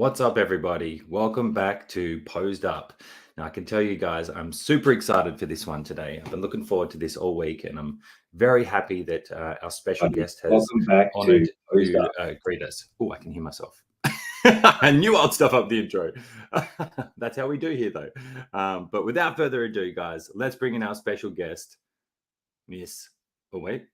What's up, everybody? Welcome back to Posed Up. Now, I can tell you guys, I'm super excited for this one today. I've been looking forward to this all week, and I'm very happy that our special guest has Welcome back honored Posed to Up. greet us. Oh, I can hear myself. I knew I'd stuff up the intro. That's how we do here, though. But without further ado, guys, let's bring in our special guest, Miss. Oh, wait.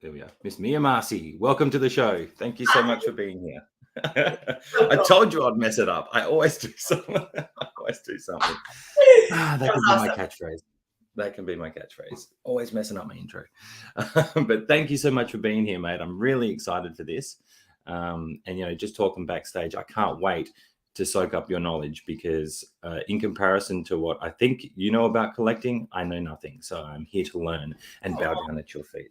There we are. Miss Mia Macy. Welcome to the show. Thank you so much for being here. I told you I'd mess it up. I always do something. That can be my catchphrase. That can be my catchphrase. Always messing up my intro. But thank you so much for being here, mate. I'm really excited for this. And, just talking backstage, I can't wait to soak up your knowledge because in comparison to what I think you know about collecting, I know nothing. So I'm here to learn and bow down at your feet.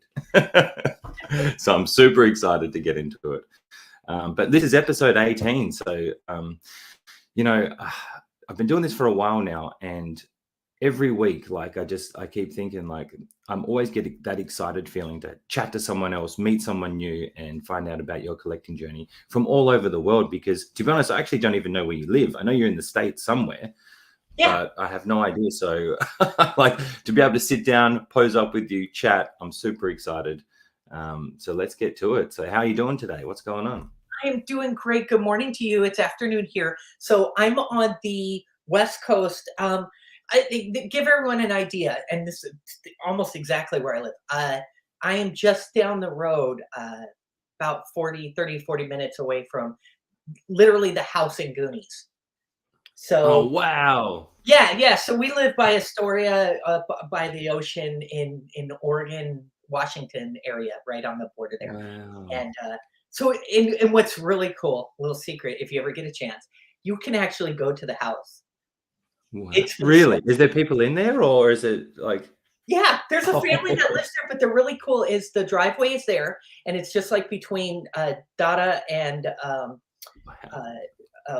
So I'm super excited to get into it. But this is episode 18. So, I've been doing this for a while now, and every week, I keep thinking, I'm always getting that excited feeling to chat to someone else, meet someone new, and find out about your collecting journey from all over the world. Because to be honest, I actually don't even know where you live. I know you're in the States somewhere, but I have no idea. So to be able to sit down, pose up with you, chat, I'm super excited. So let's get to it. So how are you doing today? What's going on? I am doing great. Good morning to you. It's afternoon here. So I'm on the West Coast. Give everyone an idea, and this is almost exactly where I live. I am just down the road, about 40 minutes away from literally the house in Goonies. So, oh, wow. Yeah. So we live by Astoria, by the ocean in Oregon, Washington area, right on the border there. Wow. And so, and what's really cool, little secret, if you ever get a chance, you can actually go to the house. Wow. Really? Is there people in there, or is it like? Yeah, there's a family that lives there, but they're really cool. Is the driveway is there, and it's just like between Dada and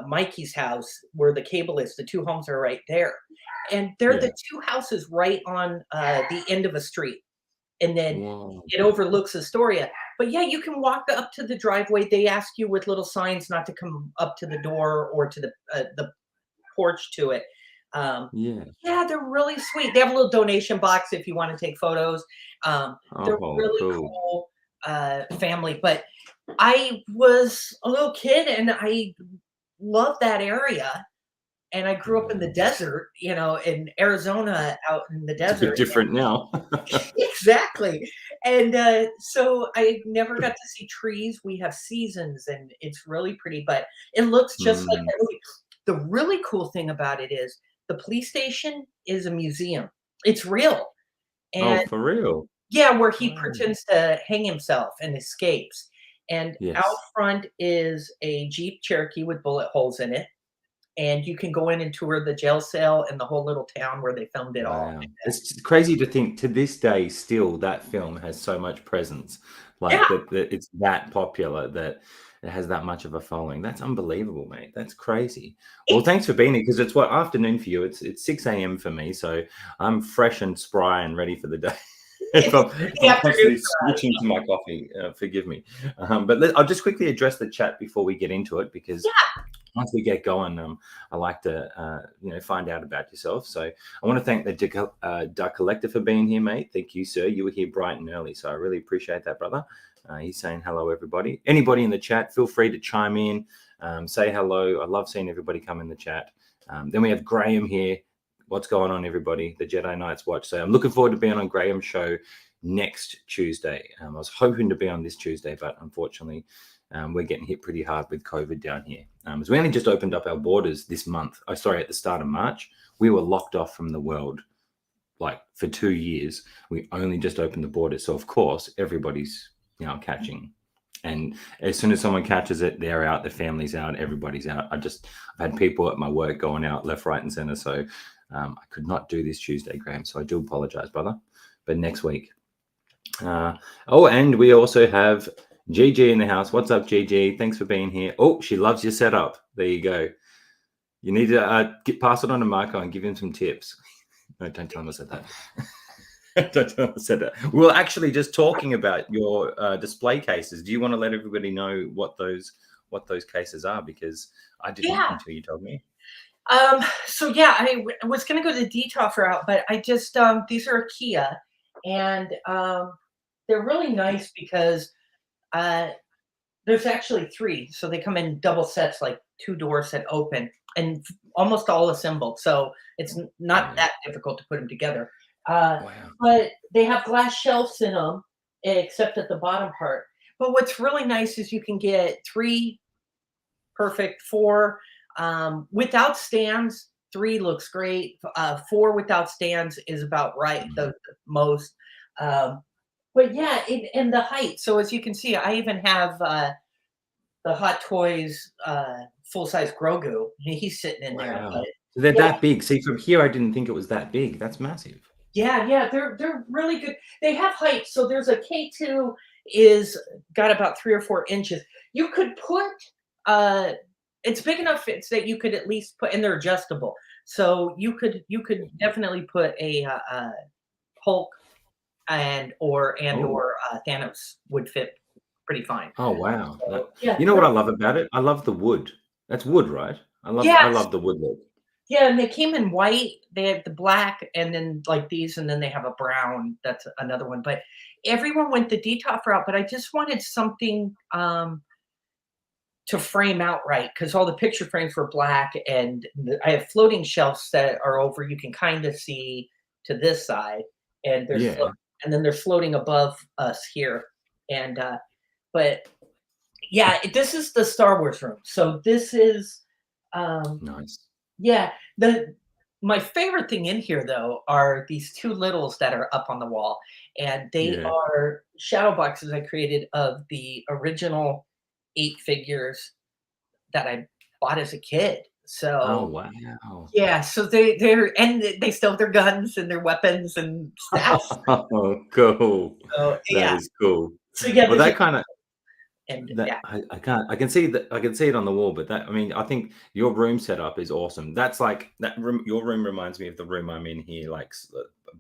Mikey's house, where the cable is. The two homes are right there, and they're the two houses right on the end of a street. And then it overlooks Astoria. But yeah, you can walk up to the driveway. They ask you with little signs not to come up to the door or to the porch to it. Yeah, they're really sweet. They have a little donation box if you want to take photos. They're really cool family. But I was a little kid and I love that area. And I grew up in the desert, in Arizona, out in the desert. It's a bit different now. Exactly. And so I never got to see trees. We have seasons, and it's really pretty, but it looks just like that movie. The really cool thing about it is the police station is a museum. It's real. And for real? Yeah, where he pretends to hang himself and escapes. And out front is a Jeep Cherokee with bullet holes in it. And you can go in and tour the jail cell and the whole little town where they filmed it all. It's crazy to think to this day still that film has so much presence. That it's that popular that it has that much of a following. That's unbelievable, mate. That's crazy. Well, thanks for being here because it's afternoon for you. It's 6 a.m. for me, so I'm fresh and spry and ready for the day. If I'm constantly switching to my coffee, forgive me. But I'll just quickly address the chat before we get into it because once we get going, I like to find out about yourself. So I want to thank the Duck Collector for being here, mate. Thank you, sir. You were here bright and early, so I really appreciate that, brother. He's saying hello, everybody. Anybody in the chat, feel free to chime in, say hello. I love seeing everybody come in the chat. Then we have Graham here. What's going on, everybody? The Jedi Knights watch. So I'm looking forward to being on Graham's show next Tuesday. I was hoping to be on this Tuesday, but unfortunately, we're getting hit pretty hard with COVID down here. As we only just opened up our borders this month. At the start of March, we were locked off from the world. For 2 years, we only just opened the borders. So of course, everybody's catching. And as soon as someone catches it, they're out, the family's out, everybody's out. I've had people at my work going out left, right, and center. So I could not do this Tuesday, Graham. So I do apologize, brother. But next week. And we also have GG in the house. What's up, GG? Thanks for being here. Oh, she loves your setup. There you go. You need to pass it on to Marco and give him some tips. No, don't tell him I said that. Don't tell him I said that. We were actually just talking about your display cases. Do you want to let everybody know what those what those cases are, because I didn't Yeah. until you told me. So yeah, was gonna go the detox route, but I just these are IKEA, and they're really nice because uh there's actually 3, so they come in double sets, like 2 doors that open, and almost all assembled, so it's not Yeah. that difficult to put them together. Uh, Wow. but they have glass shelves in them, except at the bottom part. But what's really nice is you can get 3 perfect, 4 without stands. 3 looks great. 4 without stands is about right, Mm. the most. Um, but yeah, and the height. So as you can see, I even have the Hot Toys full size Grogu. He's sitting in there. But Wow. So they're yeah, that big. See, from here, I didn't think it was that big. That's massive. yeah, they're really good. They have height. So there's a K2 is got about 3 or 4 inches. You could put it's big enough it's that you could at least put, and they're adjustable. So you could definitely put a Hulk Oh. or Thanos would fit pretty fine. Oh, wow. So That, yeah, you know what I love about it? I love the wood. That's wood, right? I yes. love the wood look. Yeah, and they came in white, they have the black, and then, like, these, and then they have a brown, that's another one, but everyone went the detox route, but I just wanted something, to frame out right because all the picture frames were black, and I have floating shelves that are over, you can kinda see to this side, and Yeah. and then they're floating above us here, and, but yeah, this is the Star Wars room, so this is, um Nice. yeah, the my favorite thing in here though are these 2 littles that are up on the wall, and they Yeah. are shadow boxes I created of the original 8 figures that I bought as a kid. Oh, So, wow. yeah, so they still have their guns and their weapons and stats. Oh, cool. So, That yeah. is cool. So, yeah, Well, there's a that kinda and that yeah. I can't I can see that I can see it on the wall, but that I mean, I think your room setup is awesome. That's like that room your room reminds me of the room I'm in here, like,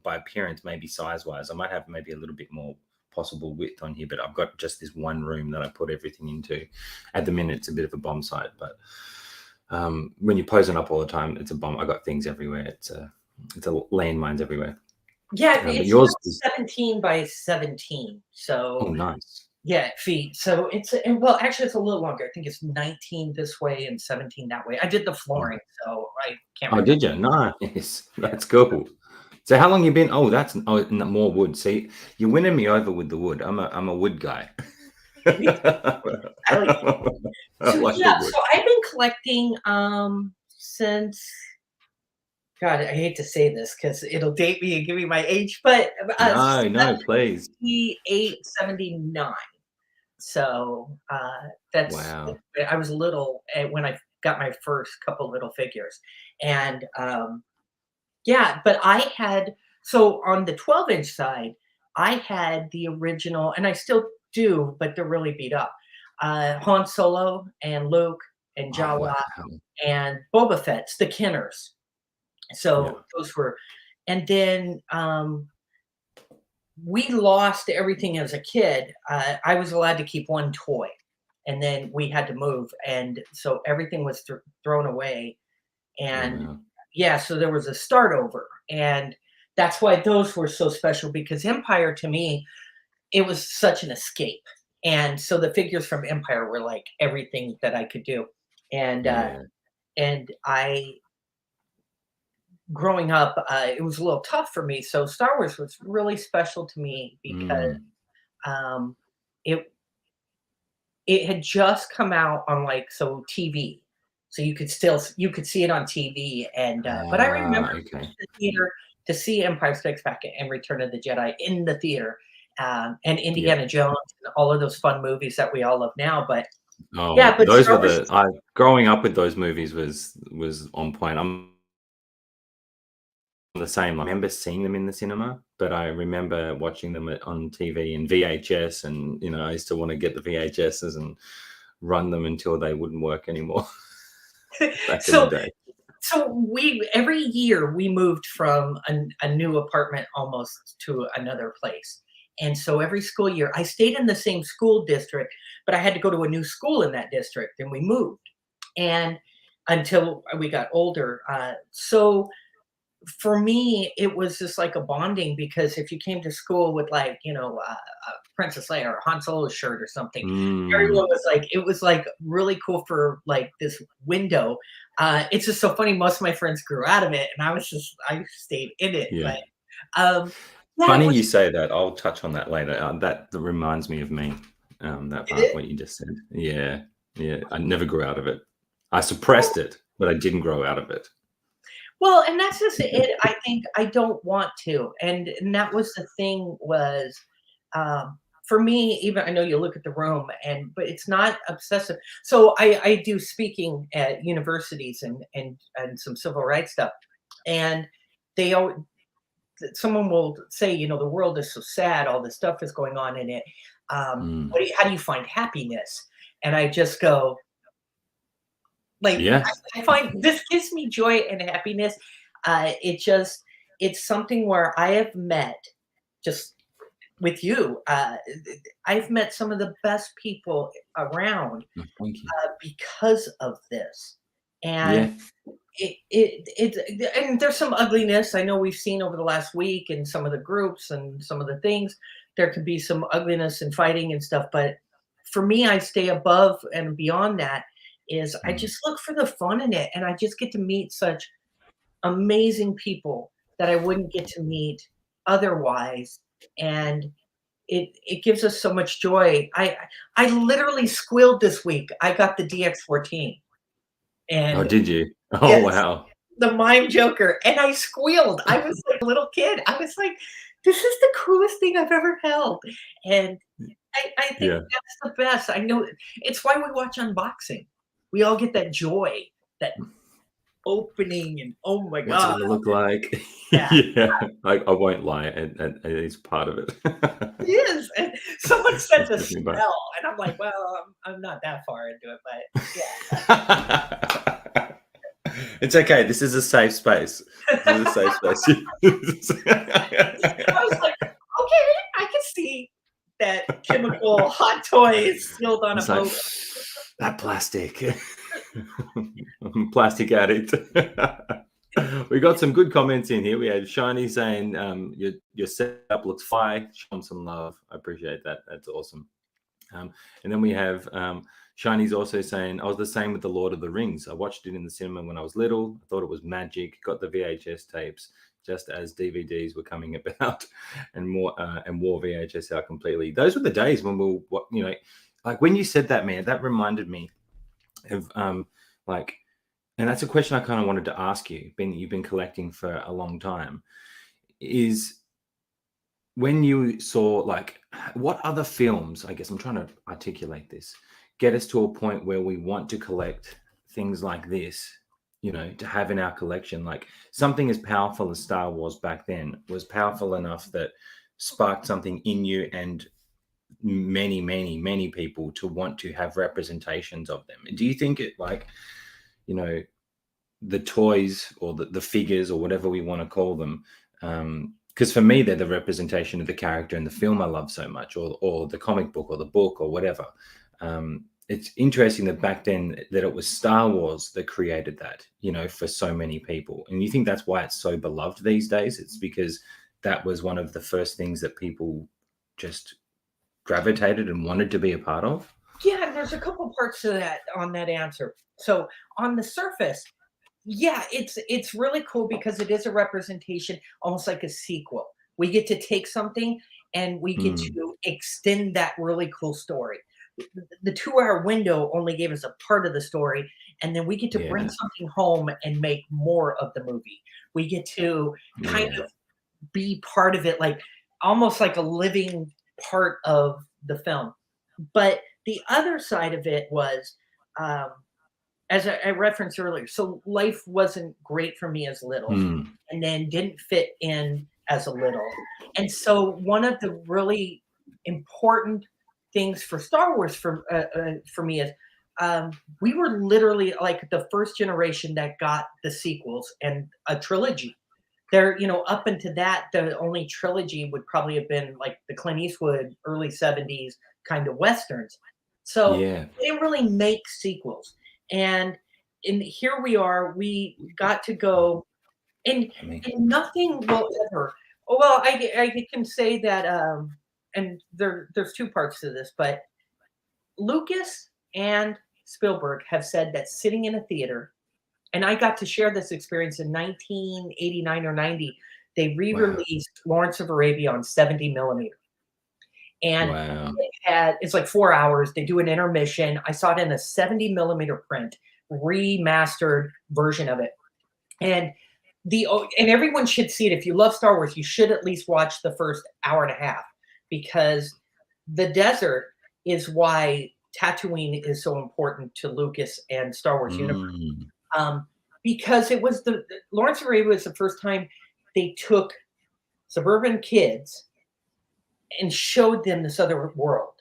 by appearance, maybe size-wise. I might have maybe a little bit more possible width on here, but I've got just this one room that I put everything into. At the minute, it's a bit of a bomb site, but, when you're posing up all the time, it's a bomb. I got things everywhere. It's a landmines everywhere. Yeah, But it's yours about is 17 by 17, oh, so nice. yeah, feet. So it's and well, actually, it's a little longer. I think it's 19 this way and 17 that way. I did the Oh, flooring, so I can't oh, remember. did you? Nice. Yeah. That's cool. So how long you been? Oh, that's more wood. See, you're winning me over with the wood. I'm a wood guy. Me too. I like I so like the yeah, wood. so I've been collecting since God, I hate to say this because it'll date me and give me my age, but No, no, please. 78, 79. So that's Wow. I was little when I got my first couple little figures. And yeah, but I had so on the 12-inch side, I had the original, and I still do, but they're really beat up. Han Solo and Luke and Oh, wow. Jawa and Boba Fett's, the Kinners. Yeah. So those were, and then we lost everything as a kid. I was allowed to keep one toy, and then we had to move, and so everything was thrown away. Oh, And wow. yeah, so there was a start over, and that's why those were so special because Empire to me, it was such an escape. And so the figures from Empire were like everything that I could do. And Yeah. I growing up, it was a little tough for me. So Star Wars was really special to me because Mm. um, it it had just come out on like so TV, so you could see it on TV. And but I remember going Okay. to the theater to see Empire Strikes Back and Return of the Jedi in the theater, and Yeah. Indiana Jones and all of those fun movies that we all love now. But Oh, yeah, but those Star were Wars the is I growing up with those movies was on point. I'm the same. I remember seeing them in the cinema, but I remember watching them on TV and VHS, and I used to want to get the VHSs and run them until they wouldn't work anymore back in the so day. so we every year we moved from a new apartment almost to another place. And so every school year, I stayed in the same school district, but I had to go to a new school in that district, and we moved. And until we got older, so for me, it was just like a bonding because if you came to school with like, Princess Leia or Han Solo's shirt or something, everyone Mm. was like, it was like really cool for like this window. It's just so funny. Most of my friends grew out of it, and I stayed in it. Yeah. But yeah, it Funny was. you say that. I'll touch on that later. That reminds me of me. That Did part, it? what you just said. Yeah, yeah. I never grew out of it. I suppressed it, but I didn't grow out of it. Well, and that's just it. I think I don't want to, and that was the thing was, for me, even I know you look at the room but it's not obsessive. So I do speaking at universities and some civil rights stuff, and they all someone will say, the world is so sad, all this stuff is going on in it. Mm. How do you find happiness? And I just go, like, Yeah. I find this gives me joy and happiness. It's something where I have met just with you. I've met some of the best people around Thank you. because of this, and Yeah. and there's some ugliness I know we've seen over the last week in some of the groups and some of the things. There can be some ugliness and fighting and stuff, but for me, I stay above and beyond that. Is I Mm. just look for the fun in it, and I just get to meet such amazing people that I wouldn't get to meet otherwise, and it gives us so much joy. I literally squealed this week. I got the DX14, Oh, and did you? Oh, yes, wow. the mime joker, and I squealed. I was like a little kid. I was like, "This is the coolest thing I've ever held," and I think Yeah. that's the best. I know it's why we watch unboxing. We all get that joy, that opening, and oh my What's it god, gonna look like? yeah, Yeah. I won't lie, and it's part of it. it is. And someone said It's the definitely part. smell, and I'm like, well, I'm not that far into it, but yeah. It's okay. This is a safe space. This is a safe space. I was like, okay, I can see that chemical hot toy is sealed on a It's like boat. that plastic. Plastic addict. We got some good comments in here. We had Shiny saying, your setup looks fire. Show 'em some love. I appreciate that. That's awesome. And then we have Shiny's also saying, I was the same with The Lord of the Rings. I watched it in the cinema when I was little. I thought it was magic. Got the VHS tapes just as DVDs were coming about, and wore VHS out completely. Those were the days when like when you said that, man, that reminded me of like, and that's a question I kind of wanted to ask you. You've been collecting for a long time. Is when you saw, like, what other films, I guess I'm trying to articulate this, get us to a point where we want to collect things like this, to have in our collection? Like, something as powerful as Star Wars back then was powerful enough that sparked something in you and many, many, many people to want to have representations of them. Do you think it, like, you know, the toys or the figures or whatever we want to call them, because for me they're the representation of the character in the film I love so much, or the comic book or the book or whatever. It's interesting that back then that it was Star Wars that created that, for so many people. And you think that's why it's so beloved these days? It's because that was one of the first things that people just gravitated and wanted to be a part of. Yeah, and there's a couple parts to that on that answer. So on the surface, yeah, it's really cool because it is a representation, almost like a sequel. We get to take something and we get Mm, to extend that really cool story. The 2-hour window only gave us a part of the story, and then we get to bring yeah, something home and make more of the movie. We get to kind yeah. of be part of it, like almost like a living part of the film. But the other side of it was, um, as I referenced earlier, so life wasn't great for me as little, Mm, and then didn't fit in as a little. And so one of the really important things for Star Wars for me is, we were literally like the first generation that got the sequels and a trilogy. There, up into that, the only trilogy would probably have been like the Clint Eastwood early 70s kind of westerns. So Yeah. they didn't really make sequels. And here we are, we got to go, and I mean, nothing will ever, oh, well, I can say that, and there's two parts to this, but Lucas and Spielberg have said that sitting in a theater, and I got to share this experience in 1989 or 90. They wow. re-released Lawrence of Arabia on 70 millimeter. And Wow. it's like 4 hours. They do an intermission. I saw it in a 70 millimeter print, remastered version of it. And and everyone should see it. If you love Star Wars, you should at least watch the first hour and a half, because the desert is why Tatooine is so important to Lucas and Star Wars universe. Mm. Um, because it was Lawrence of Arabia was the first time they took suburban kids and showed them this other world.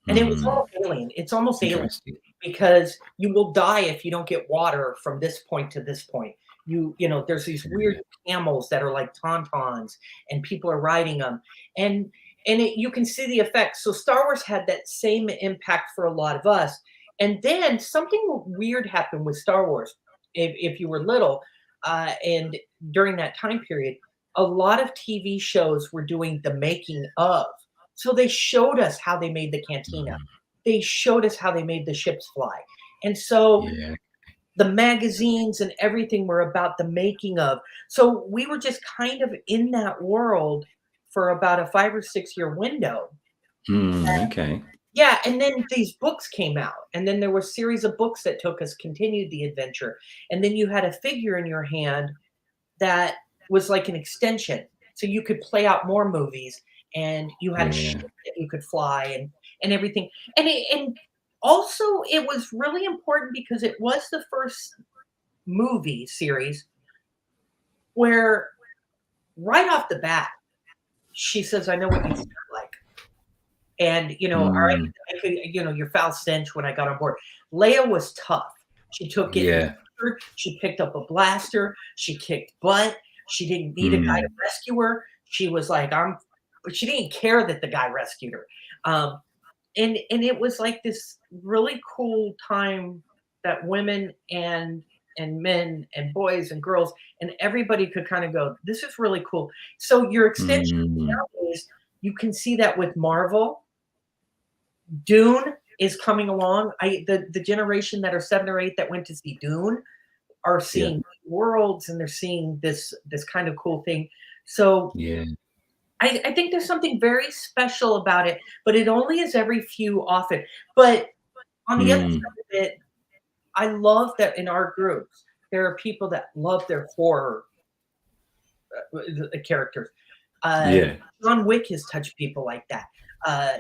And it was Mm. all alien. It's almost alien, Interesting. because you will die if you don't get water from this point to this point. There's these weird Yeah. camels that are like tauntauns, and people are riding them, and you can see the effects. So Star Wars had that same impact for a lot of us. And then something weird happened with Star Wars. If you were little, and during that time period, a lot of TV shows were doing the making of. So they showed us how they made the cantina. Mm. They showed us how they made the ships fly. And so Yeah. the magazines and everything were about the making of. So we were just kind of in that world for about a 5 or 6 year window. Mm. Okay. Yeah, and then these books came out, and then there were a series of books that took us continued the adventure. And then you had a figure in your hand that was like an extension. So you could play out more movies, and you had a ship Yeah. that you could fly, and everything. And also it was really important because it was the first movie series where right off the bat she says, "I know what you sound like." And, Mm. I could, your foul stench when I got on board. Leia was tough. She took it, Yeah. she picked up a blaster, she kicked butt. She didn't need a guy to Mm. rescue her. She was like, but she didn't care that the guy rescued her. And it was like this really cool time that women and men and boys and girls and everybody could kind of go, this is really cool. So your extension Mm. nowadays, you can see that with Marvel. Dune is coming along. The generation that are 7 or 8 that went to see Dune are Yeah. seeing worlds, and they're seeing this kind of cool thing. So Yeah. I think there's something very special about it, but it only is every few often. But on the other Mm. side of it, I love that in our groups there are people that love their horror characters. Uh, Yeah. John Wick has touched people like that. Uh,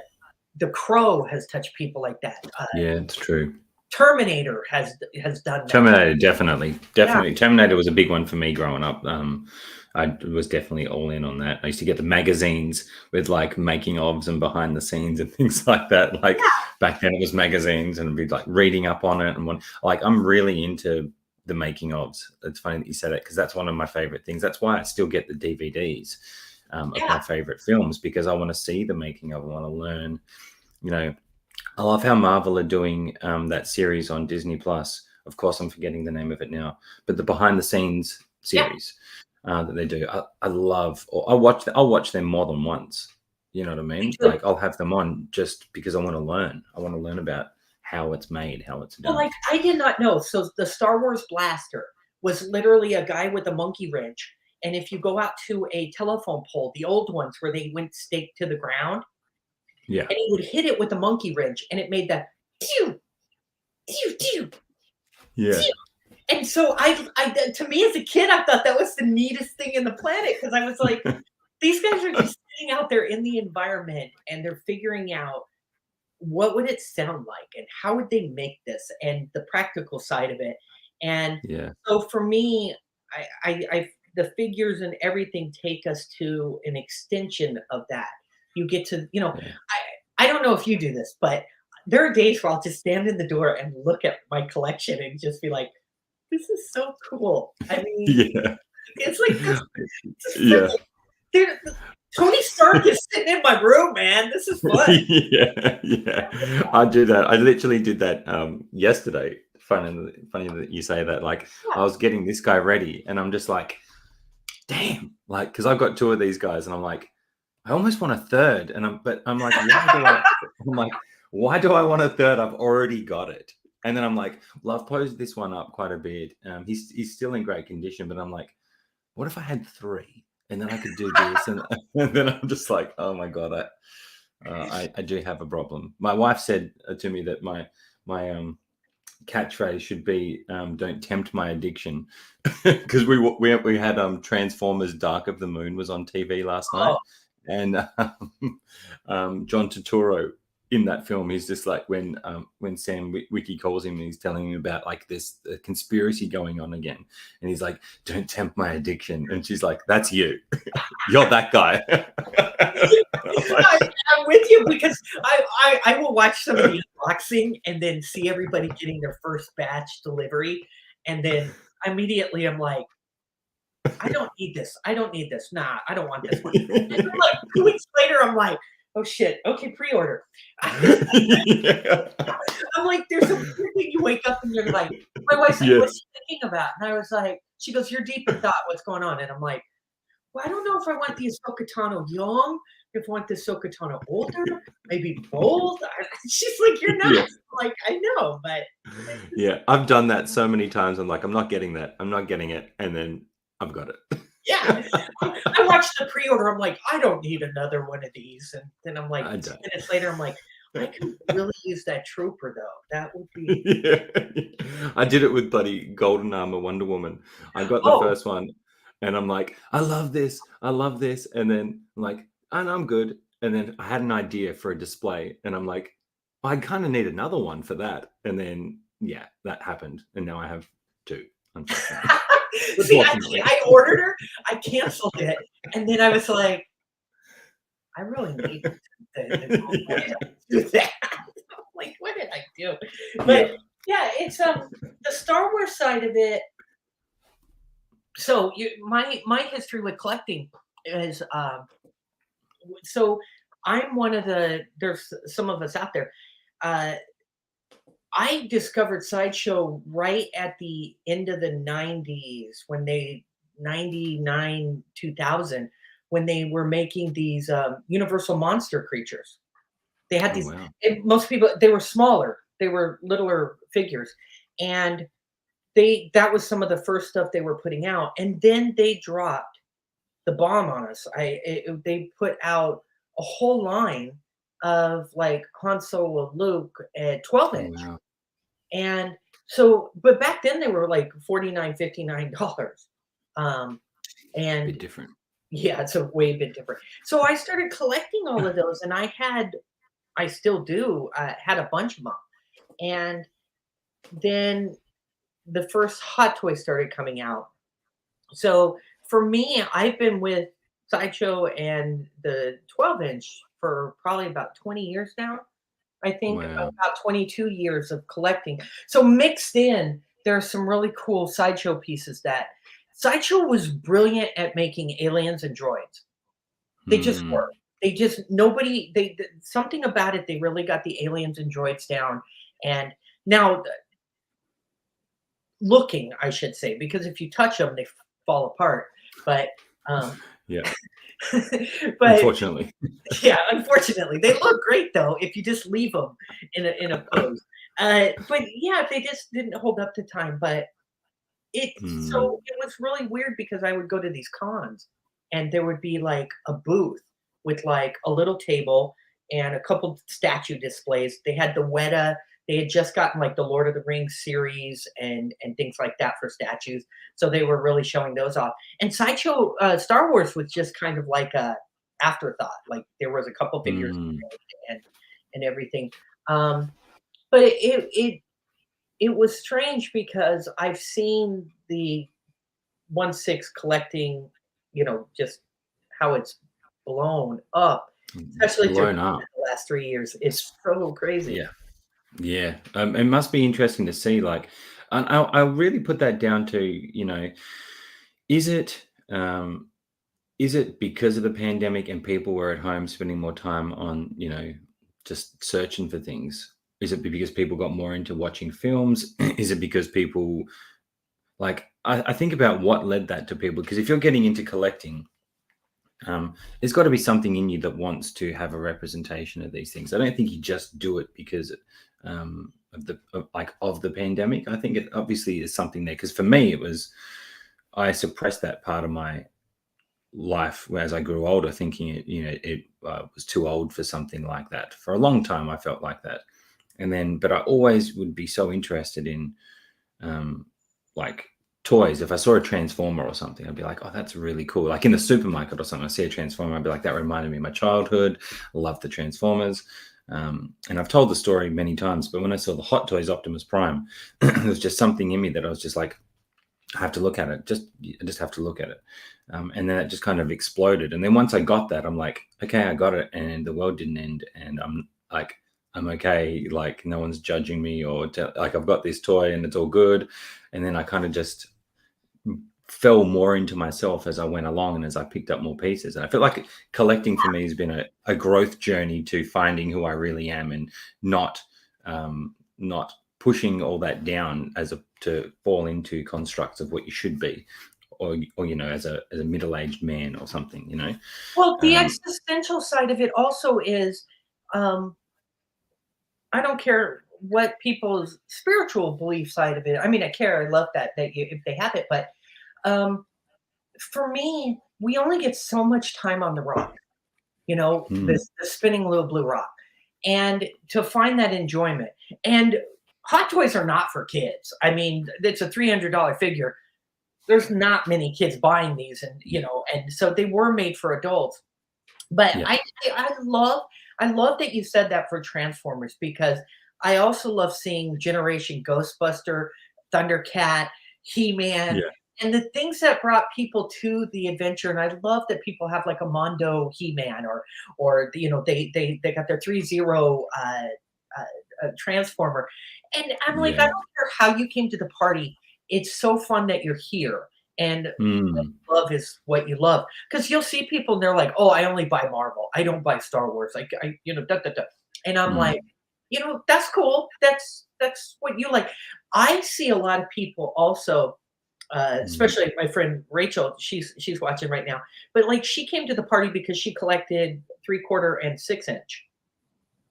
The Crow has touched people like that. Yeah, it's true. Terminator has done that. Terminator, definitely, Yeah, definitely. Terminator was a big one for me growing up. I was definitely all in on that. I used to get the magazines with like making ofs and behind the scenes and things like that. Like yeah, back then, it was magazines and be like reading up on it and like I'm really into the making ofs. It's funny that you say that because that's one of my favorite things. That's why I still get the DVDs of yeah, my favorite films because I want to see the making of. I want to learn. You know, I love how Marvel are doing that series on Disney Plus. Of course, I'm forgetting the name of it now, but the behind the scenes yeah. series that they do, I love. Or I'll watch them more than once. You know what I Me mean? too. Like I'll have them on just because I want to learn. I want to learn about how it's made, how it's Well, done. like, I did not know. So the Star Wars blaster was literally a guy with a monkey wrench, and if you go out to a telephone pole, the old ones where they went staked to the ground, Yeah, and he would hit it with a monkey wrench, and it made that "pew, pew, pew, yeah, pew." And so to me as a kid, I thought that was the neatest thing in the planet because I was like, these guys are just sitting out there in the environment, and they're figuring out what would it sound like and how would they make this and the practical side of it. And yeah, so for me, the figures and everything take us to an extension of that. You get to, yeah, I don't know if you do this, but there are days where I'll just stand in the door and look at my collection and just be like, this is so cool. I mean, yeah. It's like this Yeah. freaking Tony Stark is sitting in my room, man. This is fun. Yeah, yeah. I do that. I literally did that yesterday. Funny that you say that. Like Yeah. I was getting this guy ready, and I'm just like, damn, like because I've got two of these guys, and I'm like, I almost want a third, and I'm like, why do I? I'm like, why do I want a third? I've already got it. And then I'm like, well, I've posed this one up quite a bit. He's still in great condition, but I'm like, what if I had three, and then I could do this, and, and then I'm just like, oh my god, I do have a problem. My wife said to me that my catchphrase should be "Don't tempt my addiction," because we had Transformers: Dark of the Moon was on TV last night, Oh, and John Turturro in that film, he's just like when Sam Wiki calls him and he's telling him about like this conspiracy going on again, and he's like, "Don't tempt my addiction," and she's like, "That's you, you're that guy." I'm with you because I will watch some of the unboxing and then see everybody getting their first batch delivery, and then immediately I'm like, I don't need this. I don't need this. Nah, I don't want this one. And then like 2 weeks later, I'm like, oh shit, okay, pre-order. Yeah. I'm like, there's a weird thing you wake up and you're like, my wife's like, what's Yes. she thinking about? And I was like, she goes, you're deep in thought. What's going on? And I'm like, well, I don't know if I want the Ahsoka Tano young, if I want the Ahsoka Tano older, maybe both. She's like, you're Yeah. nuts. I'm like, I know, but Yeah. I've done that so many times. I'm like, I'm not getting that. I'm not getting it. And then I've got it. yeah. I watched the pre-order. I'm like, I don't need another one of these. And then I'm like, I 2 don't. minutes later, I'm like, I could really use that trooper though. That would be Yeah. I did it with bloody Golden Armor Wonder Woman. I got the oh first one and I'm like, I love this. I love this. And then I'm like, and I'm good. And then I had an idea for a display and I'm like, I kind of need another one for that. And then, yeah, that happened. And now I have two, unfortunately. see, I ordered her, I canceled it, and then I was like, I really need why did I do that? I'm like, what did I do? But Yeah. yeah, it's the Star Wars side of it. So my history with collecting is so I'm one of there's some of us out there. Uh, I discovered Sideshow right at the end of the 90s when they 99 2000 when they were making these universal monster creatures. They had Oh, these wow. most people they were smaller, they were littler figures, and that was some of the first stuff they were putting out, and then they dropped the bomb on us. They put out a whole line of like Han Solo, Luke at 12 Oh, inch. wow. And so, but back then they were like $49, $59. Um, Bit and different. yeah, it's a way bit different. So I started collecting all of those, and I still do, had a bunch of them. And then the first Hot Toys started coming out. So for me, I've been with Sideshow and the 12-inch for probably about 20 years now. I think Wow. about 22 years of collecting. So mixed in, there are some really cool Sideshow pieces that Sideshow was brilliant at making aliens and droids. They just Hmm. were. They just nobody something about it, they really got the aliens and droids down. And now looking, I should say, because if you touch them, they fall apart. But um Yeah. but Unfortunately. yeah, unfortunately, they look great though if you just leave them in a pose. But yeah, they just didn't hold up to time. But Hmm. so it was really weird because I would go to these cons, and there would be like a booth with like a little table and a couple statue displays. They had the Weta. They had just gotten like the Lord of the Rings series and things like that for statues. So they were really showing those off. And Sideshow Star Wars was just kind of like a afterthought. Like there was a couple figures Hmm. and everything. Um, but it was strange because I've seen the 1/6 collecting, just how it's blown up, especially through Blown up. the last 3 years. It's so crazy. Yeah. Yeah. It must be interesting to see. Like, and I really put that down to, Is it is it because of the pandemic and people were at home spending more time on, just searching for things? Is it because people got more into watching films? Is it because people like I think about what led that to people, because if you're getting into collecting, there's got to be something in you that wants to have a representation of these things. I don't think you just do it because of the pandemic. I think it obviously is something there. Because for me, it was I suppressed that part of my life as I grew older, thinking it was too old for something like that. For a long time, I felt like that, but I always would be so interested in like toys. If I saw a transformer or something, I'd be like, oh, that's really cool. Like in the supermarket or something, I see a transformer, I'd be like, that reminded me of my childhood. I love the Transformers. And I've told the story many times, but when I saw the Hot Toys Optimus Prime, there was just something in me that I was just like, I have to look at it. I just have to look at it. And then it just kind of exploded. And then once I got that, I'm like, okay, I got it. And the world didn't end. And I'm okay. Like no one's judging me like I've got this toy and it's all good. And then I kind of just fell more into myself as I went along and as I picked up more pieces. And I feel like collecting for me has been a growth journey to finding who I really am, and not pushing all that down to fall into constructs of what you should be, or as a middle-aged man or something. Well, the existential side of it also is, I don't care what people's spiritual belief side of it. I mean, I care. I love that if they have it, but um, for me, we only get so much time on the rock. The spinning little blue rock, and to find that enjoyment. And Hot Toys are not for kids. I mean, it's a $300 figure. There's not many kids buying these, and so they were made for adults. But Yeah. I love that you said that for Transformers, because I also love seeing Generation Ghostbuster, Thundercat, He-Man, Yeah. and the things that brought people to the adventure. And I love that people have like a Mondo He-Man, or they got their 3-0 Transformer. And I'm like, I Yeah. don't care how you came to the party. It's so fun that you're here. And love is what you love. Because you'll see people and they're like, oh, I only buy Marvel. I don't buy Star Wars. Like da, da, da. And I'm like, that's cool. That's what you like. I see a lot of people also, especially my friend Rachel, she's watching right now. But like, she came to the party because she collected 3/4 and 6-inch,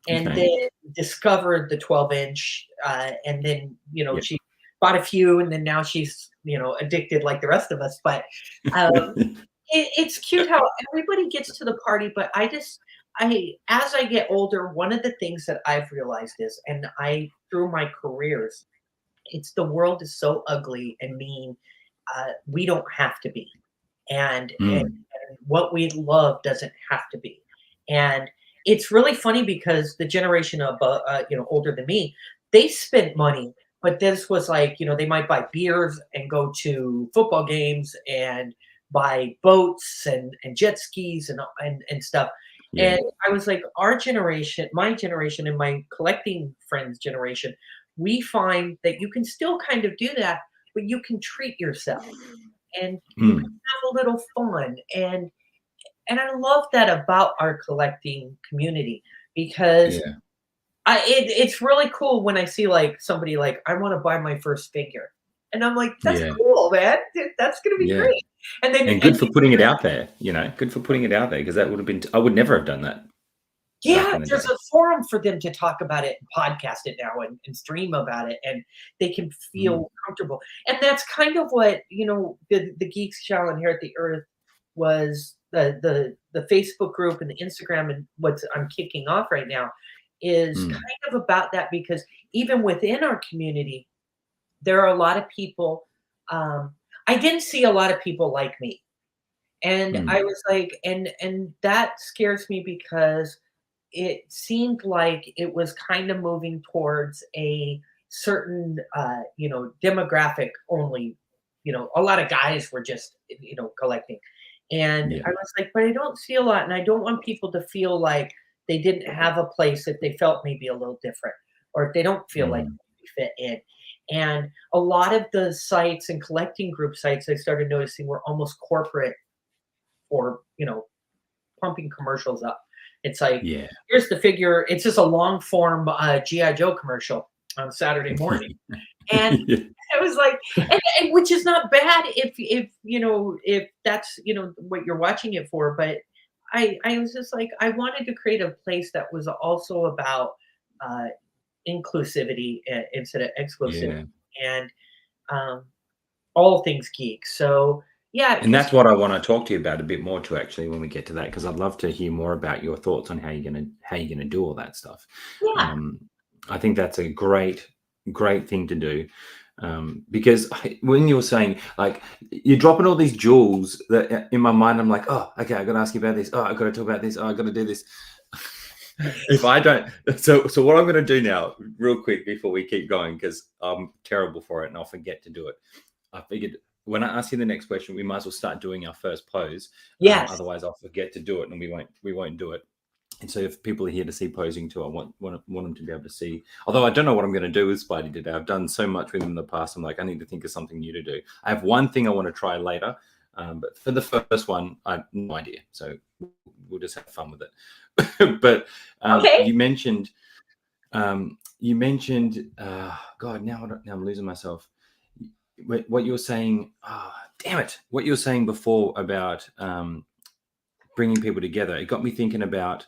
and Okay. then discovered the 12-inch, and then Yeah. she bought a few, and then now she's addicted like the rest of us. But it's cute how everybody gets to the party. But as I get older, one of the things that I've realized is, and through my careers, it's the world is so ugly and mean. We don't have to be, and what we love doesn't have to be. And it's really funny because the generation older than me, they spent money, but this was like, they might buy beers and go to football games and buy boats and jet skis and stuff. Yeah. And I was like, our generation, my generation, and my collecting friends' generation, we find that you can still kind of do that, but you can treat yourself and you can have a little fun. And I love that about our collecting community, because Yeah. it's really cool when I see like somebody like, I want to buy my first figure. And I'm like, that's Yeah. cool, man. That's gonna be Yeah. great. And then And good for putting it out there, good for putting it out there, because that would have been, I would never have done that back yeah, in the there's day. a forum for them to talk about it and podcast it now, and stream about it, and they can Mm. feel comfortable. And that's kind of what, the Geeks Shall Inherit the Earth was, the Facebook group and the Instagram, and what I'm kicking off right now is Mm. kind of about that, because even within our community, there are a lot of people. I didn't see a lot of people like me. And I Mm. was like, and that scares me, because it seemed like it was kind of moving towards a certain, demographic only. A lot of guys were just, collecting. And Yeah. I was like, but I don't see a lot. And I don't want people to feel like they didn't have a place if they felt maybe a little different, or if they don't feel like Mm. they fit in. And a lot of the sites and collecting group sites I started noticing were almost corporate for, pumping commercials up. It's like, Yeah. here's the figure. It's just a long form GI Joe commercial on Saturday morning, and Yeah. I was like, and which is not bad if that's what you're watching it for. But I was just like, I wanted to create a place that was also about uh, inclusivity instead of exclusivity, Yeah. and um, all things geek. So yeah, And because that's what I want to talk to you about a bit more too, actually, when we get to that, because I'd love to hear more about your thoughts on how you're gonna do all that stuff. yeah, Um, I think that's a great thing to do. Because when you're saying like you're dropping all these jewels that in my mind, I'm like, oh, okay, I got to ask you about this. Oh, I got to talk about this. Oh, I got to do this. If I don't, so what I'm going to do now, real quick, before we keep going, because I'm terrible for it and I'll forget to do it. I figured when I ask you the next question, we might as well start doing our first pose. yes. Otherwise, I'll forget to do it, and we won't do it. And so, if people are here to see posing too, I want them to be able to see. Although I don't know what I'm going to do with Spidey today. I've done so much with him in the past. I'm like, I need to think of something new to do. I have one thing I want to try later, but for the first one, I have no idea. So we'll just have fun with it. But Okay. you mentioned, God, now I'm losing myself. What you were saying, damn it! What you were saying before about bringing people together, it got me thinking about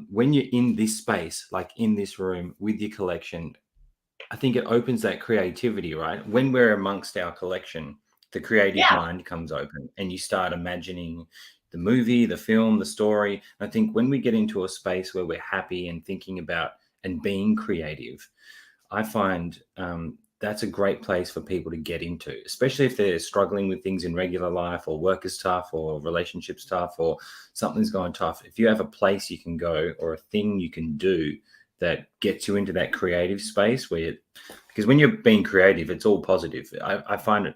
when you're in this space, like in this room with your collection. I think it opens that creativity, right? When we're amongst our collection, the creative Yeah. mind comes open, and you start imagining the movie, the film, the story. I think when we get into a space where we're happy and thinking about and being creative, I find that's a great place for people to get into, especially if they're struggling with things in regular life, or work is tough, or relationships tough, or something's going tough. If you have a place you can go or a thing you can do that gets you into that creative space because when you're being creative, it's all positive. I find it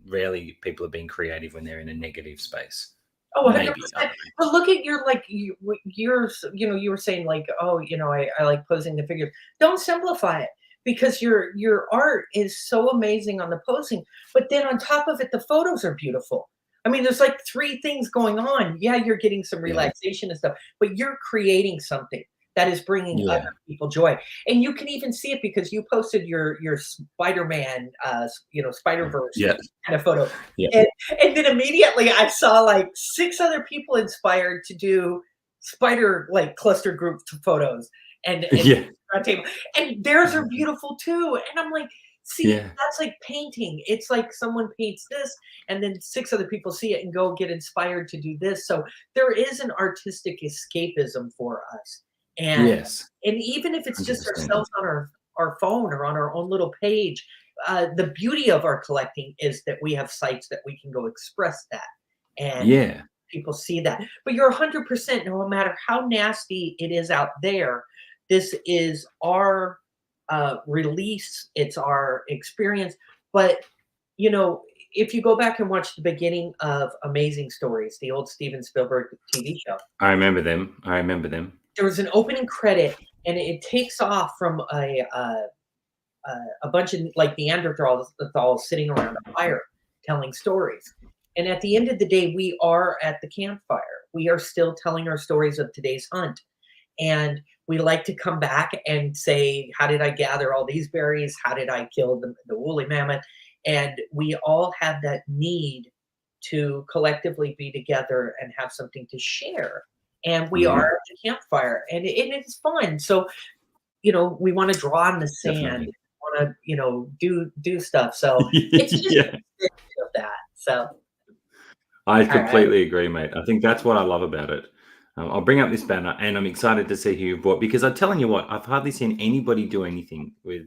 rarely people are being creative when they're in a negative space. Oh, Maybe. I 100%. But look at your like you were saying like, oh, I like posing the figures. Don't simplify it because your art is so amazing on the posing, but then on top of it, the photos are beautiful. I mean, there's like three things going on. Yeah, you're getting some Yeah. relaxation and stuff, but you're creating something that is bringing other Yeah. people joy. And you can even see it because you posted your Spider-Man, Spider-Verse Yeah. kind of photo. Yeah. And then immediately I saw like 6 other people inspired to do spider like cluster group photos and Yeah. on table. And theirs are beautiful too. And I'm like, see, Yeah. that's like painting. It's like someone paints this and then 6 other people see it and go get inspired to do this. So there is an artistic escapism for us. And Yes. and even if it's just 100%. ourselves on our phone or on our own little page, the beauty of our collecting is that we have sites that we can go express that and Yeah. people see that. But you're 100%, no matter how nasty it is out there, this is our release, it's our experience. But, you know, if you go back and watch the beginning of Amazing Stories, the old Steven Spielberg TV show, I remember them. I remember them. there was an opening credit and it takes off from a bunch of like Neanderthals sitting around a fire telling stories. And at the end of the day, we are at the campfire. We are still telling our stories of today's hunt. And we like to come back and say, how did I gather all these berries? How did I kill the woolly mammoth? And we all have that need to collectively be together and have something to share. And we are Yeah, at the campfire and it's fun. So we want to draw in the sand, definitely. want to, do stuff. So it's just Yeah, a bit of that. So, I all right. completely agree, mate. I think that's what I love about it. I'll bring up this banner, and I'm excited to see who you brought, because I'm telling you what, I've hardly seen anybody do anything with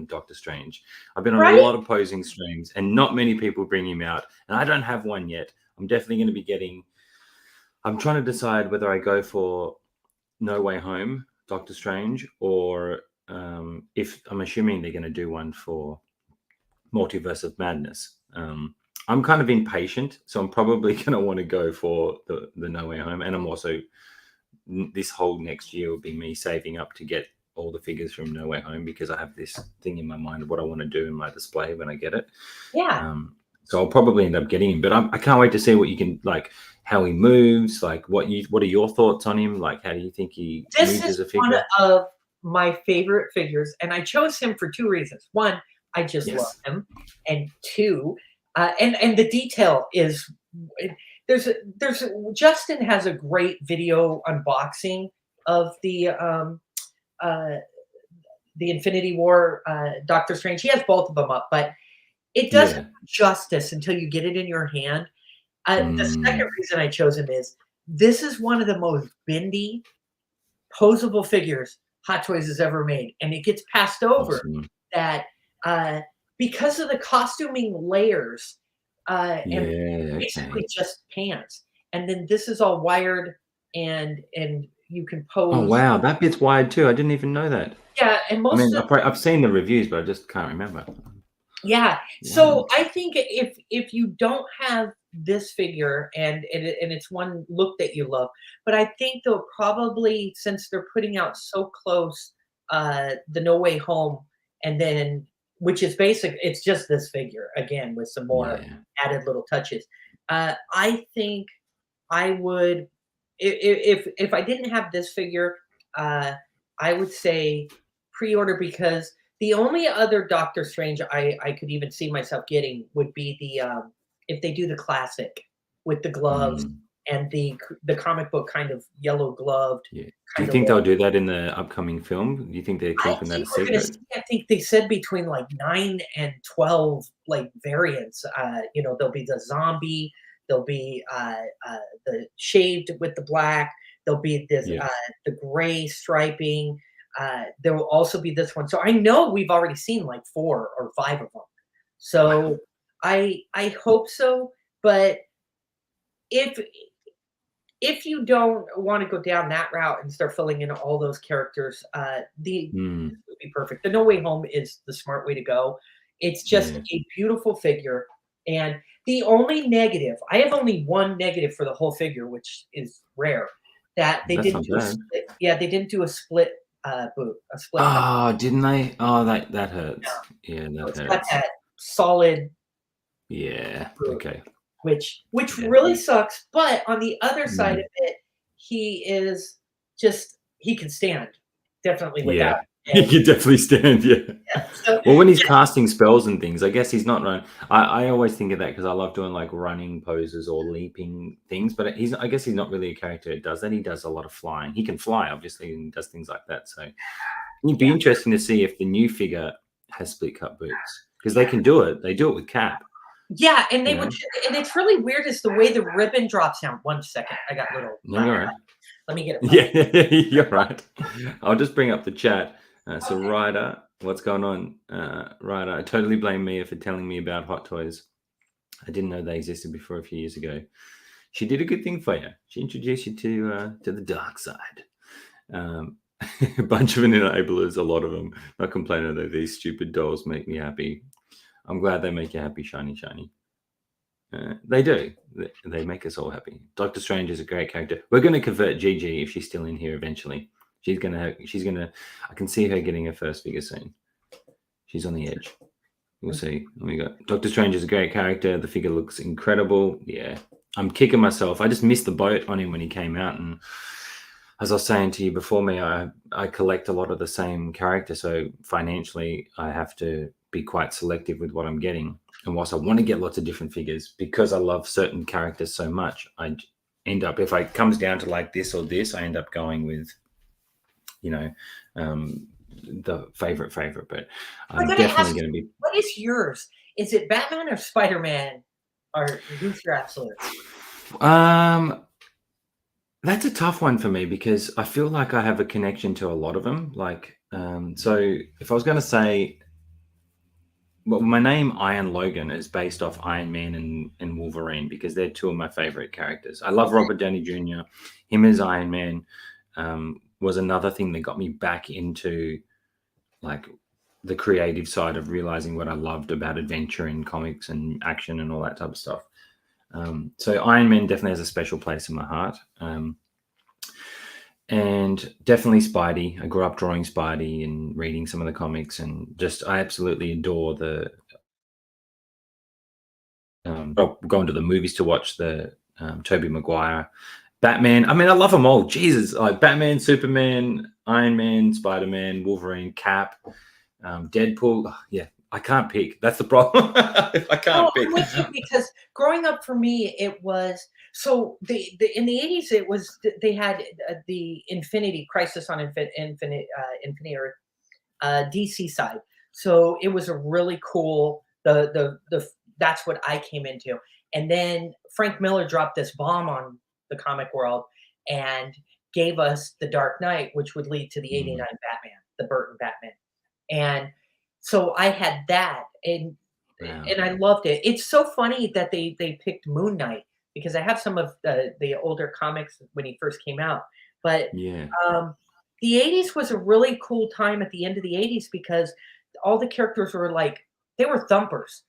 Doctor Strange. I've been on a Right? lot of posing streams, and not many people bring him out, and I don't have one yet. I'm definitely going to be getting. I'm trying to decide whether I go for No Way Home, Doctor Strange, or if I'm assuming they're going to do one for Multiverse of Madness. I'm kind of impatient, so I'm probably going to want to go for the No Way Home, and I'm also this whole next year will be me saving up to get all the figures from No Way Home because I have this thing in my mind of what I want to do in my display when I get it. Yeah. So I'll probably end up getting him, but I can't wait to see what you can, like, how he moves, like what are your thoughts on him? Like, how do you think he This moves is as a one figure? of my favorite figures, and I chose him for 2 reasons. 1, I just love Yes. him, and 2, and the detail is there's Justin has a great video unboxing of uh, the Infinity War, Doctor Strange. He has both of them up, but it doesn't Yeah. do justice until you get it in your hand. The second Mm, reason I chose him is this is one of the most bendy, posable figures Hot Toys has ever made, and it gets passed over awesome. that, uh, because of the costuming layers, and Yeah. basically Okay. just pants, and then this is all wired and you can Oh pose. wow, that bit's wide too. I didn't even know that. Yeah, and I most mean, of I've seen the reviews, but I just can't remember. yeah. Wow. So I think if you don't have this figure and it's one look that you love, but I think they'll probably since they're putting out so close the No Way Home and then which is basic, it's just this figure again with some more Yeah. added little touches. I think I would if I didn't have this figure, uh, I would say pre-order because the only other Doctor Strange I could even see myself getting would be if they do the classic with the gloves Mm, and the comic book kind of yellow gloved yeah. Do you kind of think look. they'll do that in the upcoming film? Do you think they're I keeping that a think we're gonna secret? see. I think they said between like 9 and 12 like variants. There'll be the zombie, there'll be the shaved with the black, there'll be this Yeah. the gray striping. There will also be this one. So I know we've already seen like 4 or 5 of them. Wow. So I hope so. But if if you don't want to go down that route and start filling in all those characters, Mm, this would be perfect. The No Way Home is the smart way to go. It's just yeah. a beautiful figure. And the only negative, I have only one negative for the whole figure, which is rare, that they That's didn't not do a bad. split. Yeah, they didn't do a split boot, a split cup. Oh, didn't they? Oh, that Yeah. hurts. Yeah, So that it's got hurts. that solid Yeah. boot, Okay. which Yeah. really sucks. But on the other side of Mm, it, he is just he can stand definitely without. yeah. He And could definitely stand. Yeah. yeah, so Well, when he's casting spells and things, I guess he's not run. I always think of that because I love doing like running poses or leaping things. But I guess he's not really a character that does that. He does a lot of flying. He can fly, obviously, and does things like that. So it'd be yeah. interesting to see if the new figure has split cut boots because they can do it. They do it with Cap. Yeah, and You they would know. and it's really weird is the way the ribbon drops down. 1 second, I got little No, you're right. let me get it for Yeah, you're right. I'll just bring up the chat. So, Okay. Ryder, what's going on? Ryder, I totally blame Mia for telling me about Hot Toys. I didn't know they existed before a few years ago. She did a good thing for you. She introduced you to the dark side. Um, a bunch of enablers, a lot of them. Not complaining though. These stupid dolls make me happy. I'm glad they make you happy, shiny, shiny. They do. They make us all happy. Doctor Strange is a great character. We're going to convert Gigi if she's still in here eventually. She's gonna. I can see her getting her first figure soon. She's on the edge. We'll see. We got Doctor Strange is a great character. The figure looks incredible. Yeah, I'm kicking myself. I just missed the boat on him when he came out, and as I was saying to you before, me, I collect a lot of the same character, so financially, I have to be quite selective with what I'm getting. And whilst I want to get lots of different figures, because I love certain characters so much, I end up if it comes down to like this or this, I end up going with, you know, the favorite. But I I'm gotta definitely ask going to you, be. what is yours? Is it Batman or Spider-Man? Or who's your absolute? Um, that's a tough one for me because I feel like I have a connection to a lot of them. Like, so if I was going to say, well, my name Iron Logan is based off Iron Man and Wolverine because they're two of my favorite characters. I love Robert Downey Jr. Him as Iron Man was another thing that got me back into like the creative side of realizing what I loved about adventure and comics and action and all that type of stuff. So Iron Man definitely has a special place in my heart. And definitely Spidey. I grew up drawing Spidey and reading some of the comics, and just I absolutely adore the. Going to the movies to watch the Tobey Maguire, Batman. I mean, I love them all. Jesus, like Batman, Superman, Iron Man, Spider-Man, Wolverine, Cap, Deadpool. Oh, yeah, I can't pick. That's the problem. I No, can't pick. I'm with you because growing up for me, it was so the in the 80s, it was they had the Infinity Crisis on Infinite Earth DC side. So it was a really cool that's what I came into. And then Frank Miller dropped this bomb on the comic world and gave us the Dark Knight, which would lead to the '89 Batman, the Burton Batman. And so I had that Wow. and I loved it. It's so funny that they picked Moon Knight because I have some of the older comics when he first came out. But Yeah. the 80s was a really cool time at the end of the 80s because all the characters were like they were thumpers.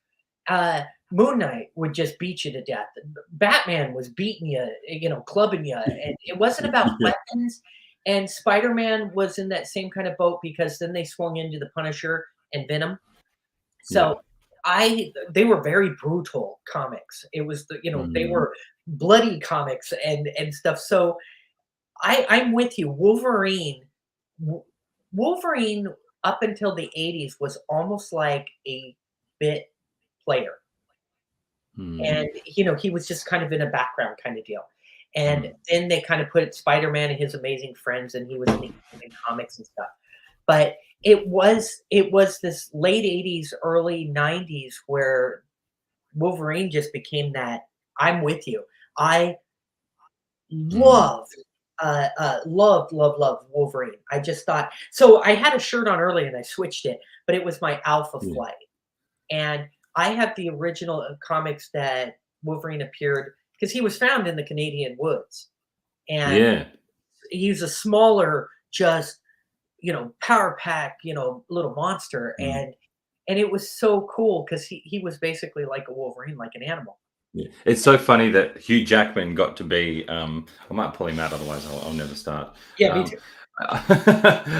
Moon Knight would just beat you to death. Batman was beating you, clubbing you, and it wasn't about Yeah. weapons. And Spider-Man was in that same kind of boat because then they swung into the Punisher and Venom. Yeah. So they were very brutal comics. It was they Mm. were bloody comics and stuff. So I'm with you. W- Wolverine up until the 80s was almost like a bit player. Mm. And he was just kind of in a background kind of deal. And Mm. then they kind of put Spider-Man and his amazing friends, and he was in the comics and stuff. But it was this late 80s, early 90s where Wolverine just became that I'm with you. I Mm. loved loved Wolverine. I just thought so I had a shirt on early and I switched it, but it was my Alpha Yeah. Flight. And I have the original comics that Wolverine appeared because he was found in the Canadian woods. And Yeah. he's a smaller, just power pack, little monster. Mm. And it was so cool because he was basically like a Wolverine, like an animal. Yeah. It's so funny that Hugh Jackman got to be. I might pull him out, otherwise I'll never start. Yeah, me Um, too.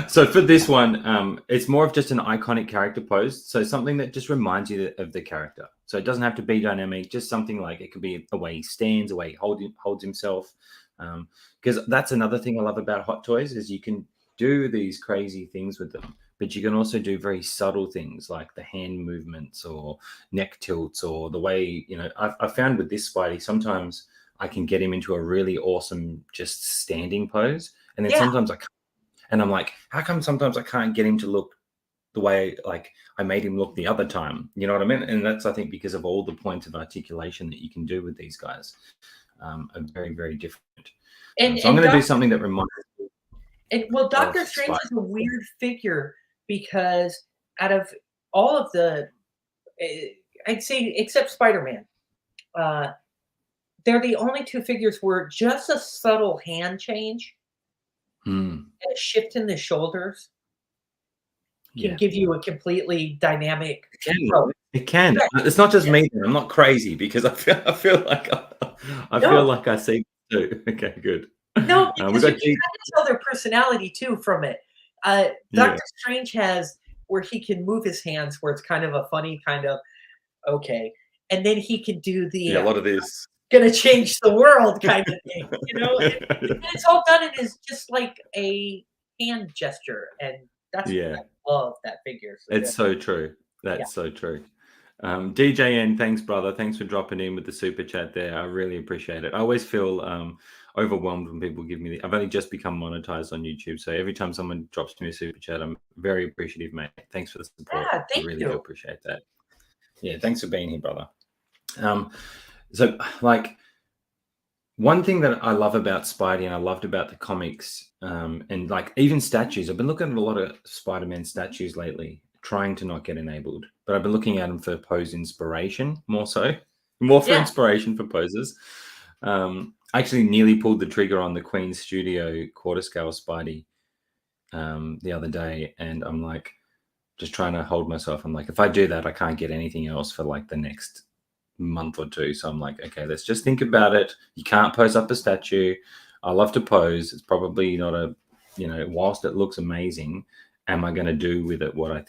so for this one, it's more of just an iconic character pose. So something that just reminds you of the character. So it doesn't have to be dynamic. Just something like it could be the way he stands, the way he holds himself. Because that's another thing I love about Hot Toys is you can do these crazy things with them, but you can also do very subtle things like the hand movements or neck tilts or the way I've found with this Spidey sometimes I can get him into a really awesome just standing pose, and then Yeah, sometimes I can't. And I'm like, how come sometimes I can't get him to look the way like I made him look the other time? You know what I mean? And that's I think because of all the points of articulation that you can do with these guys are very very different. and So I'm and going to do Doctor something that reminds me well, of Doctor Strange Spidey. is a weird figure because out of all of the, I'd say except Spider-Man, uh, they're the only two figures where just a subtle hand change Mm, and a shift in the shoulders can yeah. give you a completely dynamic It can, oh, right? It can. yeah, It's not just yeah. me. I'm not crazy because I feel like I feel No, like I see too. Okay, good. no, We because you got can G. kinda tell their personality too from it. Yeah, Doctor Strange has where he can move his hands where it's kind of a funny kind of, "Okay," and then he can do yeah. the, A lot of this. gonna change the world kind of thing, and it's all done in his just like a hand gesture, and that's Yeah, I love that figure, so yeah, it's so true. yeah. That's so true. DJN, thanks, brother. Thanks for dropping in with the super chat there. I really appreciate it. I always feel overwhelmed when people give me I've only just become monetized on YouTube. So every time someone drops me a super chat, I'm very appreciative, mate. Thanks for the support. Yeah, I thank really do you. appreciate that. Yeah, thanks for being here, brother. So like one thing that I love about Spidey and I loved about the comics, and like even statues, I've been looking at a lot of Spider-Man statues lately, trying to not get enabled, but I've been looking at them for pose inspiration more so, more for Yeah. inspiration for poses. I actually nearly pulled the trigger on the Queen Studio quarter scale Spidey the other day, and I'm like, just trying to hold myself. I'm like, if I do that, I can't get anything else for like the next month or two. So I'm like, okay, let's just think about it. You can't pose up a statue. I love to pose. It's probably not a, whilst it looks amazing, am I going to do with it what I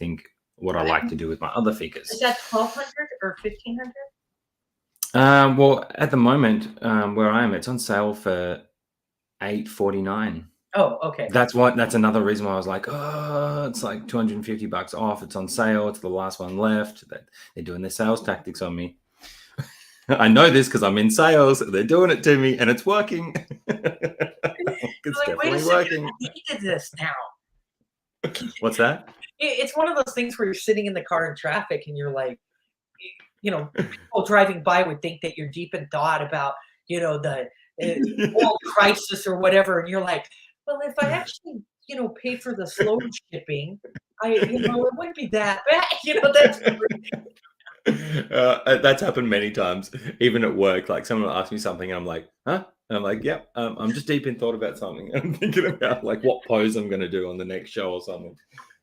like to do with my other figures? Is that 1,200 or 1,500? Well, at the moment, where I am, it's on sale for $8.49. Oh, okay. That's another reason why I was like, oh, it's like $250 off. It's on sale. It's the last one left. They're doing their sales tactics on me. I know this because I'm in sales. They're doing it to me, and it's working. It's definitely working. I needed this now. What's that? It's one of those things where you're sitting in the car in traffic, and you're like, people driving by would think that you're deep in thought about, the world crisis or whatever, and you're like, well, if I actually, pay for the slow shipping, it wouldn't be that bad. That's happened many times, even at work. Like someone will ask me something, and I'm like, "Huh?" And I'm like, "Yep, I'm just deep in thought about something. I'm thinking about like what pose I'm going to do on the next show or something."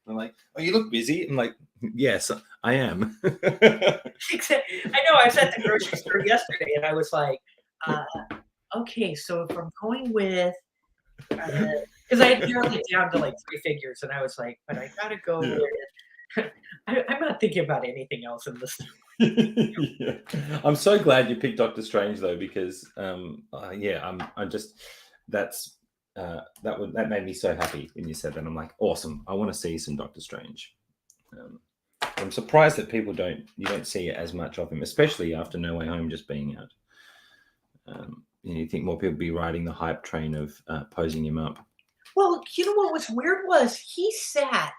I'm like, "Oh, you look busy." I'm like, "Yes, I am." I know. I was at the grocery store yesterday, and I was like, "Okay, so if I'm going with," because I had narrowed it down to like 3 figures, and I was like, "But I gotta go with." I'm not thinking about anything else in this. Yeah. I'm so glad you picked Doctor Strange though, because I'm just that made me so happy when you said that. I'm like, awesome. I want to see some Doctor Strange. I'm surprised that you don't see it as much of him, especially after No Way Home just being out. You think more people be riding the hype train of posing him up. Well, what was weird was he sat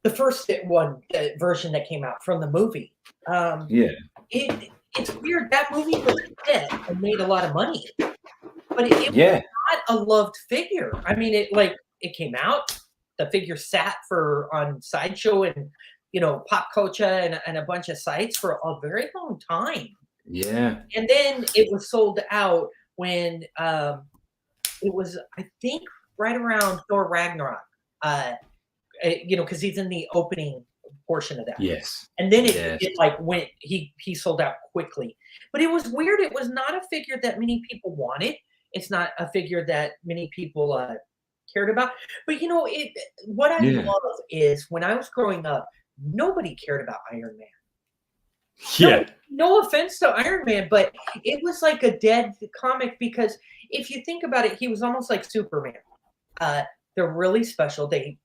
the first one version that came out from the movie. It's weird. That movie was a hit and made a lot of money, but it was not a loved figure. I mean, it came out. The figure sat on Sideshow and Pop Culture and a bunch of sites for a very long time. Yeah, and then it was sold out when it was, I think, right around Thor Ragnarok. Because he's in the opening portion of that. Yes. And then it like went, he sold out quickly. But it was weird. It was not a figure that many people wanted. It's not a figure that many people cared about. But what I love is when I was growing up, nobody cared about Iron Man. Yeah. No offense to Iron Man, but it was like a dead comic because if you think about it, he was almost like Superman. They're really special. Batman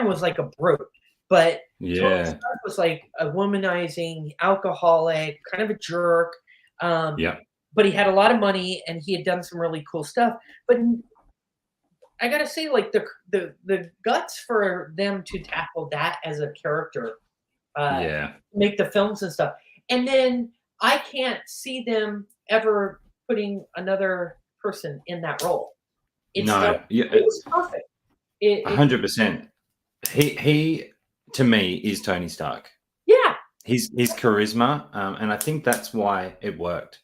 was like a brute, but Tony Stark was like a womanizing alcoholic, kind of a jerk. But he had a lot of money and he had done some really cool stuff. But I gotta say, like the guts for them to tackle that as a character, make the films and stuff, and then I can't see them ever putting another person in that role. It was perfect. 100%. He to me is Tony Stark. Yeah, his charisma, and I think that's why it worked.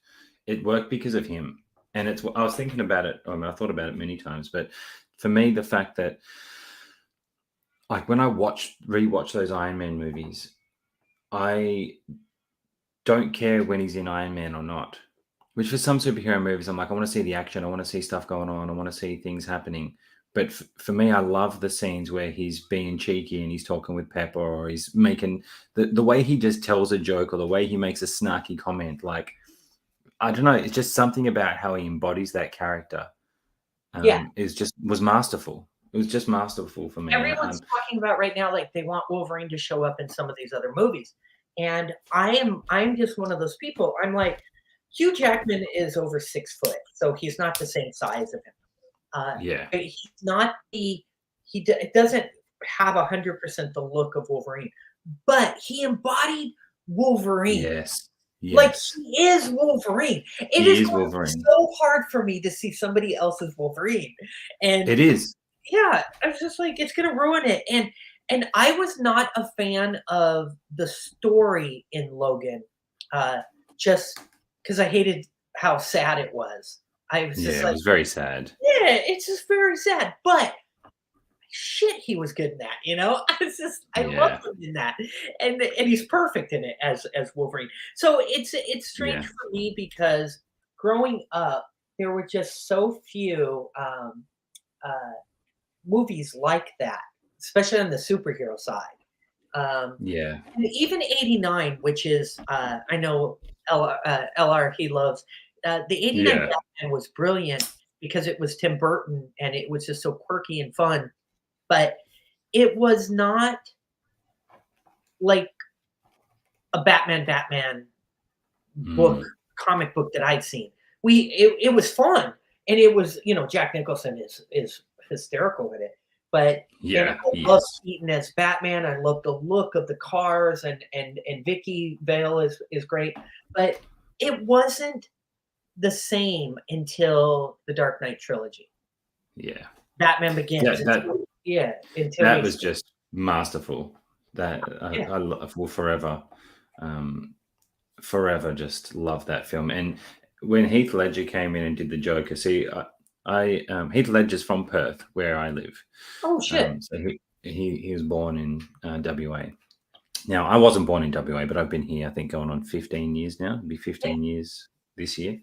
It worked because of him, and I was thinking about it. I mean, I thought about it many times, but for me, the fact that like when I rewatch those Iron Man movies, I don't care when he's in Iron Man or not. Which for some superhero movies, I'm like, I want to see the action. I want to see stuff going on. I want to see things happening. But for me, I love the scenes where he's being cheeky and he's talking with Pepper, or he's making the way he just tells a joke, or the way he makes a snarky comment. Like, I don't know. It's just something about how he embodies that character. Was masterful. It was just masterful for me. Everyone's talking about right now, like they want Wolverine to show up in some of these other movies. And I'm just one of those people. I'm like, Hugh Jackman is over 6 foot, so he's not the same size of him. He's not it doesn't have 100% the look of Wolverine, but he embodied Wolverine. Yes. Like he is Wolverine. It is so hard for me to see somebody else's Wolverine. And it is. Yeah, I was just like, it's gonna ruin it. And I was not a fan of the story in Logan, just because I hated how sad it was. I was just it was very sad. Yeah, it's just very sad. But shit, he was good in that. I love him in that, and he's perfect in it as Wolverine. So it's strange for me because growing up, there were just so few movies like that, especially on the superhero side. Yeah. And even '89, which is I know LR he loves the '89 Yeah. Batman was brilliant because it was Tim Burton and it was just so quirky and fun, but it was not like a Batman book, Mm. comic book that I'd seen. It was fun, and it was, Jack Nicholson is hysterical in it, but and Yeah, I he love is. Keaton as Batman. I love the look of the cars, and Vicky Vale is great, but it wasn't the same until the Dark Knight trilogy. Yeah. Batman Begins. Yeah, that Yeah, until that we was just masterful. That yeah. will forever, um, forever just love that film. And when Heath Ledger came in and did the Joker, see, Heath Ledger's from Perth, where I live. Oh, shit. So he was born in WA. Now, I wasn't born in WA, but I've been here, I think, going on 15 years now. It'll be Yeah. 15 years this year.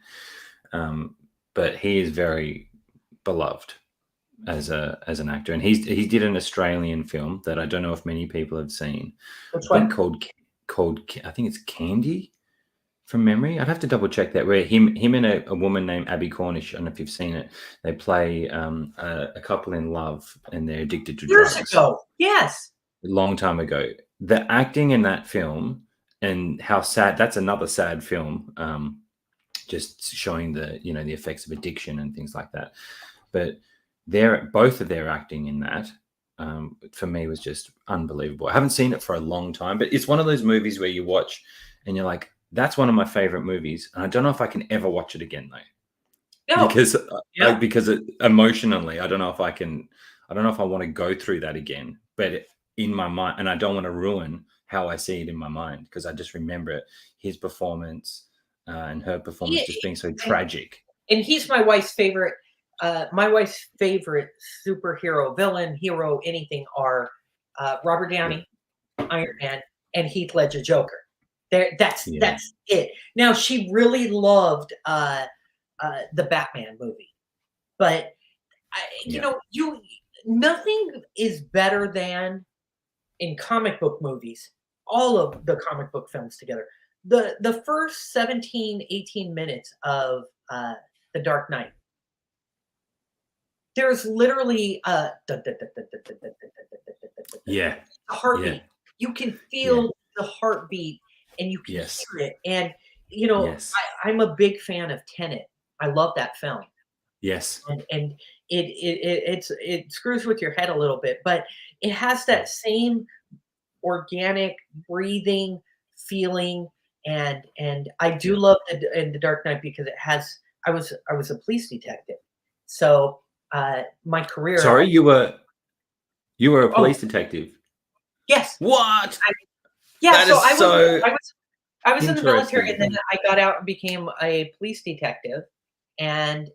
But he is very beloved as an actor, and he did an Australian film that I don't know if many people have seen. Which I think one? called I think it's Candy from memory. I'd have to double check that. Where him and a woman named Abby Cornish. I don't know if you've seen it. They play a couple in love, and they're addicted to Years drugs. ago. Yes. A long time ago. The acting in that film and how sad. That's another sad film. Just showing the effects of addiction and things like that. But both of their acting in that for me was just unbelievable. I haven't seen it for a long time, but it's one of those movies where you watch and you're like, that's one of my favorite movies, and I don't know if I can ever watch it again though, No. because emotionally, I don't know if I can. I don't know if I want to go through that again. But in my mind, and I don't want to ruin how I see it in my mind, because I just remember it, his performance and her performance just being so tragic. And he's my wife's favorite. My wife's favorite superhero, villain, hero, anything are Robert Downey, Iron Man, and Heath Ledger, Joker. That's it. Now she really loved the Batman movie, but nothing is better than in comic book movies. All of the comic book films together. The first 17, 18 minutes of The Dark Knight. There's literally a heartbeat. You can feel the heartbeat and you can hear it. And I'm a big fan of Tenet. I love that film. Yes. And it screws with your head a little bit, but it has that same organic breathing feeling. And I do love the Dark Knight because it has. I was a police detective, so my career. Sorry, you were a police detective. Yes. What? I was in the military, and then I got out and became a police detective. And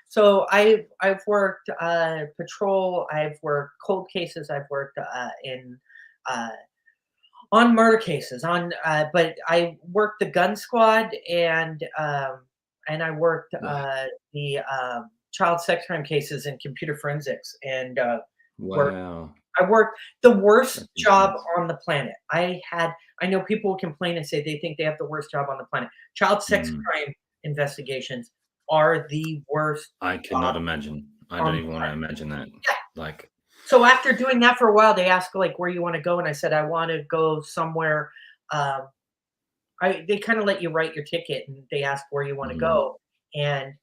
so I've worked patrol. I've worked cold cases. I've worked on murder cases, but I worked the gun squad, and I worked the child sex crime cases and computer forensics, and I worked the worst job on the planet. I know people complain and say they think they have the worst job on the planet. Child sex crime investigations are the worst. I cannot imagine. I don't even want to imagine that. Yeah. So after doing that for a while, they asked where you want to go, and I said I want to go somewhere. They kind of let you write your ticket, and they ask where you want to go, and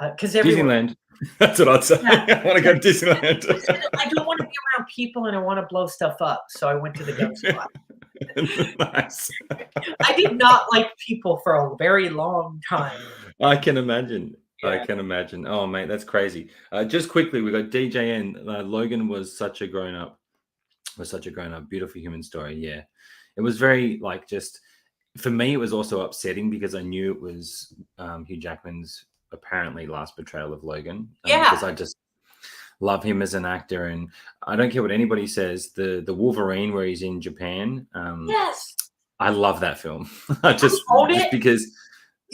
because Disneyland. That's what I'd say. I want to go to Disneyland. I don't want to be around people, and I want to blow stuff up, so I went to the gun squad. Nice. I did not like people for a very long time. I can imagine. I can imagine. Oh, mate, that's crazy. Just quickly, we got DJN. Logan was such a grown up. Beautiful human story. Yeah, it was very just for me. It was also upsetting because I knew it was Hugh Jackman's apparently last portrayal of Logan. Because I just love him as an actor, and I don't care what anybody says. The Wolverine where he's in Japan. Yes, I love that film. just because.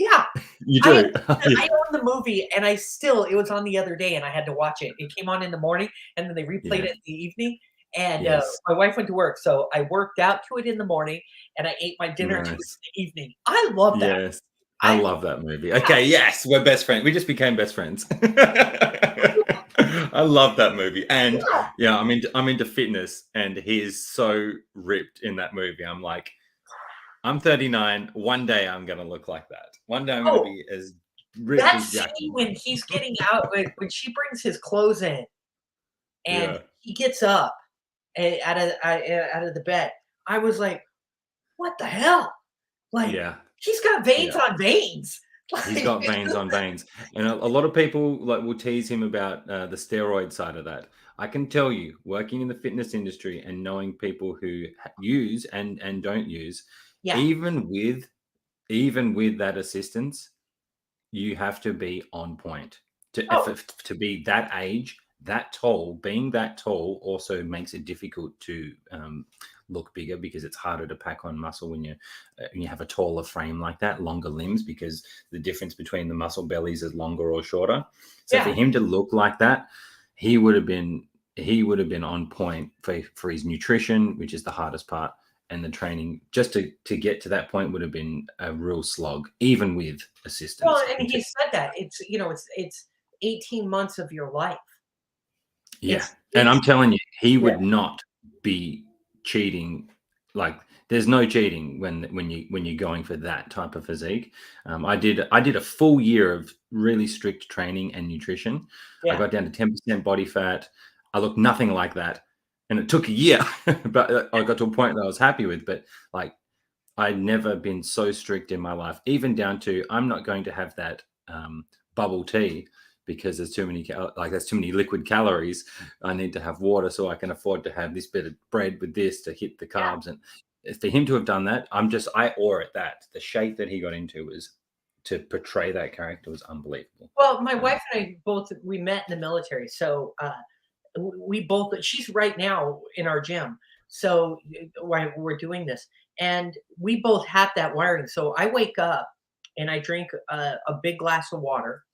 Yeah, You do. I own the movie, and it was on the other day, and I had to watch it. It came on in the morning, and then they replayed Yeah. it in the evening. And Yes. my wife went to work, so I worked out to it in the morning, and I ate my dinner to it Nice. in the evening. I love that. Yes. I I love that movie. Yeah. Okay, yes, we're best friends. We just became best friends. I love that movie. And Yeah. yeah, I'm into fitness, and he's so ripped in that movie. I'm like, I'm 39. One day I'm gonna look like that. One day I'm gonna Oh, be as ripped that as scene Jackie. when he's getting out, when she brings his clothes in, and Yeah. he gets up out of the bed. I was like, "What the hell?" Like, Yeah. he's got veins Yeah. on veins. He's Like, got veins on veins, and a lot of people like will tease him about the steroid side of that. I can tell you, working in the fitness industry and knowing people who use and don't use, yeah. even with even with that assistance, you have to be on point Oh, to be that age, that tall. Being that tall also makes it difficult to look bigger because it's harder to pack on muscle when you have a taller frame like that, longer limbs, because the difference between the muscle bellies is longer or shorter. So for yeah. him to look like that, he would have been he would have been on point for his nutrition, which is the hardest part, and the training just to get to that point would have been a real slog, even with Well, assistance. I and can tell. he said that. It's 18 months of your life. Yeah, It's and 18 I'm telling you, he Yeah. would not be cheating. Like, there's no cheating when you're going for that type of physique. I did a full year of really strict training and nutrition. I Yeah. got down to 10% body fat. I looked nothing like that, and it took a year, but I got to a point that I was happy with. But like, I'd never been so strict in my life, even down to I'm not going to have that bubble tea because there's too many there's too many liquid calories. I need to have water so I can afford to have this bit of bread with this to hit the Yeah. carbs. And for him to have done that, I awe at that. The shape that he got into was to portray that character was unbelievable. Well, my Um, wife and I both we met in the military, so, we both she's right now in our gym. So, while we're doing this, and we both have that wiring. So I wake up and I drink a big glass of water,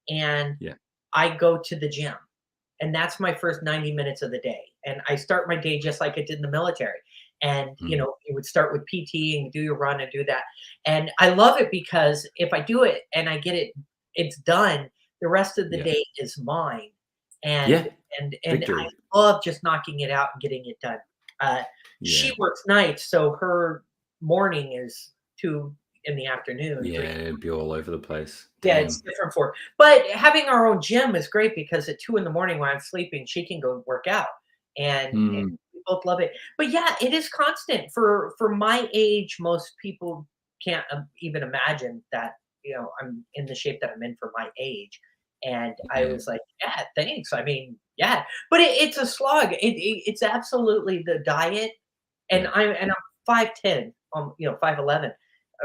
and yeah. I go to the gym. And that's my first 90 minutes of the day. And I start my day just like I did in the military. And, Mm, it would start with PT and do your run and do that. And I love it because if I do it and I get it's done, the rest of the yeah. day is mine. And Yeah. and I Victory. love just knocking it out and getting it done. She Yeah. works nights, so her morning is 2 in the afternoon, 3. Yeah. It'd be all over the place. Yeah, it's Damn. different for but having our own gym is great because at 2 in the morning while I'm sleeping, she can go work out, and Mm, we both love it. But yeah, it is constant. For my age, most people can't, even imagine that, I'm in the shape that I'm in for my age, and I yeah. was like, "Yeah, thanks." I mean, yeah, but it's a slog. It's absolutely the diet, and Yeah. I'm 5'10", 5'11",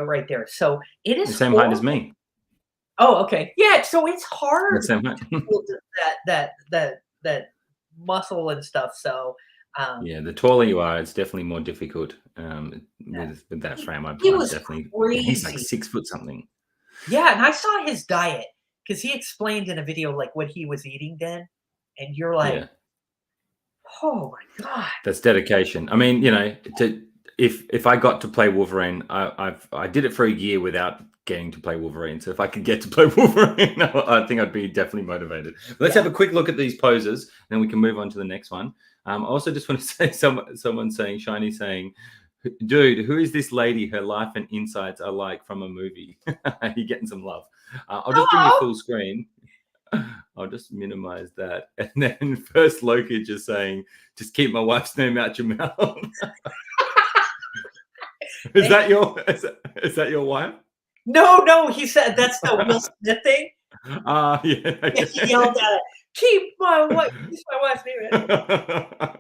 right there. So it The is same height as horrible. me. Oh, okay. Yeah, so it's The hard same height. to build that muscle and stuff, so, um, Yeah, the taller you are, it's definitely more difficult, yeah. with that frame. He I've was definitely yeah, he's like crazy. 6 foot something. Yeah, and I saw his diet because he explained in a video, like, what he was eating then, and you're like, Yeah, "Oh my god." that's dedication. I mean, to if I got to play Wolverine, I did it for a year without getting to play Wolverine. So if I could get to play Wolverine, I think I'd be definitely motivated. Let's Yeah. have a quick look at these poses, and then we can move on to the next one. I also just want to say someone saying Shiny saying, "Dude, who is this lady? Her life and insights are like from a movie." You're getting some love. I'll just bring you Oh! full screen. I'll just minimize that. And then first Loki just saying, just keep my wife's name out your mouth. Thank Is that your wife? No, no, he said that's the Will Smith thing. Yeah. He yelled at it, "Keep my wife's name."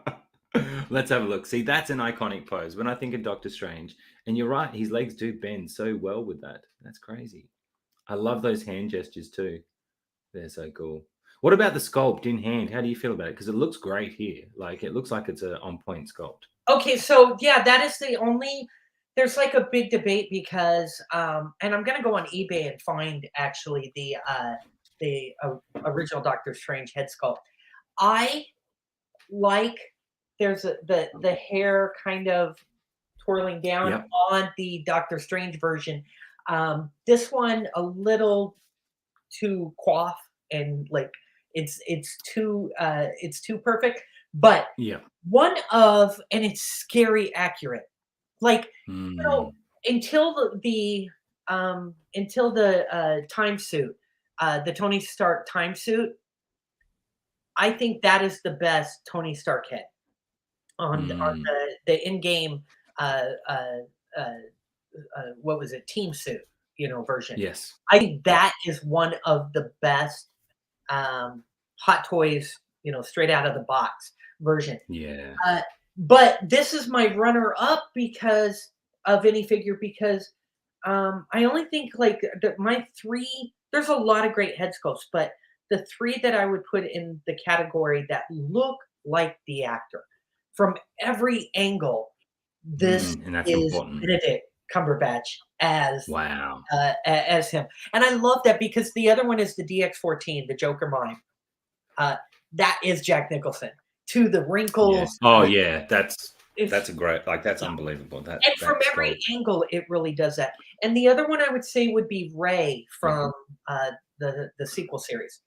Let's have a look. See, that's an iconic pose. When I think of Doctor Strange, and you're right, his legs do bend so well with that. That's crazy. I love those hand gestures too. They're so cool. What about the sculpt in hand? How do you feel about it? Because it looks great here. Like, it looks like it's a on point sculpt. Okay, so yeah, that is the only there's like a big debate because, and I'm gonna go on eBay and find actually the original Doctor Strange head sculpt. I like there's the hair kind of twirling down Yep. on the Doctor Strange version. This one a little too coif and like it's too perfect. But Yeah. one of and it's scary accurate. Like, you know, Mm. until the time suit, the Tony Stark time suit, I think that is the best Tony Stark head on Mm. the in-game uh, uh, uh, what was it, team suit, version. Yes. I think Yep. that is one of the best Hot Toys, straight out of the box version. Yeah. Uh, but this is my runner up because of any figure because I only think like my three. There's a lot of great head sculpts, but the three that I would put in the category that look like the actor from every angle. This And that's is important. Benedict Cumberbatch Wow. as him, and I love that because the other one is the DX14, the Joker mime. Uh, that is Jack Nicholson to the Yeah. wrinkles. Oh, yeah. It's That's a great, like, that's yeah. unbelievable. And from That every sculpt. angle, it really does that. And the other one I would say would be Ray Yeah. from the sequel series.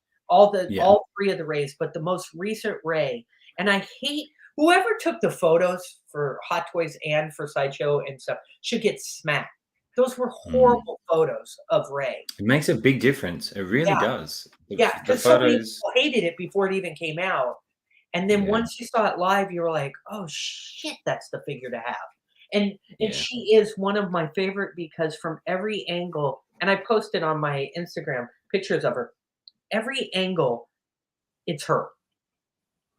Yeah. All three of the Rays, but the most recent Ray. And I hate whoever took the photos for Hot Toys and for Sideshow and stuff should get smacked. Those were Mm. horrible photos of Ray. It makes a big difference. It really Yeah, does. yeah, The because so many photos. people hated it before it even came out. And then Yeah. once you saw it live, you were like, "Oh shit, that's the figure to have." And Yeah. she is one of my favorite because from every angle, and I posted on my Instagram pictures of her. Every angle, it's her.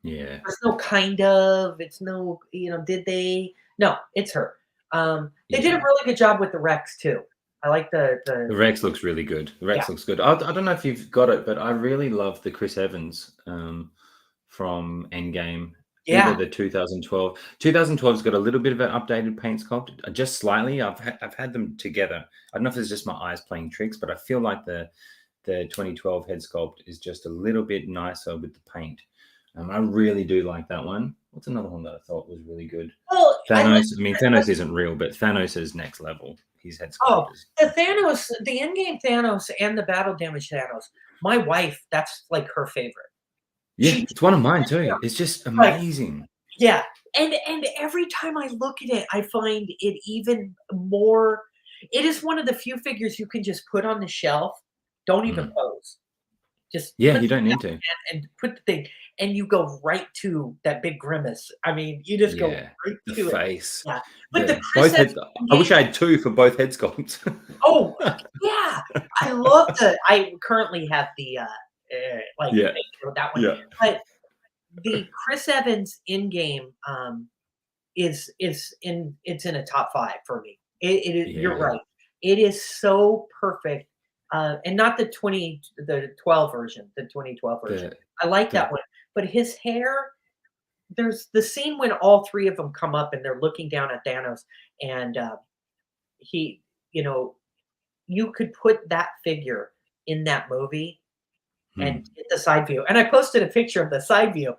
Yeah. There's no kind of, it's no, did they? No, it's her. They did a Yeah. really good job with the Rex too. I like The the Rex looks really good. The yeah, Rex looks good. I don't know if you've got it, but I really love the Chris Evans from Endgame. Either yeah, the 2012. 2012's got a little bit of an updated paint sculpt, just slightly. I've had them together. I don't know if it's just my eyes playing tricks, but I feel like the 2012 head sculpt is just a little bit nicer with the paint. I really do like that one. What's another one that I thought was really good? well, I like Thanos. I mean, Thanos isn't real, but Thanos is next level. His head oh, sculpt is. the Thanos, the in-game Thanos and the battle damage Thanos. My wife, that's like her favorite. Yeah, She it's one of mine too. It's just like amazing. yeah, and every time I look at it, I find it even more. It is one of the few figures you can just put on the shelf. Don't even Mm. pose. Just Yeah, put you the don't need to. and put the thing, and you go right to that big grimace. I mean, you just go Yeah, right the to it. face. Yeah, but the The Chris both Evans head. I game. wish I had two for both head sculpts. Oh yeah, I love the. I currently have the like Yeah, that one, yeah. but the Chris Evans in game it's in a top 5 for me. It is you're Yeah. right. It is so perfect, and not the 12 version, the 2012 version. The I like the that one, but his hair there's the scene when all 3 of them come up and they're looking down at Thanos, and, he you know, you could put that figure in that movie and hmm. get the side view, and I posted a picture of the side view.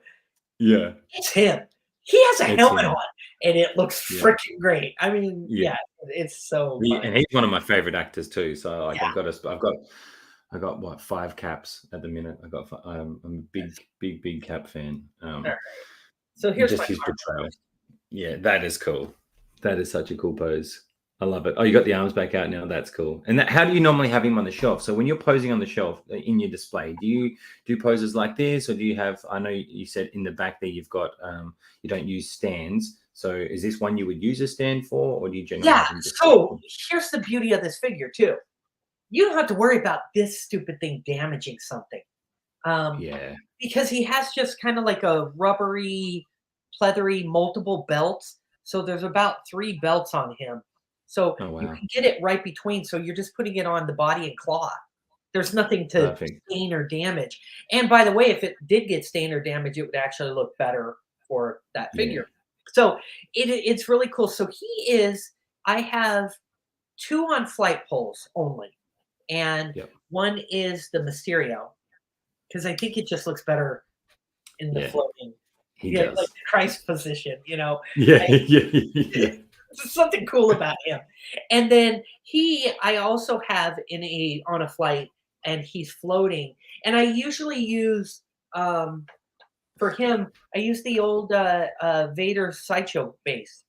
Yeah, It's him. He has a it's helmet him. on, and it looks Yeah, freaking great. I mean, yeah. yeah, it's so fun. And he's one of my favorite actors too. So like, Yeah, I got what 5 caps at the minute. I'm a big cap fan. alright. So here's Just my his card. portrayal. Yeah, that is cool. That is such a cool pose. I love it. Oh, you got the arms back out now. That's cool. And how do you normally have him on the shelf? So when you're posing on the shelf in your display, do you do poses like this, or do you have? I know you said in the back there you've got you don't use stands. So is this one you would use a stand for, or do you generally Yeah, have him just so here's the beauty of this figure too. You don't have to worry about this stupid thing damaging something, um, Yeah. because he has just kinda like a rubbery, pleathery multiple belts. So there's about 3 belts on him. So Oh you wow. can get it right between, so you're just putting it on the body and cloth. There's nothing to Perfect. stain or damage. And by the way, if it did get stained or damaged, it would actually look better for that Yeah. figure. So it's really cool. So he is I have 2 on flight poles only, and Yep. one is the Mysterio, because I think it just looks better in the Yeah. floating. He Yeah, like does. the Christ position, you know? Yeah. I Yeah. Yeah. There's something cool about him. And then I also have on a flight, and he's floating, and I usually use, for him, I use the old, Vader Sideshow base.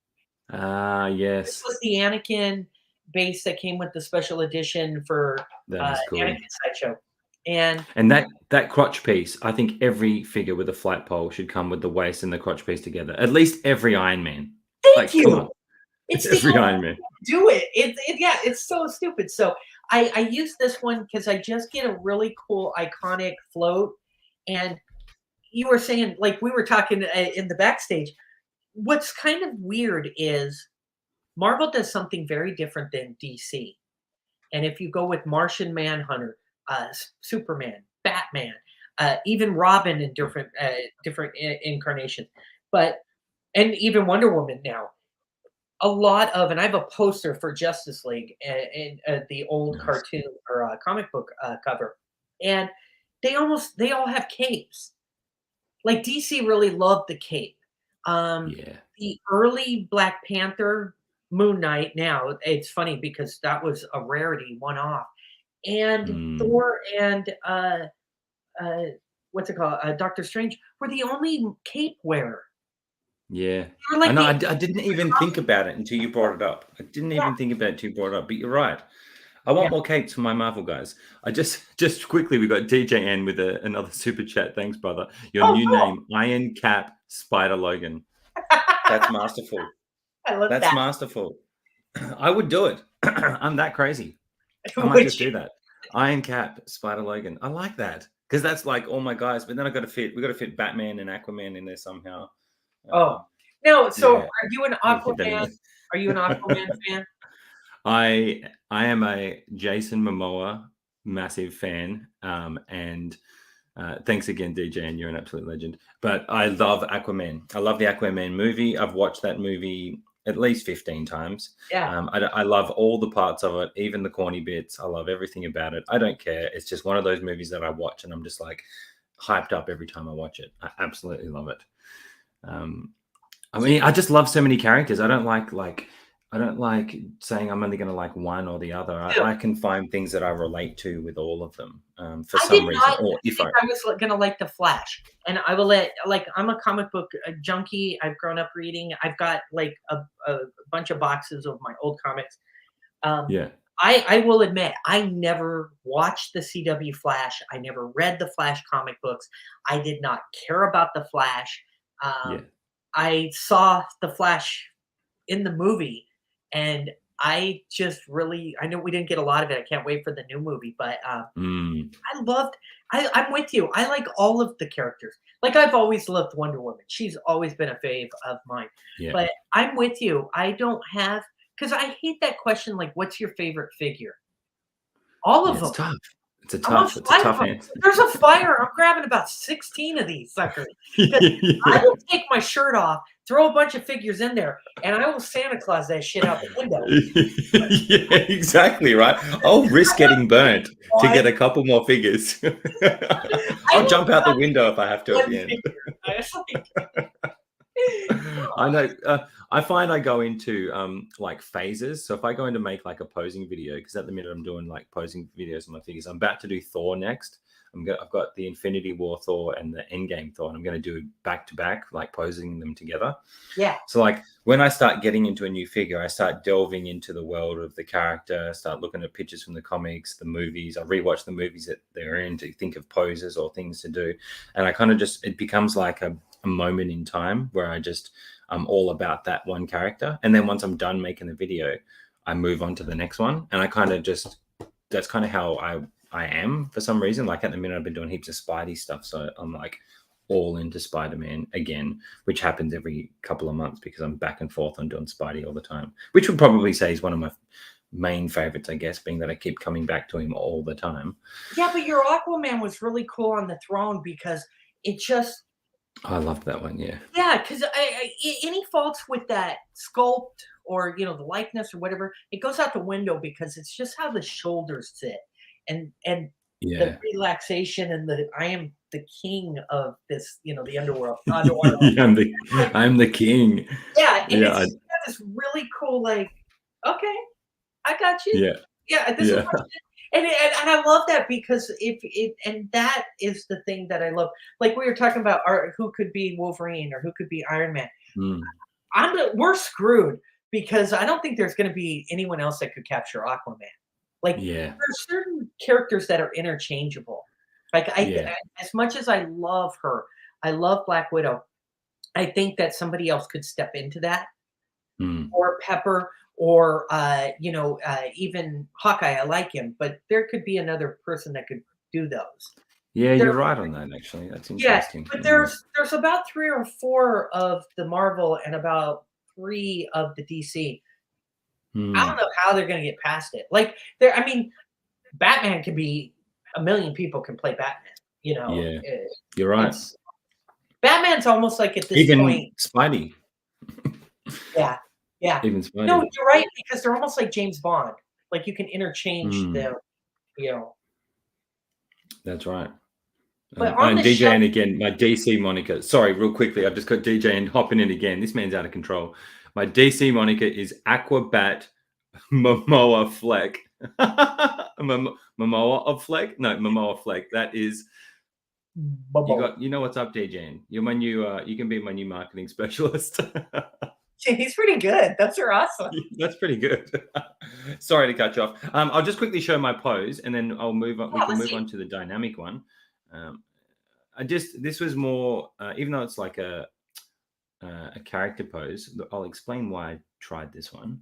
Ah, This yes. was the Anakin base that came with the special edition for, That is cool. Anakin Sideshow, and And that crotch piece, I think every figure with a flight pole should come with the waist and the crotch piece together. At least every Iron Man. thank Like, come you! on. It's the Every only Iron Man. way to do it. Yeah, it's so stupid. So I use this one because I just get a really cool iconic float. And you were saying, like we were talking in the backstage, what's kind of weird is Marvel does something very different than DC. And if you go with Martian Manhunter, Superman, Batman, even Robin in different incarnations, but and even Wonder Woman now, a lot of, and I have a poster for Justice League and the old Nice. cartoon or comic book cover, and they all have capes. Like DC really loved the cape. Yeah. The early Black Panther, Moon Knight. Now it's funny because that was a rarity, one off, and Mm. Thor and uh, what's it called? Doctor Strange were the only cape wearer. Yeah. They were I like know, the I didn't even think about it until you brought it up. I didn't yeah, even think about it until you brought it up, but you're right. I yeah. want more capes for my Marvel guys. I just quickly, we got DJN with another super chat. Thanks, brother. Your Oh, new cool. name, Iron Cap Spider Logan. That's masterful. I love That's that. masterful. I would do it. I'm that crazy. I might Would just do that. Iron Cap, Spider Logan. I like that because that's like all my guys. But then we got to fit Batman and Aquaman in there somehow. Oh, Um, no, so yeah, are you an got to fit that in Aquaman? there. Are you an Aquaman fan? I am a Jason Momoa massive fan, and thanks again, DJ, and you're an absolute legend. But I love Aquaman. I love the Aquaman movie. I've watched that movie at least 15 times. Yeah. I love all the parts of it, even the corny bits. I love everything about it. I don't care. It's just one of those movies that I watch, and I'm just like hyped up every time I watch it. I absolutely love it. Um, I mean, I just love so many characters. I don't like saying I'm only going to like one or the other. Too. I can find things that I relate to with all of them for I did some reason. not Or if think I, I was gonna like The Flash, and I will let like, I'm a comic book junkie. I've grown up reading. I've got like a bunch of boxes of my old comics. Um, yeah, I will admit, I never watched the CW Flash. I never read the Flash comic books. I did not care about the Flash. yeah, Um, I saw the Flash in the movie, and I know we didn't get a lot of it. I can't wait for the new movie, but mm, I loved I'm with you. I like all of the characters. Like, I've always loved Wonder Woman. She's always been a fave of mine. yeah, But I'm with you. I don't have, because I hate that question, like, "What's your favorite figure?" All yeah. of them. I want It's a 5 of tough them. answer. If there's a fire, I'm grabbing about 16 of these suckers. 'Cause I Yeah. will take my shirt off, throw a bunch of figures in there, and I will Santa Claus that shit out the window. Yeah, exactly right. I'll risk getting burnt to I get a couple more figures. I I'll will jump out the not window if I have to at one the end. figure. I was like, I know. I find I go into like phases. So if I go in to make like a posing video, because at the minute I'm doing like posing videos on my figures, I'm about to do Thor next. I've got the Infinity War Thor and the Endgame Thor, and I'm going to do back to back, like posing them together. yeah. So like when I start getting into a new figure, I start delving into the world of the character, start looking at pictures from the comics, the movies. I rewatch the movies that they're in to think of poses or things to do. And I kind of just, it becomes like a moment in time where I'm all about that one character. And then once I'm done making the video, I move on to the next one. And I kind of just, that's kind of how I am for some reason. Like at the minute I've been doing heaps of Spidey stuff. So I'm like all into Spider-Man again, which happens every couple of months because I'm back and forth on doing Spidey all the time, which would probably say is one of my main favorites, I guess, being that I keep coming back to him all the time. Yeah, but your Aquaman was really cool on the throne because it just I loved that one. Yeah. yeah, because any faults with that sculpt or the likeness or whatever, it goes out the window because it's just how the shoulders sit and the Yeah. relaxation and the I am the king of this, the underwater. I'm Like, the king. yeah, and Yeah, it's just got this really cool, like, okay, I got you. yeah, Yeah, this is yeah. what and I love that because if it and that is the thing that I love. Like we were talking about who could be Wolverine or who could be Iron Man. Mm, We're screwed because I don't think there's gonna be anyone else that could capture Aquaman. Like, yeah, there's certain characters that are interchangeable. Like, yeah. as much as I love her, I love Black Widow, I think that somebody else could step into that, Mm. or Pepper, or, even Hawkeye. I like him, but there could be another person that could do those. Yeah, There you're right on that, actually. That's Yeah, interesting. but Mm, there's about 3 or 4 of the Marvel and about 3 of the DC. I don't mm. know how they're gonna get past it. Like, there I mean, Batman can be a million people can play Batman, Yeah, you're right. it's Batman's almost like at this Even point. Spidey. Yeah, yeah. Even No, Spidey. you're right, because they're almost like James Bond. Like, you can interchange Mm, them, you know? that's right. But on And the show. DJ and again, my DC moniker. Sorry, real quickly, I've just got DJ and hopping in again. This man's out of control. My DC moniker is Aquabat Momoa Fleck. Momoa of Fleck? No, Momoa Fleck. That is Bubble. you know what's up, DJ. You're my new you can be my new marketing specialist. He's pretty good. Those are awesome. That's pretty good. Sorry to cut you off. I'll just quickly show my pose, and then I'll move on. We Yeah, can let's move see. on to the dynamic one. Um, this was more, even though it's like a character pose. I'll explain why I tried this one.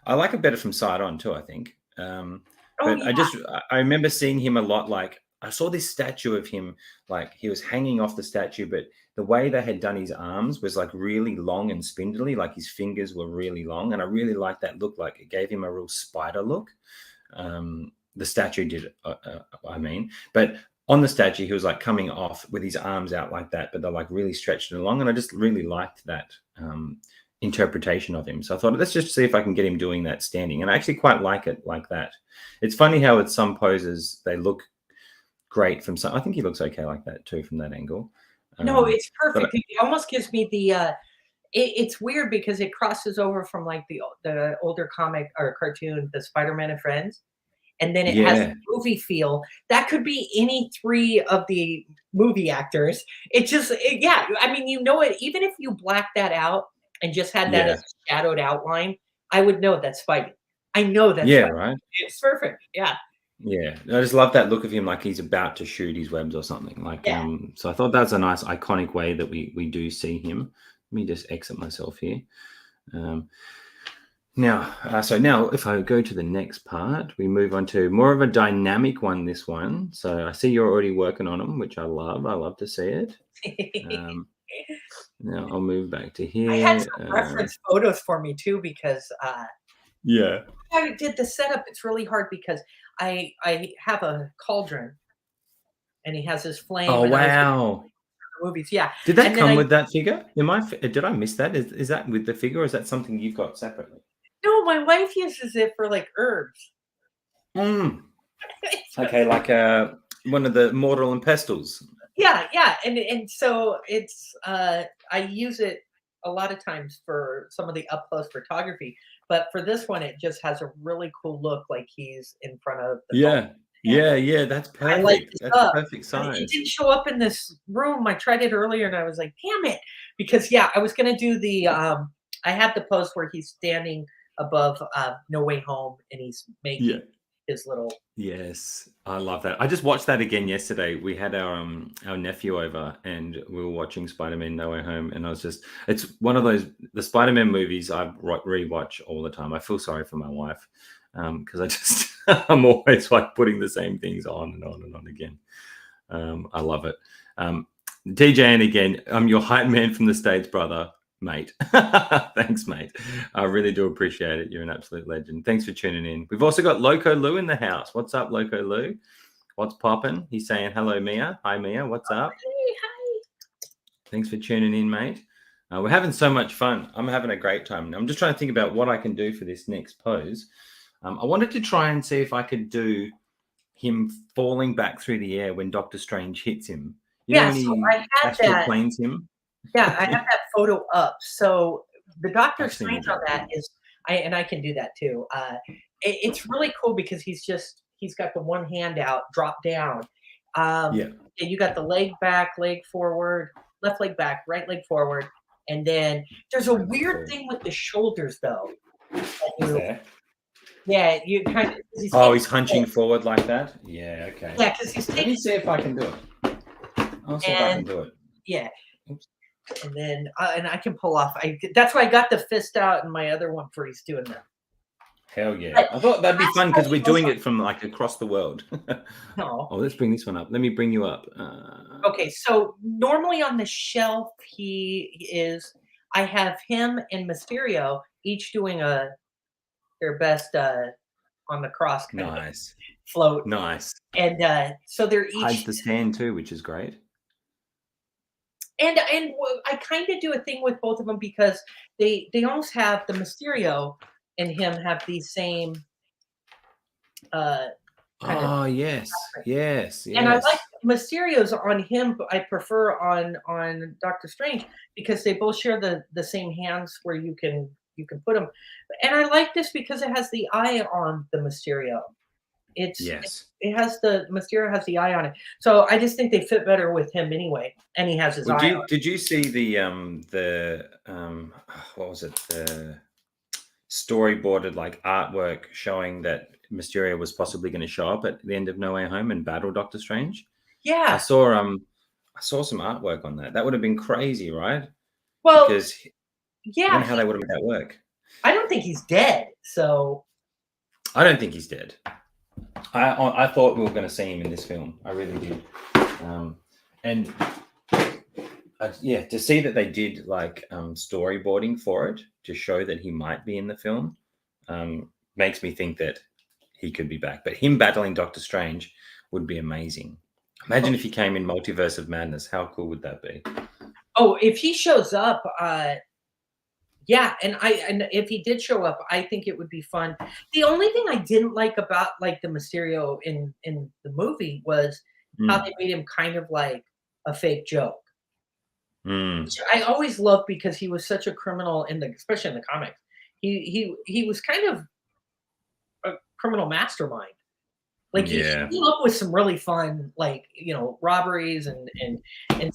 I like it better from side on too, I think. Oh, But yeah. I remember seeing him a lot. Like I saw this statue of him, like he was hanging off the statue, but the way they had done his arms was like really long and spindly, like his fingers were really long, and I really liked that look. Like it gave him a real spider look. The statue did, I mean, but on the statue he was like coming off with his arms out like that, but they're like really stretched and long, and I just really liked that. Interpretation of him. So I thought, let's just see if I can get him doing that standing. And I actually quite like it like that. It's funny how with some poses they look great from some. I think he looks okay like that too from that angle. No, it's But perfect. It almost gives me it's weird because it crosses over from, like, the older comic or cartoon, the Spider-Man and Friends, and then it has the yeah, movie feel. That could be any 3 of the movie actors. Yeah, I mean, it even if you black that out and just had that as yeah, a shadowed outline, I would know that's Spidey. I know that's yeah, Spidey. right. It's perfect. Yeah, Yeah, I just love that look of him, like he's about to shoot his webs or something. Like, yeah. so I thought that's a nice iconic way that we do see him. Let me just exit myself here. Um, now, if I go to the next part, we move on to more of a dynamic one. This one, so I see you're already working on them, which I love. I love to see it. Now I'll move back to I had here. some reference photos for me too because, Yeah. I did the setup. It's really hard because I have a cauldron and he has his flame Oh and I was looking wow! at the movies. Yeah. Did that And then come with that figure? Did I miss that? Is that with the figure, or is that something you've got separately? no, my wife uses it for like herbs. Mm. Okay, like one of the mortal and pestles. Yeah, yeah. And so it's I use it a lot of times for some of the up close photography. But for this one, it just has a really cool look like he's in front of the cauldron. Yeah, And yeah. That's I like perfect. this That's up. perfect But it size. didn't show up in this room. I tried it earlier and I was like, damn it. Because yeah, I was gonna do I had the post where he's standing above No Way Home and he's Yeah. making his little. Yes, I love that. I just watched that again yesterday. We had our nephew over, and we were watching Spider-Man: No Way Home, and it's one of the Spider-Man movies I rewatch all the time. I feel sorry for my wife because I'm always like putting the same things on and on and on again. I love it. DJ, and again, I'm your hype man from the States, brother. Mate. Thanks, mate. I really do appreciate it. You're an absolute legend. Thanks for tuning in. We've also got Loco Lou in the house. What's up, Loco Lou? What's popping? He's saying hello, Mia. Hi, Mia. What's up? Hey, hi. Thanks for tuning in, mate. We're having so much fun. I'm having a great time. I'm just trying to think about what I can do for this next pose. I wanted to try and see if I could do him falling back through the air when Doctor Strange hits him. You know Yeah, when so he I have astral that. planes him? Yeah, I have that photo up. So the Doctor I've seen Strange on that that too. is I can do that too. It's really cool because he's got the one hand out, drop down. Um, Yeah. and you got the leg back, leg forward, left leg back, right leg forward, and then there's a Right leg weird forward. thing with the shoulders though. That Is you there? Yeah, you kind of 'cause he's Oh, taking he's hunching forward like that? Yeah, okay. yeah, because he's Let me taking see if I can do it. I'll see if I and can do it. yeah, Oops. and then and I can pull off. That's why I got the fist out and my other one for he's doing that. Hell yeah. But I thought that'd be that's fun how because we're he was doing it from like across the world. no. Oh, let's bring this one up. Let me bring you up. Okay, so normally on the shelf I have him and Mysterio each doing their best on the cross kind of Nice. float. Nice. And so they're Hides each the stand too, which is great. I kind of do a thing with both of them because they almost have the Mysterio and him have the same uh kind of Oh, yes. Yes, and I like yes. Mysterio's on him, but I prefer on Doctor Strange because they both share the same hands where you can put them. And I like this because it has the eye on the Mysterio. It's Yes. it has the Mysterio has the eye on it. So I just think they fit better with him anyway, and he has his Well, eye on. did you see what was it? The storyboarded like artwork showing that Mysterio was possibly going to show up at the end of No Way Home and battle Doctor Strange. I Yeah. saw I saw some artwork on that. That would have been crazy, right? Well, Because I don't yeah, know how they would have made that work. I don't think he's dead. So I don't think he's dead. I thought we were going to see him in this film. I really did. And yeah, to see that they did like storyboarding for it to show that he might be in the film makes me think that he could be back. But him battling Doctor Strange would be amazing. Imagine if he came in Multiverse of Madness. How cool would that be? oh, if he shows up, yeah, and if he did show up, I think it would be fun. The only thing I didn't like about like the Mysterio in the movie was how Mm. they made him kind of like a fake joke. Mm. Which I always loved because he was such a criminal especially in the comics. He was kind of a criminal mastermind. Like he Yeah. came up with some really fun, like robberies and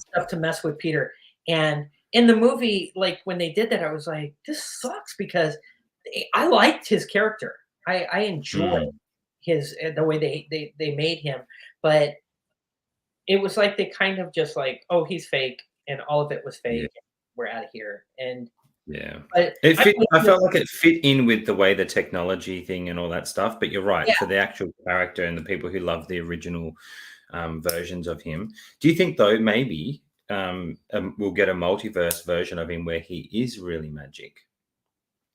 stuff to mess with Peter. And in the movie, like when they did that, I was like, this sucks because I liked his character. I enjoyed Mm. the way they made him, but it was like they kind of just like, oh, he's fake, and all of it was Yeah. fake. We're out of here. And Yeah. but It I fit think I felt like it fit in with the way the technology thing and all that stuff, but you're right, yeah, for the actual character and the people who love the original, versions of him. Do you think though maybe, we'll get a multiverse version of him where he is really magic,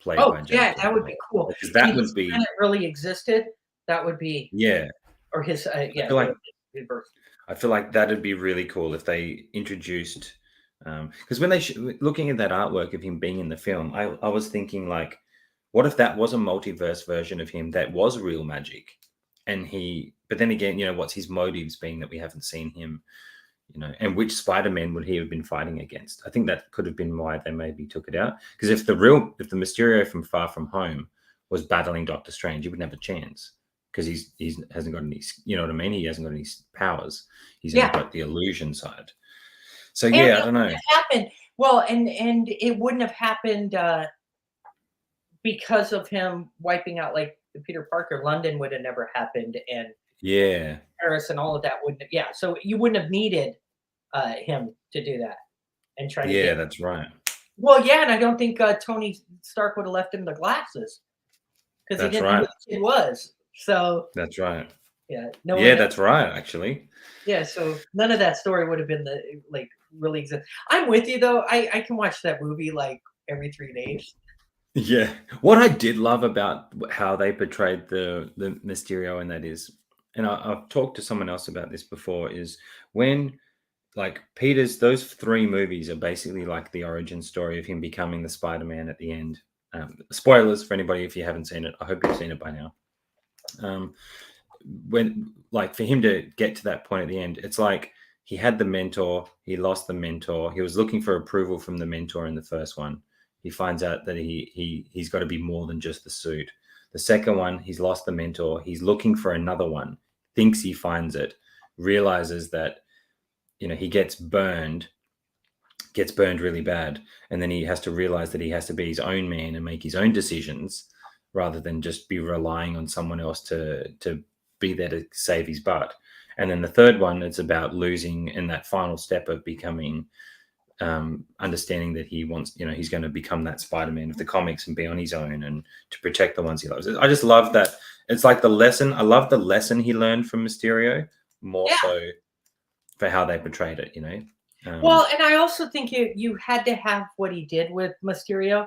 played oh by James yeah, that would Franco? be cool. Because And that would his be planet really existed. That would be yeah, or his I yeah feel like the birth. I feel like that'd be really cool if they introduced, because when they looking at that artwork of him being in the film, I was thinking like, what if that was a multiverse version of him that was real magic, and but then again, what's his motives being that we haven't seen him, and which Spider-Man would he have been fighting against? I think that could have been why they maybe took it out. Because if the Mysterio from Far From Home was battling Doctor Strange, he wouldn't have a chance because he's hasn't got any, you know what I mean? He hasn't got any powers. He's only Yeah, got the illusion side. So and yeah, I it don't know. wouldn't have happened. Well, and it wouldn't have happened because of him wiping out like the Peter Parker. London would have never happened, and Yeah, Paris and all of that wouldn't. Yeah, so you wouldn't have needed him to do that and try to yeah, get. that's right. Well, yeah, and I don't think Tony Stark would have left him the glasses because he That's didn't know who right. the kid was. So That's right. yeah, no Yeah, one. that's right. Actually, Yeah, so none of that story would have been like really exist. I'm with you though. I can watch that movie like every 3 days. yeah. What I did love about how they portrayed the Mysterio, and that is, and I've talked to someone else about this before, is when like Peter's those 3 movies are basically like the origin story of him becoming the Spider-Man at the end. Spoilers for anybody if you haven't seen it. I hope you've seen it by now. When like for him to get to that point at the end, it's like he had the mentor, he lost the mentor, he was looking for approval from the mentor in the first one. He finds out that he's got to be more than just the suit. The second one, he's lost the mentor, he's looking for another one, thinks he finds it, realizes that he gets burned really bad, and then he has to realize that he has to be his own man and make his own decisions rather than just be relying on someone else to be there to save his butt. And then the third one, it's about losing in that final step of becoming understanding that he wants, he's going to become that Spider-Man of the comics and be on his own and to protect the ones he loves. I just love that. It's like the lesson. I love the lesson he learned from Mysterio more so for how they portrayed it, Well, and I also think you had to have what he did with Mysterio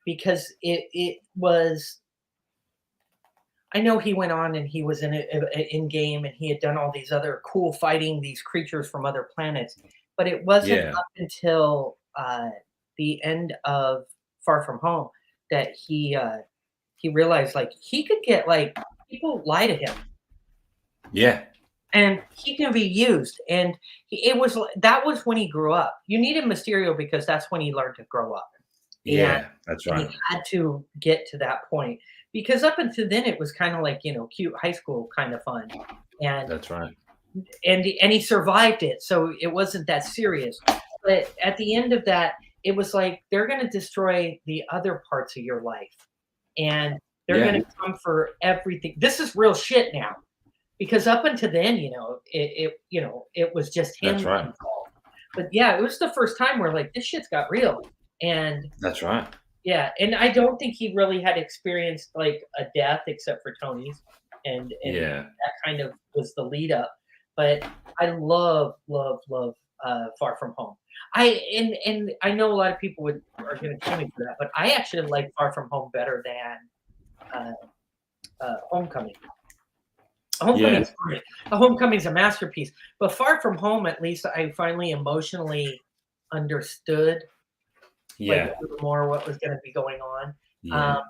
because it was. I know he went on and he was in game and he had done all these other cool fighting these creatures from other planets, but it wasn't up until the end of Far From Home that he realized like he could get like people lie to him. Yeah. And he can be used, and that was when he grew up. You needed Mysterio because that's when he learned to grow up. That's right. And he had to get to that point because up until then it was kind of like cute high school kind of fun, and that's right. And he survived it, so it wasn't that serious. But at the end of that, it was like they're going to destroy the other parts of your life, and they're going to come for everything. This is real shit now. Because up until then, it was just him. That's right. But yeah, it was the first time where like this shit's got real, and that's right. Yeah, and I don't think he really had experienced like a death except for Tony's, and that kind of was the lead up. But I love Far From Home. And I know a lot of people are going to kill me for that, but I actually like Far From Home better than Homecoming. Homecoming's a masterpiece, but Far From Home, at least I finally emotionally understood like a little more what was going to be going on.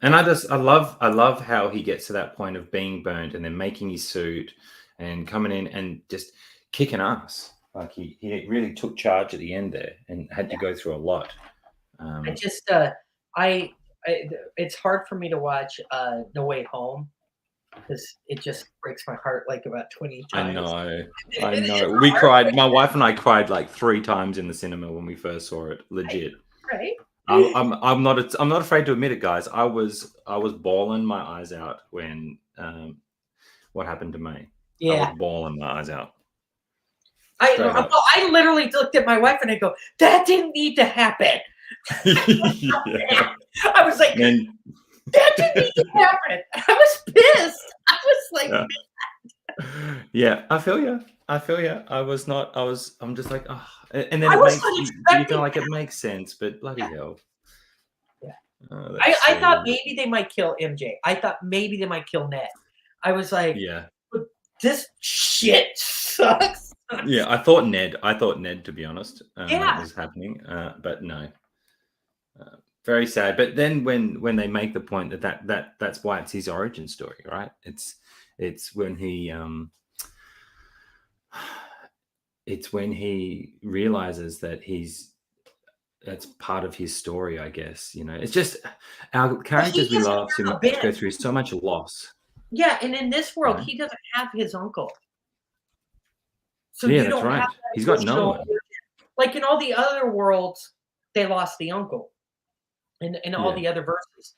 And I love how he gets to that point of being burned and then making his suit and coming in and just kicking ass. Like he really took charge at the end there and had to go through a lot. It's hard for me to watch No Way Home because it just breaks my heart like about 20 times. I know. We cried. My wife and I cried like 3 times in the cinema when we first saw it. Legit. Right. I'm not afraid to admit it, guys. I was bawling my eyes out when what happened to May. Yeah. I was bawling my eyes out. I literally looked at my wife and I go, that didn't need to happen. I was like, that didn't need to happen. I was pissed. I was like, yeah, I feel you. I'm just like, oh. And then it makes sense, but bloody hell. Yeah. I thought maybe they might kill MJ. I thought maybe they might kill Ned. I was like, this shit sucks. Yeah, I thought Ned, to be honest, was happening. But no. Very sad. But then when they make the point that's why it's his origin story, right? It's when he realizes that that's part of his story, I guess. It's just our characters we love to go through so much loss. Yeah, and in this world, he doesn't have his uncle. So that's right. He's got no one. Like in all the other worlds, they lost the uncle. In all the other verses,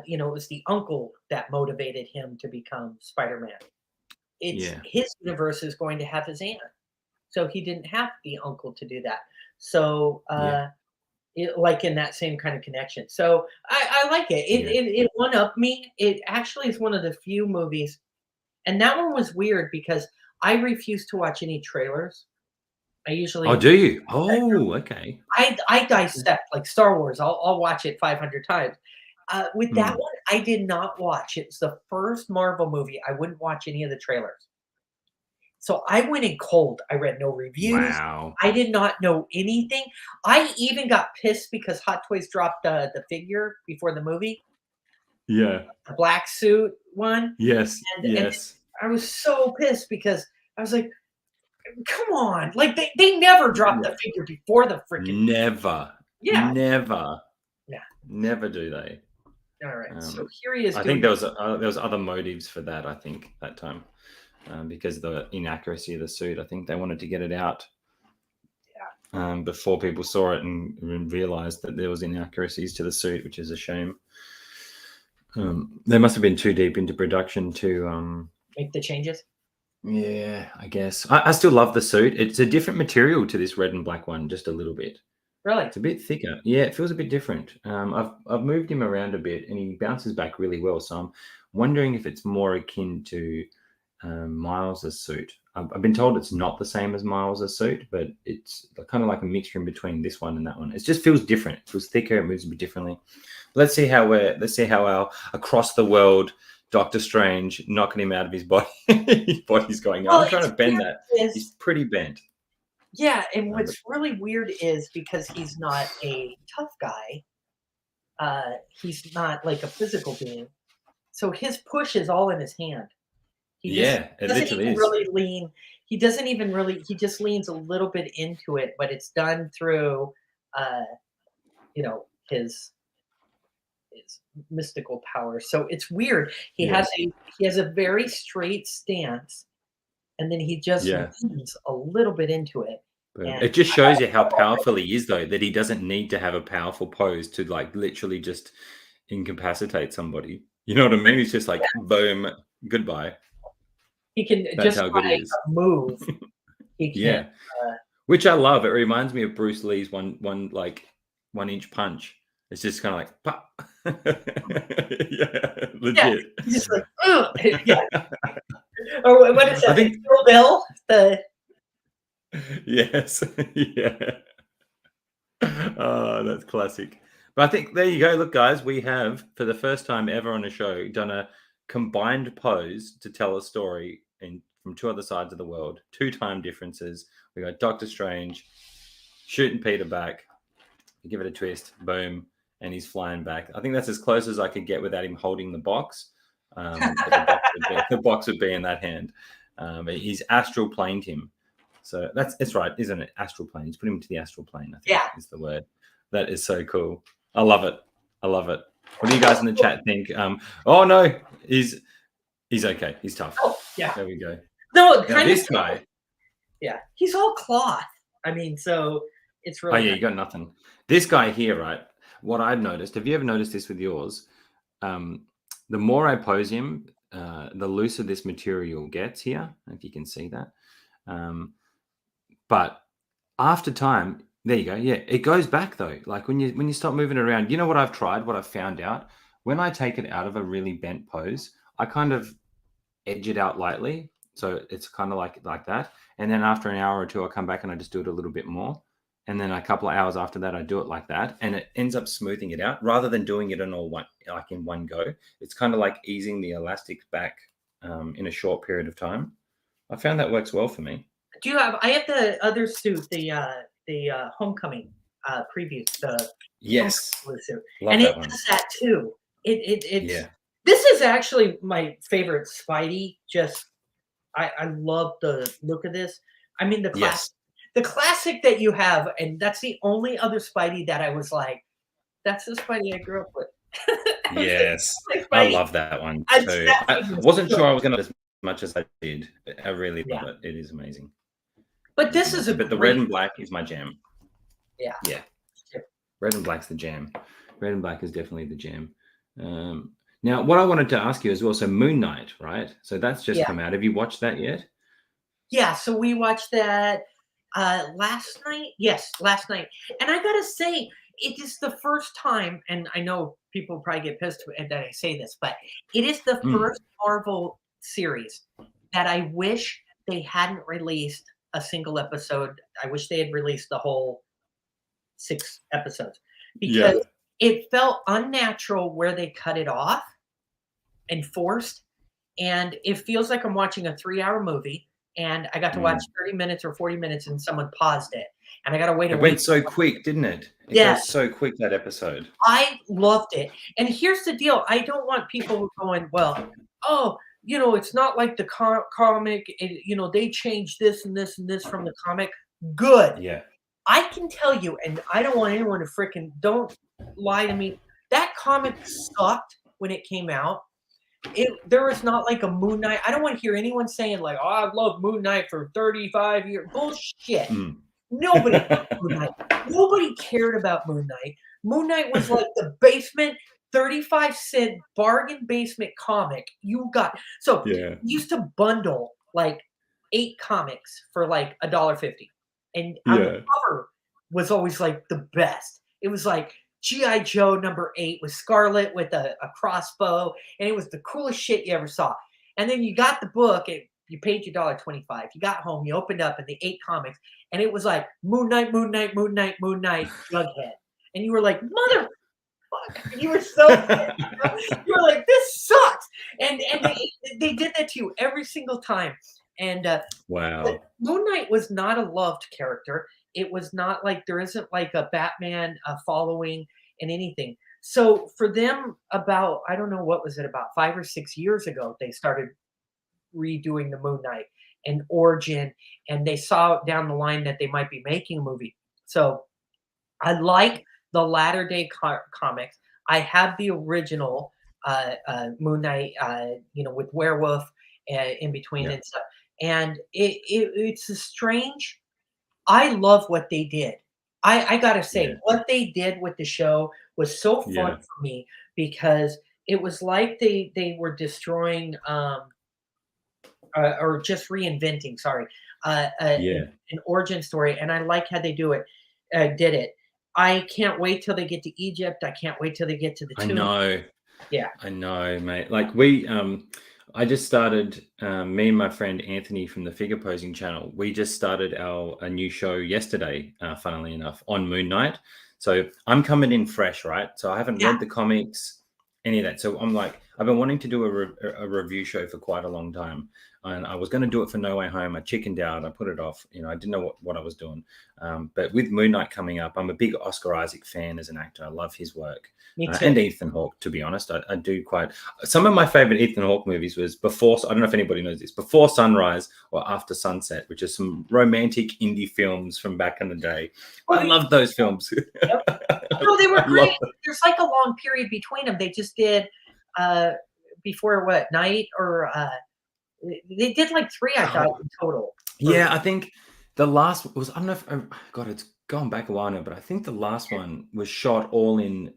it was the uncle that motivated him to become Spider-Man. His universe is going to have his aunt, so he didn't have the uncle to do that. So, like in that same kind of connection. So I like it. It one up me. It actually is one of the few movies, and that one was weird because I refuse to watch any trailers. I usually. Oh, do you? Oh, okay. I dissect like Star Wars. I'll watch it 500 times. With that one, I did not watch. It's the first Marvel movie I wouldn't watch any of the trailers. So I went in cold. I read no reviews. Wow. I did not know anything. I even got pissed because Hot Toys dropped the figure before the movie, Yeah. the black suit one, Yes. and Yes. I was so pissed because I was like, "Come on!" Like they never dropped Yeah. the figure before the freaking Never. yeah, Never. yeah. Never do they. All right, so Um, here he is I think doing. there was other motives for that. I think that time because of the inaccuracy of the suit. I think they wanted to get it out before people saw it and realized that there was inaccuracies to the suit, which is a shame. They must have been too deep into production to Make the changes. yeah, I guess. I still love the suit. It's a different material to this red and black one, just a little bit. Really? It's a bit thicker. Yeah, it feels a bit different. I've moved him around a bit, and he bounces back really well. So I'm wondering if it's more akin to Miles's suit. I've been told it's not the same as Miles's suit, but it's kind of like a mixture in between this one and that one. It just feels different. It feels thicker. It moves a bit differently. Let's see how our across the world Doctor Strange knocking him out of his body. His body's going. Well, I'm trying to bend that. is He's pretty bent. yeah, and what's really weird is because he's not a tough guy, he's not like a physical being, so his push is all in his hand. He just Yeah, it doesn't literally even is. really lean. He doesn't even really. He just leans a little bit into it, but it's done through, uh, you know, his mystical power. So it's weird. Yes. He has a very straight stance, and then he just Yeah. leans a little bit into it. And It just shows you how powerful he is, though, that he doesn't need to have a powerful pose to like literally just incapacitate somebody. You know what I mean? He's just like, boom, goodbye. he can That's just how good by he is. a move. He can. Yeah. Which I love. It reminds me of Bruce Lee's one 1 inch punch. It's just kind of like pop. Yeah, legit. He's just like, ugh. Yeah. Or what is that? I think Kill Bill? The yes. Yeah. Oh, that's classic. But I think there you go. Look, guys, we have, for the first time ever on a show, done a combined pose to tell a story from two other sides of the world, two time differences. We got Doctor Strange shooting Peter back. You give it a twist, boom, and he's flying back. I think that's as close as I could get without him holding the box. But the box would be in that hand. He's astral planed him. So it's right, isn't it? Astral plane. He's put him into the astral plane, I think is the word. That is so cool. I love it. I love it. What do you guys in the chat think? Oh no, he's okay. He's tough. Oh, yeah. There we go. No, now, this guy. Yeah, he's all cloth. I mean, so it's really. Oh yeah, you got nothing. This guy here, right? What I've noticed. Have you ever noticed this with yours? The more I pose him, the looser this material gets here. If you can see that. But after time, there you go. Yeah, it goes back though. Like when you stop moving around, you know what I've tried, what I've found out? When I take it out of a really bent pose, I kind of edge it out lightly. So it's kind of like that. And then after an hour or two, I come back and I just do it a little bit more. And then a couple of hours after that, I do it like that. And it ends up smoothing it out rather than doing it in one go. It's kind of like easing the elastics back in a short period of time. I found that works well for me. I have the other suit, the Homecoming preview. Yes, suit. Love and that it one. does that too. It's Yeah. This is actually my favorite Spidey. Just I love the look of this. I mean the classic that you have, and that's the only other Spidey that I was like, that's the Spidey I grew up with. Yes, like I love that one too. I wasn't sure I was going to as much as I did. I really love it. It is amazing. But this is but the red and black is my jam. Yeah. Red and black's the jam. Red and black is definitely the jam. Now, what I wanted to ask you as well, so Moon Knight, right? So that's just come out. Have you watched that yet? Yeah, so we watched that last night. Yes, last night. And I gotta say, it is the first time, and I know people probably get pissed that I say this, but it is the first Marvel series that I wish they hadn't released a single episode. I wish they had released the whole 6 episodes because it felt unnatural where they cut it off and forced. And it feels like I'm watching a 3-hour movie. and I got to watch 30 minutes or 40 minutes, and someone paused it, and I got to wait a It week. went so quick, didn't it? It Yeah. goes so quick, that episode. I loved it. And here's the deal. I don't want people going, well, oh, it's not like the comic, they changed this and this and this from the comic. Good. Yeah. I can tell you, and I don't want anyone to don't lie to me. That comic sucked when it came out. There was not like a Moon Knight. I don't want to hear anyone saying like, oh, I've loved Moon Knight for 35 years. Bullshit. Nobody loved Moon Knight. Nobody cared about Moon Knight. Moon Knight was like the basement 35-cent bargain basement comic you got. So you used to bundle like 8 comics for like $1.50. And on the cover was always like the best. It was like G.I. Joe #8 with Scarlet with a crossbow, and it was the coolest shit you ever saw. And then you got the book, and you paid your $1.25. You got home, you opened up, and the 8 comics, and it was like Moon Knight, Moon Knight, Moon Knight, Moon Knight, Jughead. And you were like, motherfucker. You were so you were like, this sucks. And they did that to you every single time. And wow. Moon Knight was not a loved character. It was not like there isn't like a Batman following and anything. So for them, about, I don't know, what was it, about 5 or 6 years ago, they started redoing the Moon Knight and origin, and they saw down the line that they might be making a movie. So I like the latter day comics. I have the original Moon Knight, with werewolf in between and stuff. And it's a strange. I love what they did. I gotta say, what they did with the show was so fun for me, because it was like they were destroying or just reinventing, an origin story, and I like how they did it. I can't wait till they get to Egypt. I can't wait till they get to the tomb. I know. Yeah. I know, mate. Like I just started, me and my friend Anthony from the Figure Posing channel, we just started a new show yesterday, funnily enough, on Moon Knight. So I'm coming in fresh, right? So I haven't read the comics, any of that. So I'm like, I've been wanting to do a review show for quite a long time. And I was going to do it for No Way Home. I chickened out. I put it off. I didn't know what I was doing. But with Moon Knight coming up, I'm a big Oscar Isaac fan as an actor. I love his work. Me too. And Ethan Hawke, to be honest. I do quite. Some of my favorite Ethan Hawke movies was Before. I don't know if anybody knows this. Before Sunrise or After Sunset, which is some romantic indie films from back in the day. I love those films. No, they were great. There's like a long period between them. They just did Before Night, or they did like 3, I thought, in total. Yeah, I think the last was, I don't know if, God, it's gone back a while now, but I think the last one was shot all in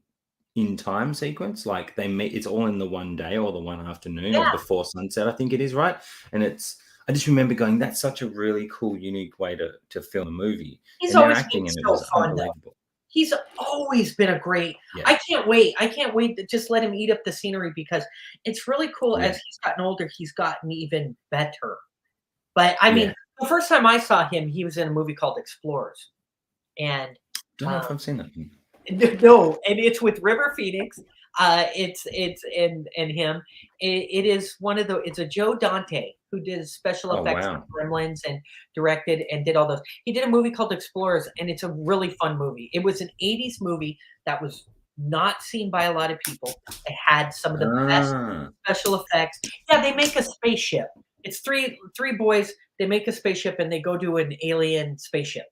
time sequence. Like it's all in the one day or the one afternoon or before sunset, I think it is, right? And I just remember going, that's such a really cool, unique way to film a movie. He's and always acting in been it so was fun, unbelievable. He's always been a great. I can't wait to just let him eat up the scenery, because it's really cool. As he's gotten older, he's gotten even better. But I mean, the first time I saw him, he was in a movie called Explorers, and don't know if I've seen that. No, and it's with River Phoenix. It's and him. It is it's a Joe Dante who did special effects on Gremlins and directed and did all those. He did a movie called Explorers, and it's a really fun movie. It was an 80s movie that was not seen by a lot of people. It had some of the best special effects. Yeah, they make a spaceship. It's three boys. They make a spaceship and they go to an alien spaceship.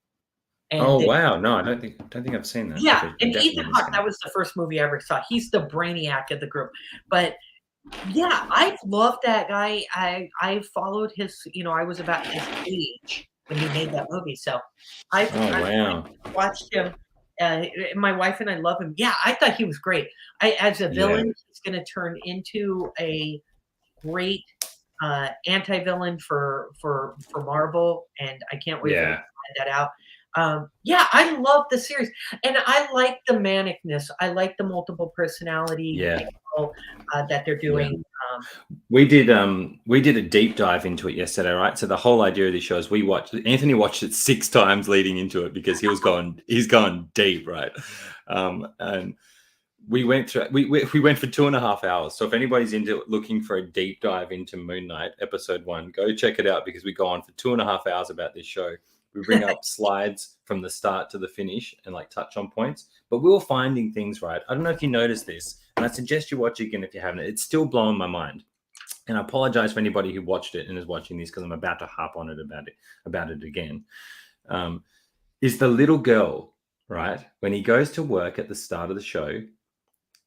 And wow! No, I don't think I've seen that. Yeah, and Ethan Hawke, that was the first movie I ever saw. He's the brainiac of the group. But yeah, I've loved that guy. I followed his. I was about his age when he made that movie, so I watched him. My wife and I love him. Yeah, I thought he was great. As a villain, he's going to turn into a great anti-villain for Marvel, and I can't wait to find that out. I love the series, and I like the manicness. I like the multiple personality that they're doing. We did a deep dive into it yesterday, right? So the whole idea of this show is Anthony watched it 6 times leading into it, because he's gone deep, right? And we went through we went for 2.5 hours. So if anybody's into looking for a deep dive into Moon Knight episode 1, go check it out, because we go on for 2.5 hours about this show. We bring up slides from the start to the finish and like touch on points, but we were finding things, right? I don't know if you noticed this, and I suggest you watch it again if you haven't. It's still blowing my mind. And I apologize for anybody who watched it and is watching this, because I'm about to harp on it about it again. Is the little girl, right? When he goes to work at the start of the show,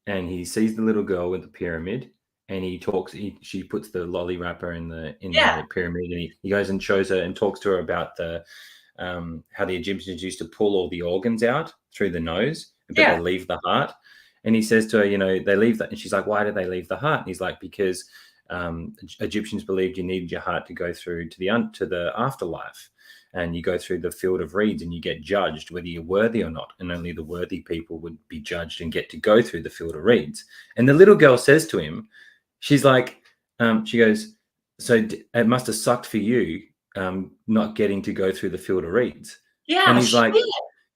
and he sees the little girl with the pyramid, and he talks. She puts the lolly wrapper in the pyramid, and he goes and shows her and talks to her about the how the Egyptians used to pull all the organs out through the nose, but they leave the heart. And he says to her, they leave that, and she's like, "Why did they leave the heart?" And he's like, "Because Egyptians believed you needed your heart to go through to the afterlife, and you go through the field of reeds and you get judged whether you're worthy or not, and only the worthy people would be judged and get to go through the field of reeds." And the little girl says to him, she's like, she goes, "So it must have sucked for you not getting to go through the field of reeds." Yeah, and he's like,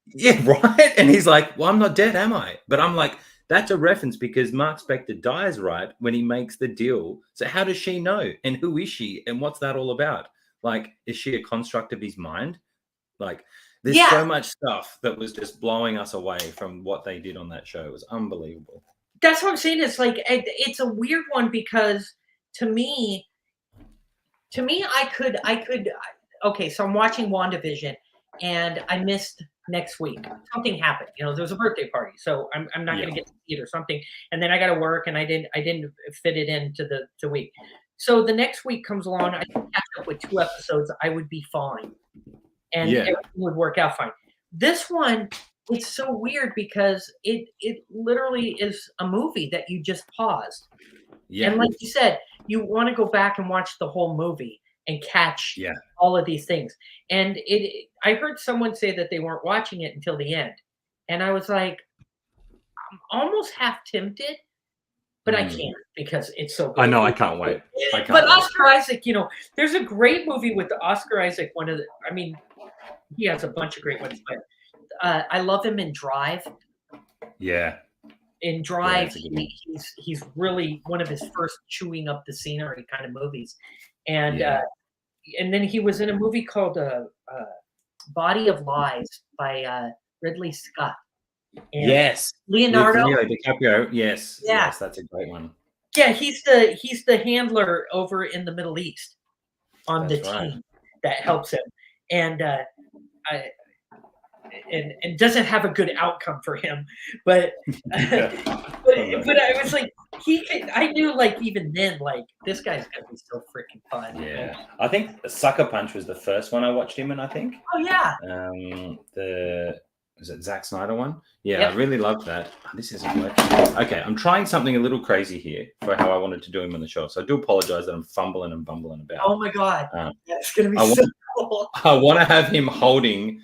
"Yeah, right." And he's like, "Well, I'm not dead, am I?" But I'm like, that's a reference, because Mark Spector dies right when he makes the deal. So how does she know? And who is she? And what's that all about? Like, is she a construct of his mind? Like, there's so much stuff that was just blowing us away from what they did on that show. It was unbelievable. That's what I'm saying. It's like, it's a weird one, because to me, I could, okay, so I'm watching WandaVision and I missed next week. Something happened. There was a birthday party, so I'm not going to get to see it or something. And then I got to work, and I didn't fit it into the week. So the next week comes along, I can catch up with 2 episodes, I would be fine. And everything would work out fine. This one, it's so weird, because it literally is a movie that you just paused. Yeah. And like you said, you want to go back and watch the whole movie and catch all of these things. And I heard someone say that they weren't watching it until the end. And I was like, I'm almost half tempted, but I can't, because it's so good. I know, I can't wait. But Oscar Isaac, there's a great movie with Oscar Isaac. He has a bunch of great ones, but I love him in Drive. Yeah. In Drive, he's really one of his first chewing up the scenery kind of movies. And then he was in a movie called Body of Lies by Ridley Scott. And Leonardo DiCaprio. Yes, that's a great one. Yeah, he's the handler over in the Middle East on the team that helps him, and and doesn't have a good outcome for him, but but I was like, I knew, like, even then, like, this guy's gonna be so freaking fun. Yeah, I think Sucker Punch was the first one I watched him in. I think. Oh yeah. Was it Zack Snyder one? Yeah, I really loved that. Oh, this isn't working. Okay, I'm trying something a little crazy here for how I wanted to do him on the show. So I do apologize that I'm fumbling and bumbling about. Oh my god, that's gonna be so cool. I want to have him holding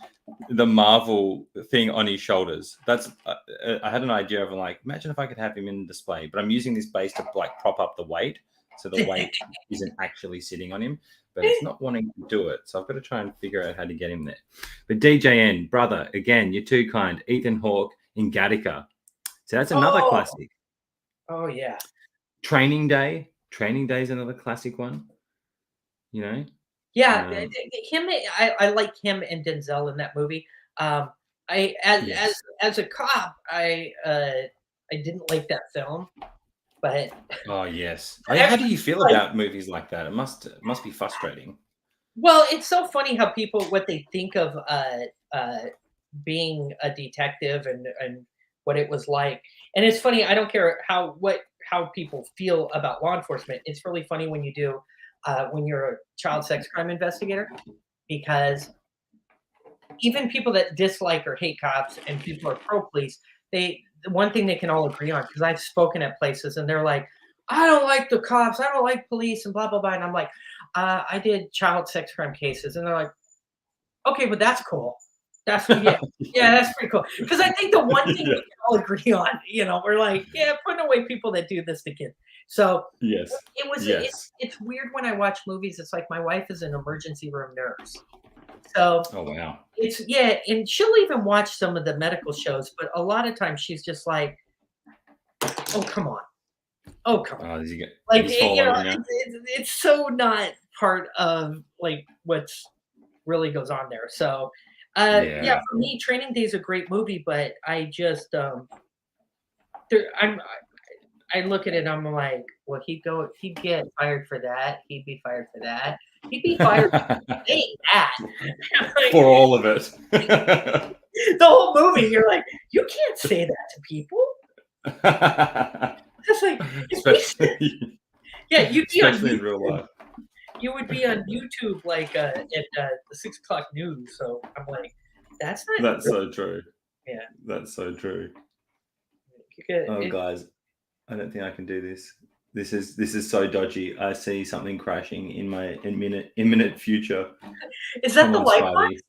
the Marvel thing on his shoulders. That's I had an idea of, like, imagine if I could have him in display, but I'm using this base to, like, prop up the weight, so the weight isn't actually sitting on him, but it's not wanting to do it. So I've got to try and figure out how to get him there. But DJN, brother, again, you're too kind. Ethan Hawke in Gattaca. So that's another classic. Oh yeah. Training Day is another classic one. Yeah, him. I like him and Denzel in that movie. As a cop, I didn't like that film, but oh yes. How do you feel about movies like that? It must be frustrating. Well, it's so funny how people, what they think of being a detective and what it was like. And it's funny. I don't care how people feel about law enforcement. It's really funny when you do. When you're a child sex crime investigator, because even people that dislike or hate cops and people are pro-police, the one thing they can all agree on, because I've spoken at places and they're like, I don't like the cops, I don't like police, and blah, blah, blah. And I'm like, I did child sex crime cases. And they're like, okay, but that's cool. That's that's pretty cool. Because I think the one thing we can all agree on, we're like, putting away people that do this to kids. So it's weird when I watch movies. It's like my wife is an emergency room nurse. So it's and she'll even watch some of the medical shows, but a lot of times she's just like, Oh, come on. Oh, come on. Oh, Like, he's you know, following you. it's so not part of, like, what's really goes on there. So, yeah, Yeah. for me, Training Day is a great movie, but I just, there I look at it, I'm like, well, he'd get fired for that, he'd be fired for that, he'd be fired for saying that. Like, For all of it. the whole movie, you're like, "You can't say that to people." Just like, if we said Especially yeah, you'd be on especially in real YouTube. life. You would be on YouTube, like, at, the 6 o'clock news, so I'm like, "That's not That's real." so true. Yeah. That's so true. You could Oh, it guys, I don't think I can do this. This is so dodgy. I see something crashing in my imminent future. is that Come the on, light Spidey. box?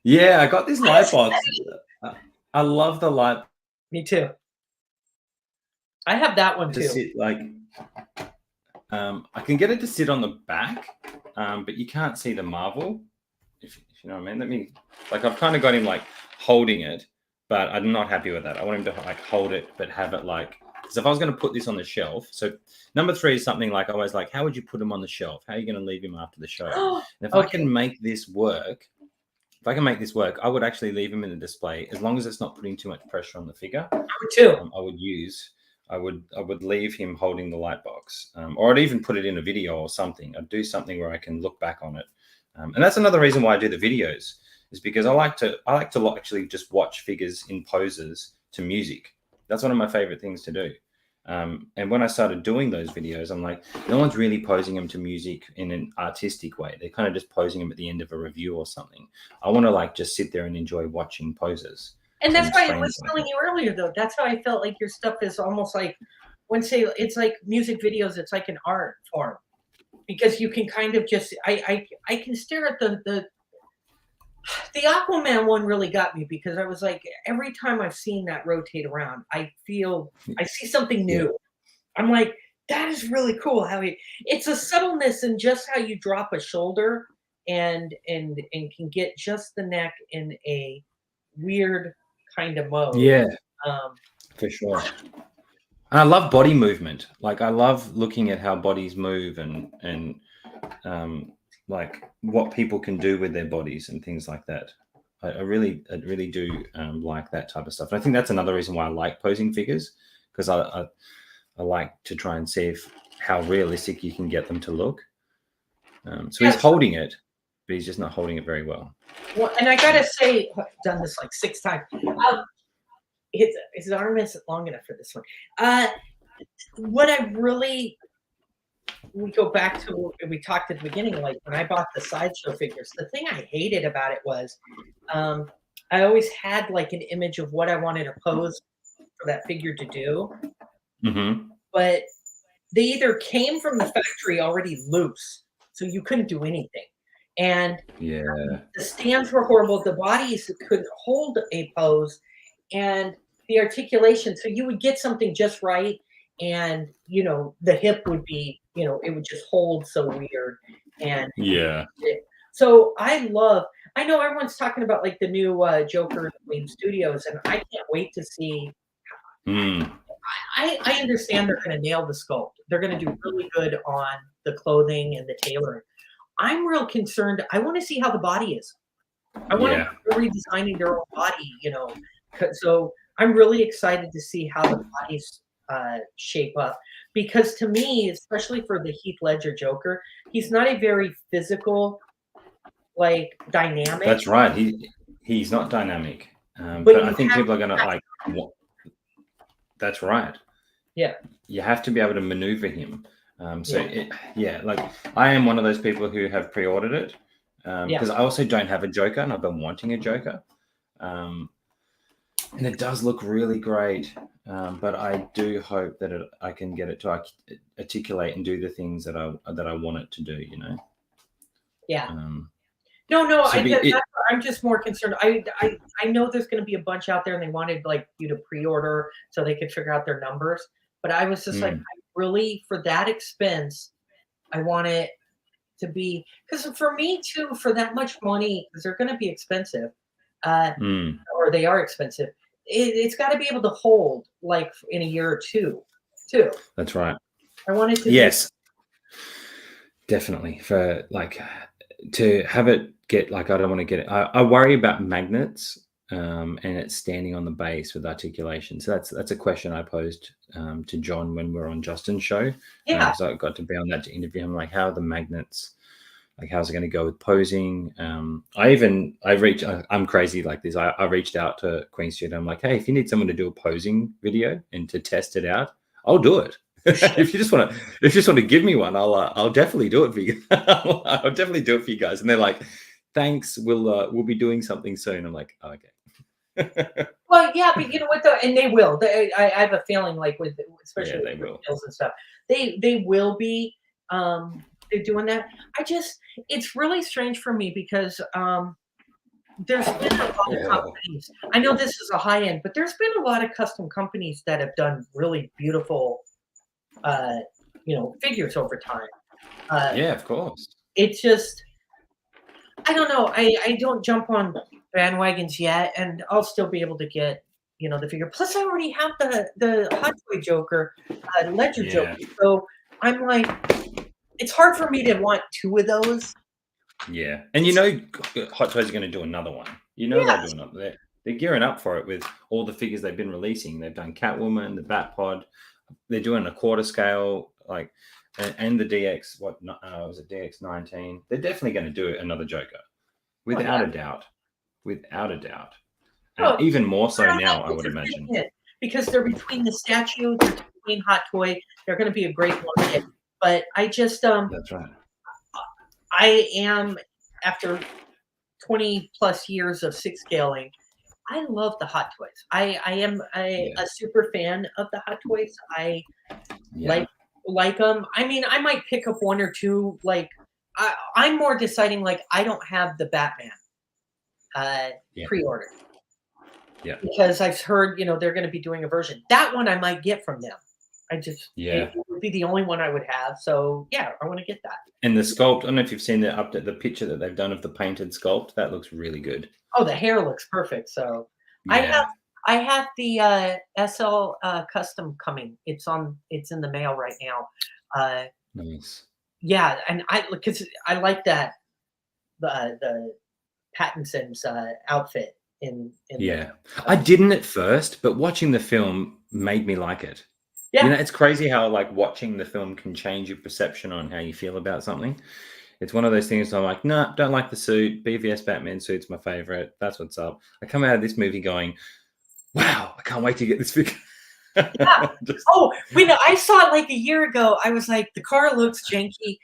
Yeah, I got this light Yes! box. I love the light Me too. I have that one to too. sit like. I can get it to sit on the back, but you can't see the marble. If you know what I mean. Let me. Like, I've kind of got him like holding it, but I'm not happy with that. I want him to like hold it, but have it like. Because if I was going to put this on the shelf, so number 3 is something like I was like, how would you put him on the shelf? How are you going to leave him after the show? And if I Okay. can make this work, I would actually leave him in the display as long as it's not putting too much pressure on the figure. Number 2. I would leave him holding the light box, or I'd even put it in a video or something. I'd do something where I can look back on it, and that's another reason why I do the videos, is because I like to actually just watch figures in poses to music. That's one of my favorite things to do. And when I started doing those videos, I'm like, no one's really posing them to music in an artistic way. They're kind of just posing them at the end of a review or something. I want to like just sit there and enjoy watching poses. And that's And why I frames was like telling that. you earlier, though. That's how I felt like your stuff is almost like, when say it's like music videos, it's like an art form because you can kind of just I can stare at the Aquaman one really got me because I was like every time I've seen that rotate around, I see something Yeah. new. I'm like, that is really cool how it's a subtleness in just how you drop a shoulder and can get just the neck in a weird kind of mode. Yeah, Um, for sure. And I love body movement. Like, I love looking at how bodies move and like what people can do with their bodies and things like that. I really do like that type of stuff. And I think that's another reason why I like posing figures, because I like to try and see how realistic you can get them to look. So he's yes. holding it, but he's just not holding it very well. Well, and I gotta say, I've done this like 6 times. His arm isn't long enough for this one. What I really we go back to what we talked at the beginning, like when I bought the sideshow figures, the thing I hated about it was I always had like an image of what I wanted a pose for that figure to do, Mm-hmm. but they either came from the factory already loose, so you couldn't do anything. And Yeah. the stands were horrible. The bodies couldn't hold a pose, and the articulation. So you would get something just right, and the hip would be, it would just hold so weird. And Yeah. so I know everyone's talking about like the new Joker Queen Studios, and I can't wait to see. Mm. I understand they're going to nail the sculpt. They're going to do really good on the clothing and the tailoring. I'm real concerned. I want to see how the body is. I want to know Yeah. if they're redesigning their own body, So I'm really excited to see how the bodies shape up. Because to me, especially for the Heath Ledger Joker, he's not a very physical, like dynamic. That's right. He's not dynamic. But But I you think have people are gonna like. That's right. Yeah. You have to be able to maneuver him. Yeah. Like, I am one of those people who have pre-ordered it, Yeah. because I also don't have a Joker, and I've been wanting a Joker, and it does look really great. But I do hope that I can get it to articulate and do the things that I want it to do. Yeah. Um, No, so I'm just more concerned. I know there's going to be a bunch out there, and they wanted like you to pre-order so they could figure out their numbers. But I was just like, I really, for that expense, I want it to be, because for me too, for that much money, because they're going to be expensive, or they are expensive. it's got to be able to hold like in a year or two, too. That's right. I want it to be. Yes, definitely. For like to have it get like, I don't want to get it. I worry about magnets and it's standing on the base with articulation. So that's a question I posed to John when we were on Justin's show. Yeah. So I got to be on that to interview him. Like, how are the magnets? Like, how's it going to go with posing? I'm crazy like this. I reached out to Queen Studio. I'm like, hey, if you need someone to do a posing video and to test it out, I'll do it. If you just want to give me one, I'll definitely do it for you. I'll definitely do it for you guys. And they're like, thanks, we'll be doing something soon. I'm like, oh, okay. Well, yeah, but you know what though, and they will. I have a feeling like with especially Yeah, with skills and stuff, they will be they're doing that. It's really strange for me because there's been a lot of companies. I know this is a high end, but there's been a lot of custom companies that have done really beautiful figures over time. Yeah, of course. It's just, I don't know. I don't jump on bandwagons yet, and I'll still be able to get the figure. Plus, I already have the Hot Toy Joker, Ledger Joker. So I'm like, it's hard for me to want two of those. Yeah, and Hot Toys are going to do another one. They're doing it. They're gearing up for it with all the figures they've been releasing. They've done Catwoman, the Batpod. They're doing a quarter scale, like, and the DX. What was it? DX19. They're definitely going to do another Joker, without a doubt. Without a doubt. And even more so now, I would imagine. Because they're between the statue, they're between Hot Toy. They're going to be a great one. But I just that's right. I am, after 20 plus years of six scaling, I love the Hot Toys. I am a super fan of the Hot Toys. I like them. I mean, I might pick up one or two. Like, I'm more deciding, like, I don't have the Batman pre-ordered. Yeah. Because I've heard, they're going to be doing a version. That one I might get from them. It would be the only one I would have. So yeah, I want to get that. And the sculpt, I don't know if you've seen the picture that they've done of the painted sculpt. That looks really good. Oh, the hair looks perfect. So I have the SL custom coming. It's in the mail right now. Nice. Yeah, and because I like that the Pattinson's outfit in I didn't at first, but watching the film made me like it. Yeah. It's crazy how like watching the film can change your perception on how you feel about something. It's one of those things I'm like, nah, don't like the suit. BVS Batman suit's my favorite. That's what's up. I come out of this movie going, wow, I can't wait to get this figure. Yeah. When I saw it like a year ago, I was like, the car looks janky.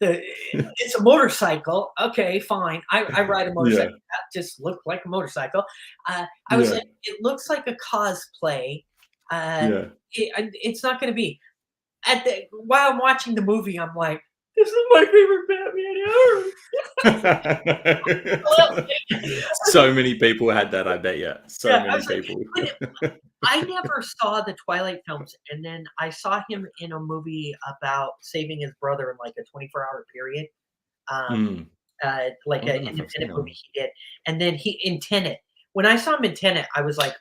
It's a motorcycle. Okay, fine. I ride a motorcycle. That just looked like a motorcycle. I was like, it looks like a cosplay. It's not going to be. While I'm watching the movie, I'm like, this is my favorite Batman ever. So many people had that, I bet you. So many people. I never saw the Twilight films, and then I saw him in a movie about saving his brother in like a 24-hour period. Like an independent movie he did. And then in Tenet. When I saw him in Tenet, I was like,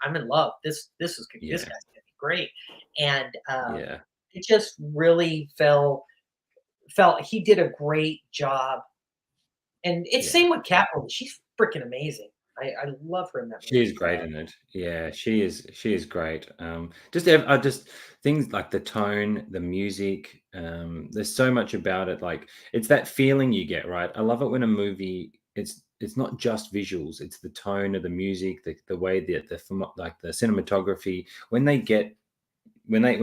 I'm in love. This guy's gonna be great. And it just really felt he did a great job. And it's same with Catwoman. She's freaking amazing. I love her in that movie. She is great in it. Yeah, she is great. Just things like the tone, the music. There's so much about it. Like, it's that feeling you get, right? I love it when a movie, it's not just visuals, it's the tone of the music, the way the cinematography. When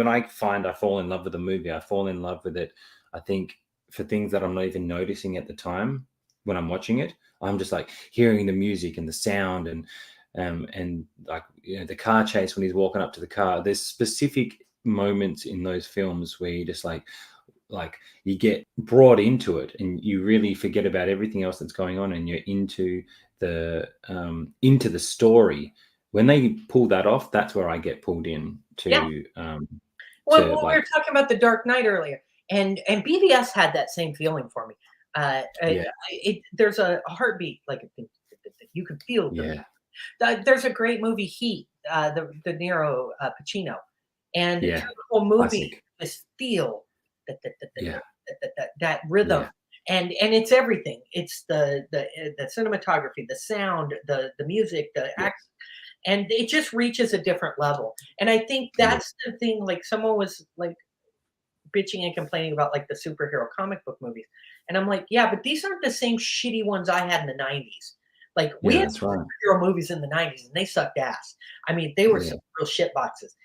I find I fall in love with a movie, I fall in love with it. I think for things that I'm not even noticing at the time when I'm watching it, I'm just like hearing the music and the sound and like the car chase when he's walking up to the car. There's specific moments in those films where you just like you get brought into it and you really forget about everything else that's going on and you're into the story. When they pull that off, that's where I get pulled in to. We were talking about The Dark Knight earlier, and BVS had that same feeling for me. There's a heartbeat, like you can feel. There's a great movie, Heat, the De Niro, Pacino, and through Yeah. the whole movie, Classic. this feel that Yeah. that rhythm, Yeah. and it's everything. It's the cinematography, the sound, the music, the Yeah. act, and it just reaches a different level. And I think Yeah. that's the thing. Like someone was like bitching and complaining about like the superhero comic book movies, and I'm like, yeah, but these aren't the same shitty ones I had in the '90s. Like we Yeah, had that's right. superhero movies in the '90s, and they sucked ass. I mean, they were Yeah. some real shit boxes.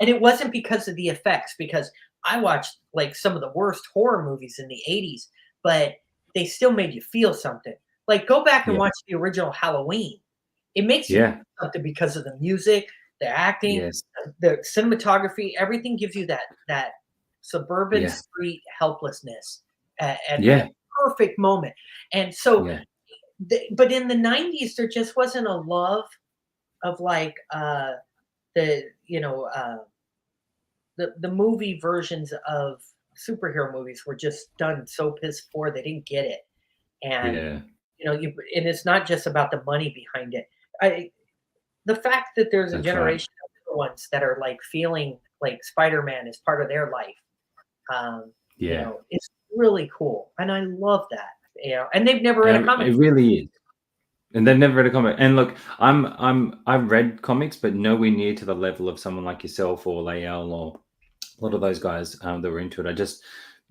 And it wasn't because of the effects, because I watched like some of the worst horror movies in the '80s, but they still made you feel something. Like go back and Yeah. watch the original Halloween. It makes you Yeah. feel something because of the music, the acting, Yes. the cinematography. Everything gives you that suburban Yeah. street helplessness at Yeah. perfect moment. And so, Yeah. but in the '90s, there just wasn't a love of like the the movie versions of superhero movies were just done so piss poor they didn't get it. And Yeah. and it's not just about the money behind it. I The fact that there's a That's right. generation of little ones that are like feeling like Spider-Man is part of their life, Yeah. it's really cool, and I love that. And they've never read a comic. It really is. And they've never read a comic. And look, I've read comics, but nowhere near to the level of someone like yourself or Lael or a lot of those guys that were into it. I just,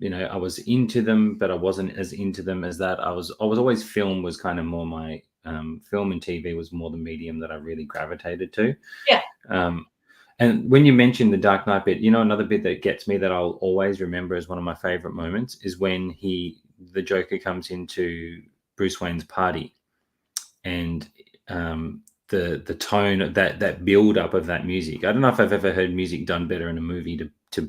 I was into them, but I wasn't as into them as that. I was always film was kind of more my film, and TV was more the medium that I really gravitated to. Yeah. Um, and when you mentioned the Dark Knight bit, another bit that gets me that I'll always remember as one of my favorite moments is when the Joker comes into Bruce Wayne's party, and the tone of that build up of that music. I don't know if I've ever heard music done better in a movie to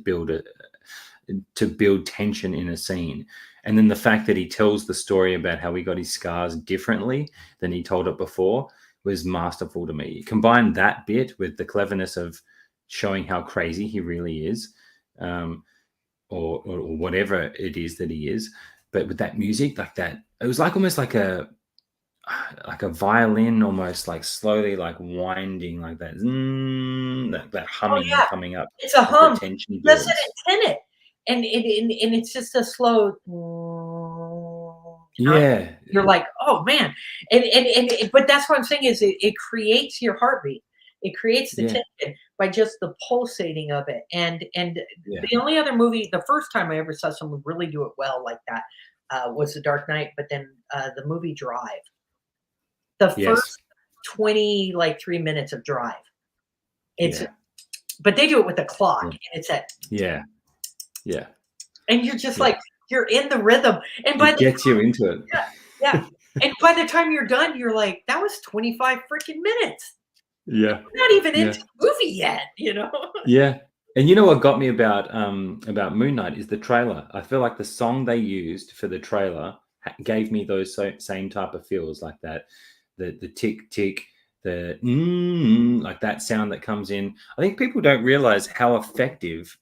build tension in a scene. And then the fact that he tells the story about how he got his scars differently than he told it before was masterful to me. Combine that bit with the cleverness of showing how crazy he really is, or whatever it is that he is. But with that music, like that, it was like almost like a violin, almost like slowly like winding, like that, that Oh, humming yeah. coming up It's a as the hum. tension Listen builds. in Tenet, and it's just a slow, Yeah, you're like, "Oh, man." But that's what I'm saying is it creates your heartbeat. It creates the yeah, tension by just the pulsating of it, and yeah. the only other movie the first time I ever saw someone really do it well like that, was The Dark Knight, but then, the movie Drive. The Yes, first 20, like, 3 minutes of Drive. It's yeah, But they do it with a clock, yeah, and it's at yeah, yeah, and you're just yeah. like, you're in the rhythm, and by It the gets you into yeah, yeah, it. and by the time you're done, you're like, "That was 25 freaking minutes." Yeah, We're not even yeah, into the movie yet? yeah. And what got me about Moon Knight is the trailer. I feel like the song they used for the trailer gave me those same type of feels, like that, the tick tick, the like that sound that comes in. I think people don't realize how effective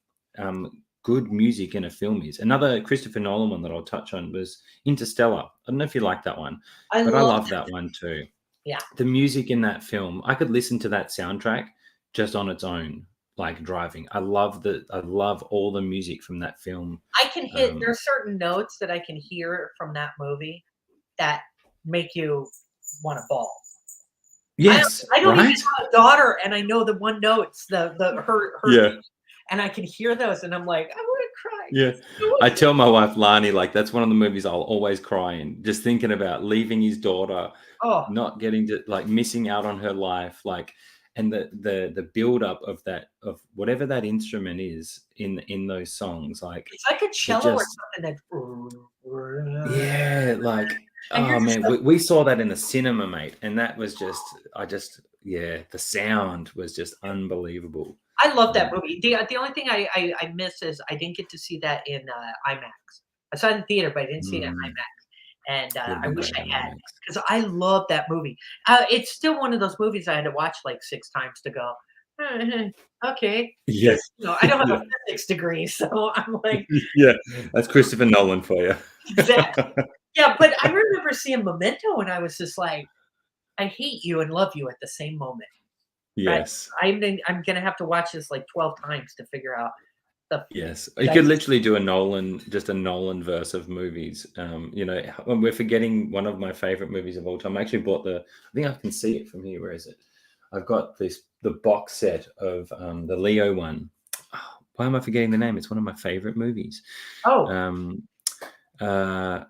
good music in a film is. Another Christopher Nolan one that I'll touch on was Interstellar. I don't know if you like that one, I but I love love that. that one too. Yeah, The music in that film, I could listen to that soundtrack just on its own, like driving. I love all the music from that film. I can hit there Um, are certain notes that I can hear from that movie that make you wanna bawl. I don't yes, I don't even right? have a daughter, and I know the one notes, the her Yeah, and I can hear those, and I'm like, "I wanna cry yeah. 'cause it I was tell my wife Lani, like, that's one of the movies I'll always cry in, just thinking about leaving his daughter, oh, not getting to, like, missing out on her life, like, and the build up of that, of whatever that instrument is in those songs, like, it's like a it cello or just something yeah, like, and you're oh just man, like, we saw that in the cinema, mate, and that was yeah, the sound was just unbelievable. I love that Um, movie. The only thing I miss is I didn't get to see that in, IMAX. I saw it in theater, but I didn't see it in mm, IMAX, and, would have I been wish great I in had IMAX. because I love that movie. It's still one of those movies I had to watch, like, 6 times to go, okay, Yeah, because I don't have a yeah, physics degree, so I'm like, yeah, that's Christopher Nolan for you. exactly. Yeah, but I remember seeing Memento, and I was just like, I hate you and love you at the same moment. I Yes. I'm gonna have to watch this like 12 times to figure out the Yes, you could that's literally do a Nolan, just a Nolan verse of movies. When we're forgetting one of my favorite movies of all time. I actually bought I think I can see it from here. Where is it? I've got the box set of the Leo one. Oh, why am I forgetting the name? It's one of my favorite movies. oh, Um, uh,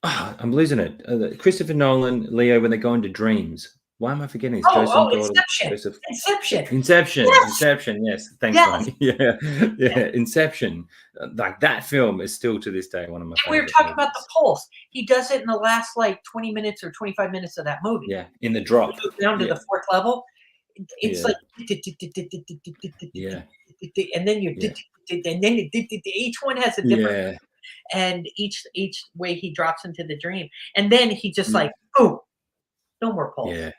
I'm losing it. Christopher Nolan, Leo, when they go into dreams. Why am I forgetting? It's oh, Joseph Gordon, Inception. Joseph Inception. Inception, Yes, Inception. Yes, thanks, yes, Tony. Yeah, yes. yeah, Inception. Like that film is still to this day one of my And we were favorite talking about the movies. pulse. He does it in the last like 20 minutes or 25 minutes of that movie. Yeah, in the He drop. goes down to Yeah, the fourth level. It's yeah, like yeah, and then you yeah, and then each one has a different yeah, and each way he drops into the dream. And then he just mm, like, boom, no more pulse. yeah.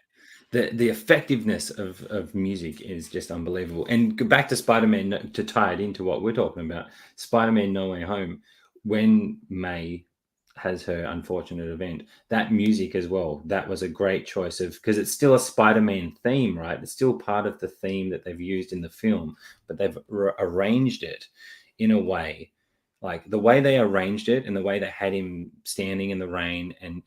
The effectiveness of music is just unbelievable. And go back to Spider-Man to tie it into what we're talking about. Spider-Man No Way Home, when May has her unfortunate event, that music as well, that was a great choice of because it's still a Spider-Man theme, right? It's still part of the theme that they've used in the film, but they've arranged it in a way, like the way they arranged it and the way they had him standing in the rain and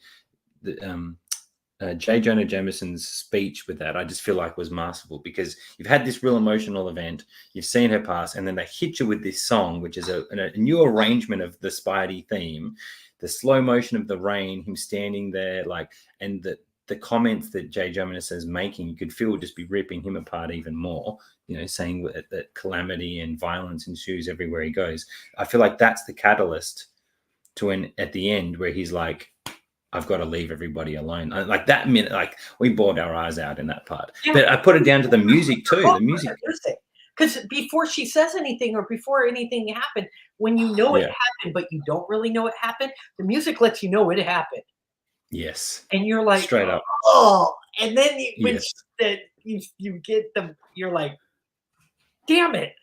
the J. Jonah Jameson's speech with that, I just feel like was masterful because you've had this real emotional event, you've seen her pass, and then they hit you with this song, which is a new arrangement of the Spidey theme, the slow motion of the rain, him standing there, like, and the comments that J. Jamison is making, you could feel just be ripping him apart even more. Saying that calamity and violence ensues everywhere he goes. I feel like that's the catalyst to at the end where he's like, I've got to leave everybody alone. Like that minute, like we bawled our eyes out in that part. Yeah. But I put it down to the music too. The music. Because before she says anything or before anything happened, when you know it Yeah. happened, but you don't really know it happened, the music lets you know it happened. Yes. And you're like, Straight up. oh, and then when Yes. you get them, you're like, damn it,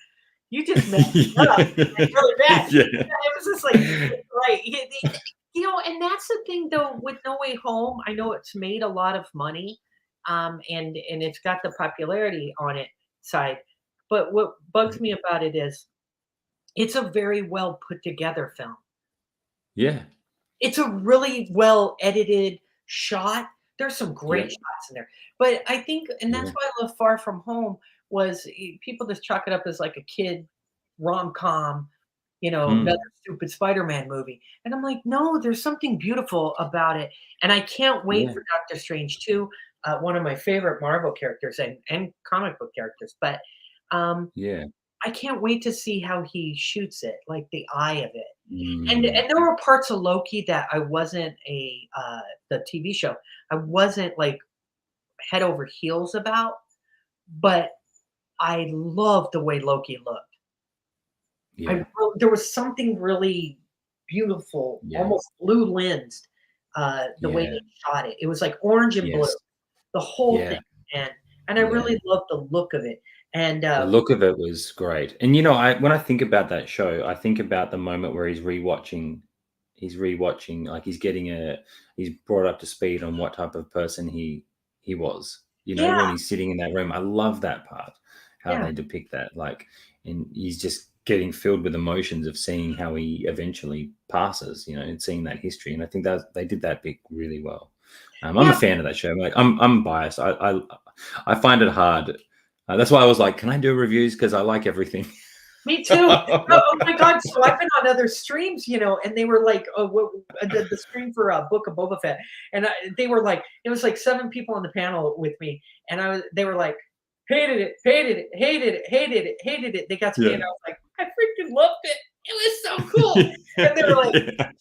you just messed me up Yeah. really bad. Yeah. It was just like, right. And that's the thing though with No Way Home. I know it's made a lot of money, and it's got the popularity on it side. But what bugs me about it is it's a very well put together film. Yeah. It's a really well edited shot. There's some great Yeah. shots in there. But I think and that's Yeah. why I love Far From Home was people just chalk it up as like a kid rom-com, another Mm. stupid Spider-Man movie. And I'm like, no, there's something beautiful about it. And I can't wait Yeah. for Doctor Strange 2, one of my favorite Marvel characters and comic book characters. But Yeah. I can't wait to see how he shoots it, like the eye of it. And Mm. there were parts of Loki that I wasn't the TV show, I wasn't, like, head over heels about, but I loved the way Loki looked. Yeah. There was something really beautiful, Yeah. almost blue lensed, the way Yeah. they shot it. It was like orange and blue, Yes. the whole thing, Yeah. and I Yeah. really loved the look of it, and, The look of it was great. And when I think about that show, I think about the moment where he's rewatching, like he's brought up to speed on what type of person he was. yeah, When he's sitting in that room. I love that part, how yeah. they depict that. Like, and he's just getting filled with emotions of seeing how he eventually passes, and seeing that history. And I think that they did that bit really well. I'm a Yeah, fan of that show. Like, I'm biased. I find it hard. That's why I was like, can I do reviews? Because I like everything. me too. Oh, oh my god! So I've been on other streams, and they were like, "Oh, what?" The stream for Book of Boba Fett, and they were like, it was like 7 people on the panel with me, and they were like, hated it, hated it, hated it, hated it, hated it. They got to me, Yeah. and I was like, I freaking loved it. It was so cool. And they were like,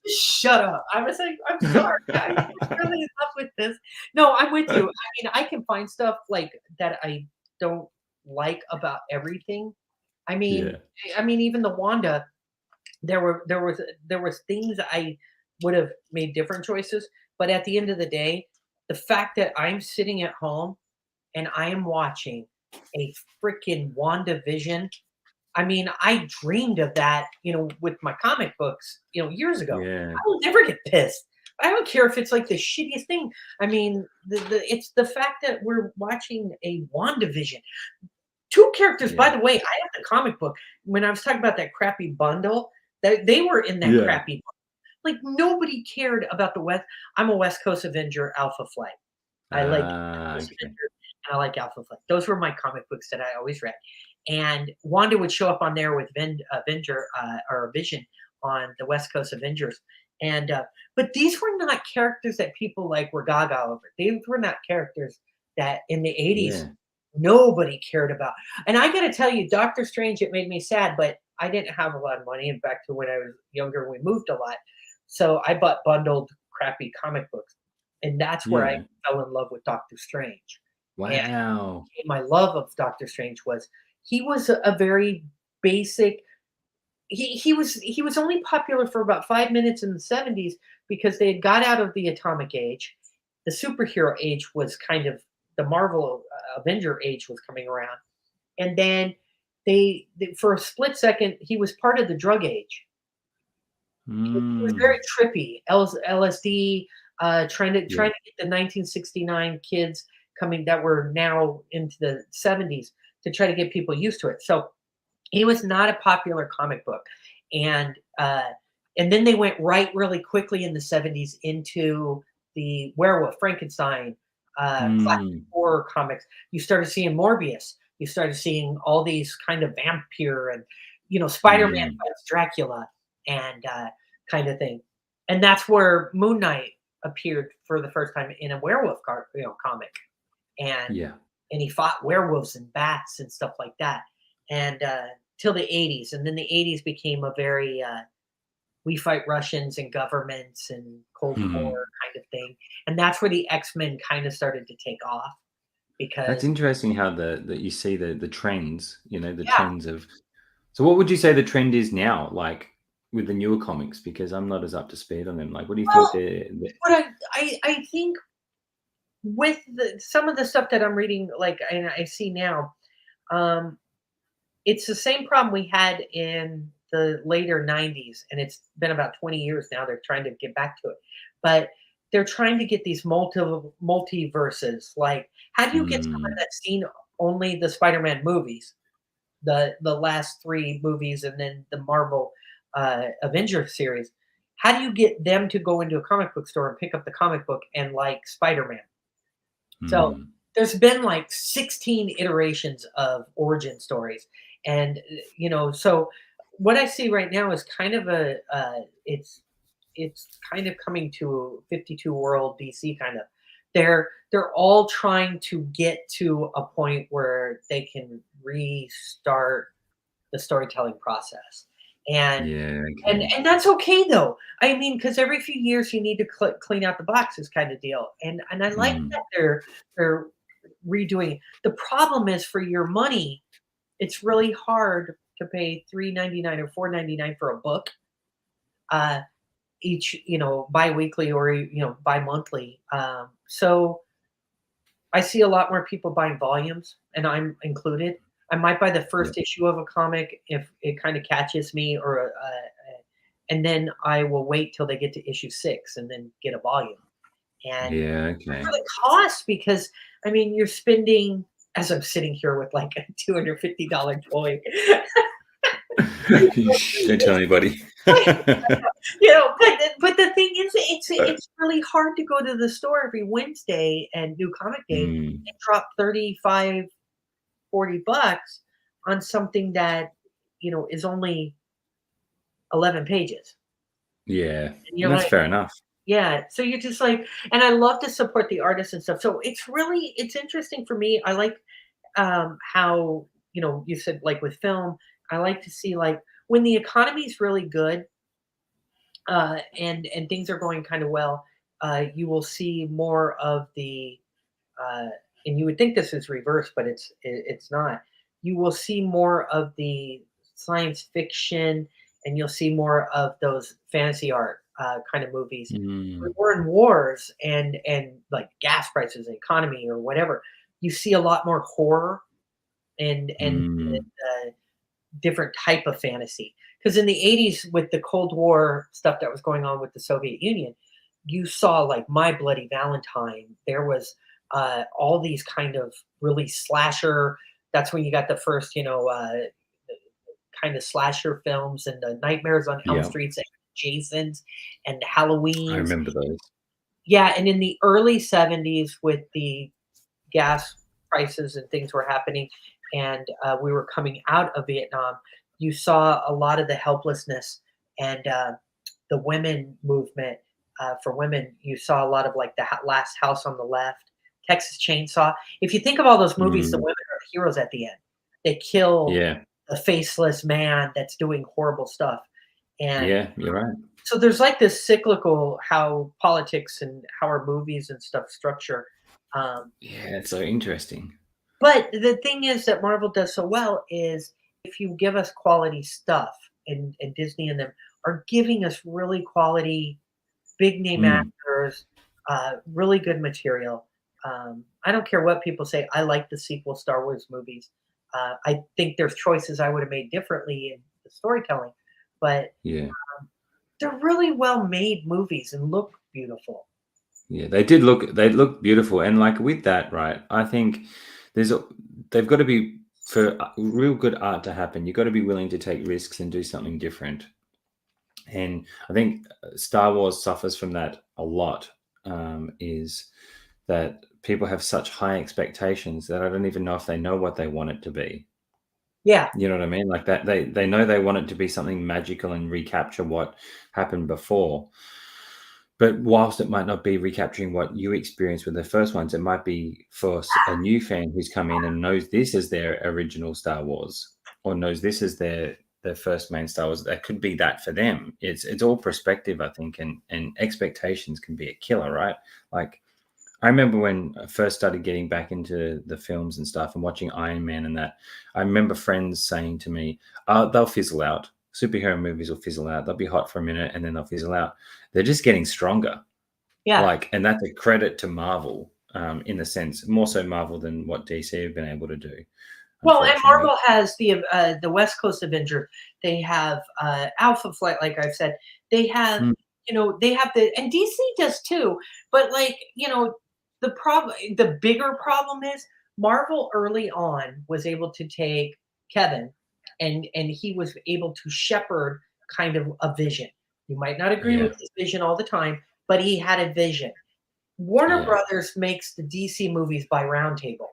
just shut up. I was like, I'm sorry, I'm really in love with this. No, I'm with you. I mean, I can find stuff like that I don't like about everything. I mean, Yeah. even the Wanda, there was things I would have made different choices, but at the end of the day, the fact that I'm sitting at home and I am watching a freaking WandaVision. I mean, I dreamed of that, with my comic books, years ago. Yeah. I will never get pissed. I don't care if it's like the shittiest thing. I mean, it's the fact that we're watching a WandaVision. Two characters, by Yeah. the way, I have the comic book. When I was talking about that crappy bundle, that they were in that Yeah. crappy like nobody cared about the West. I'm a West Coast Avenger Alpha Flight. I like West Ah, Coast okay. Avenger and I like Alpha Flight. Those were my comic books that I always read. And Wanda would show up on there with Avenger or Vision on the West Coast Avengers. And but these were not characters that people like were gaga over. These were not characters that in the 80s Yeah. nobody cared about. And I got to tell you, Doctor Strange, it made me sad, but I didn't have a lot of money. In fact, to when I was younger, we moved a lot. So I bought bundled crappy comic books. And that's where I Yeah. fell in love with Doctor Strange. And Wow. my love of Doctor Strange was he was a very basic he was only popular for about 5 minutes in the 70s because they had got out of the atomic age. The superhero age was kind of the Marvel Avenger age was coming around. And then they for a split second he was part of the drug age. He was very Mm. trippy. LSD, trying Yeah. to get the 1969 kids coming that were now into the 70s to try to get people used to it. So he was not a popular comic book, and and then they went right really quickly in the 70s into the Werewolf, Frankenstein, classic Mm. horror comics. You started seeing Morbius. You started seeing all these kind of vampire and Spider-Man Mm. fights Dracula and kind of thing, and that's where Moon Knight appeared for the first time in a comic, and Yeah. he fought werewolves and bats and stuff like that, and till the 80s, and then the 80s became a very we fight Russians and governments and Cold War Mm. kind of thing, and that's where the X-Men kind of started to take off That's because interesting how that you see the trends, the yeah. trends of. So what would you say the trend is now, like with the newer comics? Because I'm not as up to speed on them. Like, what do you think Well, what I think with some of the stuff that I'm reading, like and I see now, um, it's the same problem we had in the later 90s, and it's been about 20 years now. They're trying to get back to it, but they're trying to get these multiverses. Like, how do you get someone Mm. that's seen only the Spider-Man movies, the last three movies, and then the Marvel Avenger series? How do you get them to go into a comic book store and pick up the comic book and like Spider-Man? So Mm. there's been like 16 iterations of origin stories. And, so what I see right now is kind of it's kind of coming to 52 world DC kind of. They're all trying to get to a point where they can restart the storytelling process. And Yeah, and okay. and that's okay though. I mean, because every few years you need to clean out the boxes, kind of deal. And I like Mm. that they're redoing it. The problem is for your money, it's really hard to pay $3.99 or $4.99 for a book, uh, each biweekly or bi-monthly. So I see a lot more people buying volumes, and I'm included. I might buy the Yeah. first issue of a comic if it kind of catches me, and then I will wait till they get to issue 6 and then get a volume. And Yeah, for okay. the cost, because I mean, you're spending as I'm sitting here with like a $250 toy. Shh, don't tell anybody. But the thing is, it's really hard to go to the store every Wednesday and do comic day Mm. and drop 35, $40 on something that is only 11 pages. Yeah, And you're and that's like, fair enough. yeah. So you're just like, and I love to support the artists and stuff. So it's interesting for me. I like how you said like with film. I like to see like when the economy is really good and things are going kind of well. You will see more of the uh, and you would think this is reversed, but it's not. You will see more of the science fiction, and you'll see more of those fantasy art kind of movies. When Mm. we're in wars and like gas prices, economy, or whatever, you see a lot more horror and Mm. different type of fantasy. Because in the 80s, with the Cold War stuff that was going on with the Soviet Union, you saw like My Bloody Valentine. There was all these kind of really slasher. That's when you got the first, kind of slasher films and the Nightmares on Elm Yeah. Streets and Jasons and I Halloweens. remember those. Yeah, and in the early 70s with the gas prices and things were happening, and we were coming out of Vietnam, you saw a lot of the helplessness and the women movement for women. You saw a lot of like the Last House on the Left, Texas Chainsaw. If you think of all those movies, the Mm, women are the heroes at the end. They kill yeah. the faceless man that's doing horrible stuff, and Yeah, you're right. so there's like this cyclical how politics and how our movies and stuff structure. Um, Yeah, it's so interesting. but the thing is that Marvel does so well is if you give us quality stuff, and Disney and them are giving us really quality, big name Mm, actors, really good material. I don't care what people say. I like the sequel Star Wars movies. I think there's choices I would have made differently in the storytelling, but yeah. they're really well made movies and look beautiful. Yeah, they look beautiful, and, like, with that, right, I think there's a they've gotta be for, real good art to happen, you've gotta be willing to take risks and do something different, and I think, Star Wars suffers from that a lot, is that people have such high expectations that I don't even know if they know what they want it to be. Yeah, You know what I mean? Like, that they know they want it to be something magical and recapture what happened before, but whilst it might not be recapturing what you experienced with the first ones, it might be for a new fan who's come in and knows this as their original Star Wars, or knows this as their first main Star Wars. That could be that for them. It's all perspective, I think, and expectations can be a killer, right? Like, I remember when I first started getting back into the films and stuff and watching Iron Man and that, I remember friends saying to me, they'll fizzle out. Superhero movies will fizzle out. They'll be hot for a minute and then they'll fizzle out. They're just getting stronger. yeah. Like, and that's a credit to Marvel, in a sense, more so Marvel than what DC have been able to do, Well, and unfortunately. Marvel has the West Coast Avenger. They have Alpha Flight, like I've said. They have, Mm, they have and DC does too. But like, the bigger problem is Marvel early on was able to take Kevin, and he was able to shepherd kind of a vision. You might not agree with yeah, his vision all the time, but he had a vision. Warner yeah, Brothers makes the DC movies by roundtable.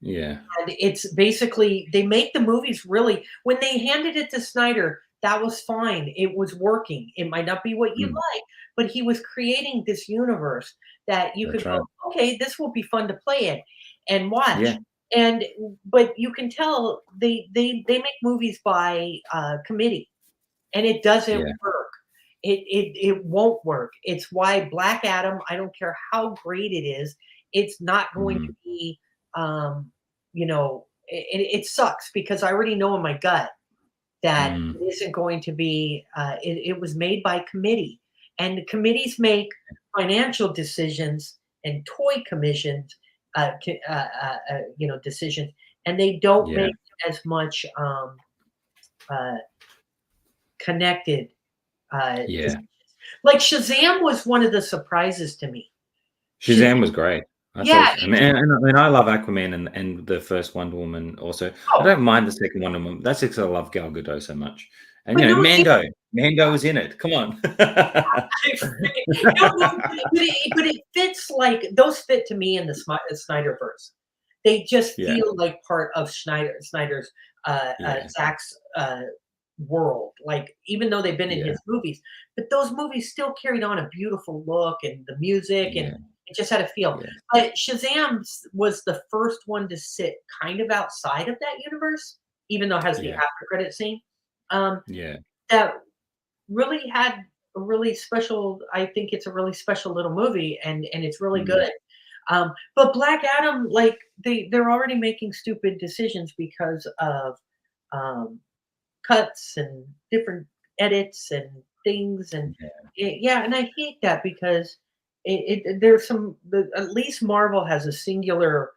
yeah, And it's basically they make the movies really when they handed it to Snyder, that was fine. It was working. It might not be what you mm, like, but he was creating this universe that you could that's go, right. okay, this will be fun to play in and watch. Yeah, And but you can tell they make movies by committee and it doesn't yeah, work. It won't work. It's why Black Adam, I don't care how great it is, it's not going to mhm, be, it sucks because I already know in my gut that mm, it isn't going to be. It was made by committee, and the committees make financial decisions and toy commissions, decisions, and they don't yeah, make as much uh, connected yeah. like, Shazam was one of the surprises to me. Shaz Shazam was great. I thought Yeah, I mean, and I mean, I love Aquaman and the first Wonder Woman also. I oh, don't mind the second Wonder Woman. That's because I love Gal Gadot so much. And, but no, Mando was in it. Come on. no, no, but it fits like those fit to me in the Snyderverse. They just Yeah, feel like part of Snyder's, yeah, Zack's, world, like, even though they've been in yeah, his movies, but those movies still carried on a beautiful look and the music, and yeah, it just had a feel. yeah, But Shazam was the first one to sit kind of outside of that universe, even though it has the yeah, after credit scene, um, yeah, that really had a really special I think it's a really special little movie, and it's really mm, good. But Black Adam, like, they're already making stupid decisions because of, um cuts and different edits and things and yeah, yeah, and I hate that because there's at least Marvel has a singular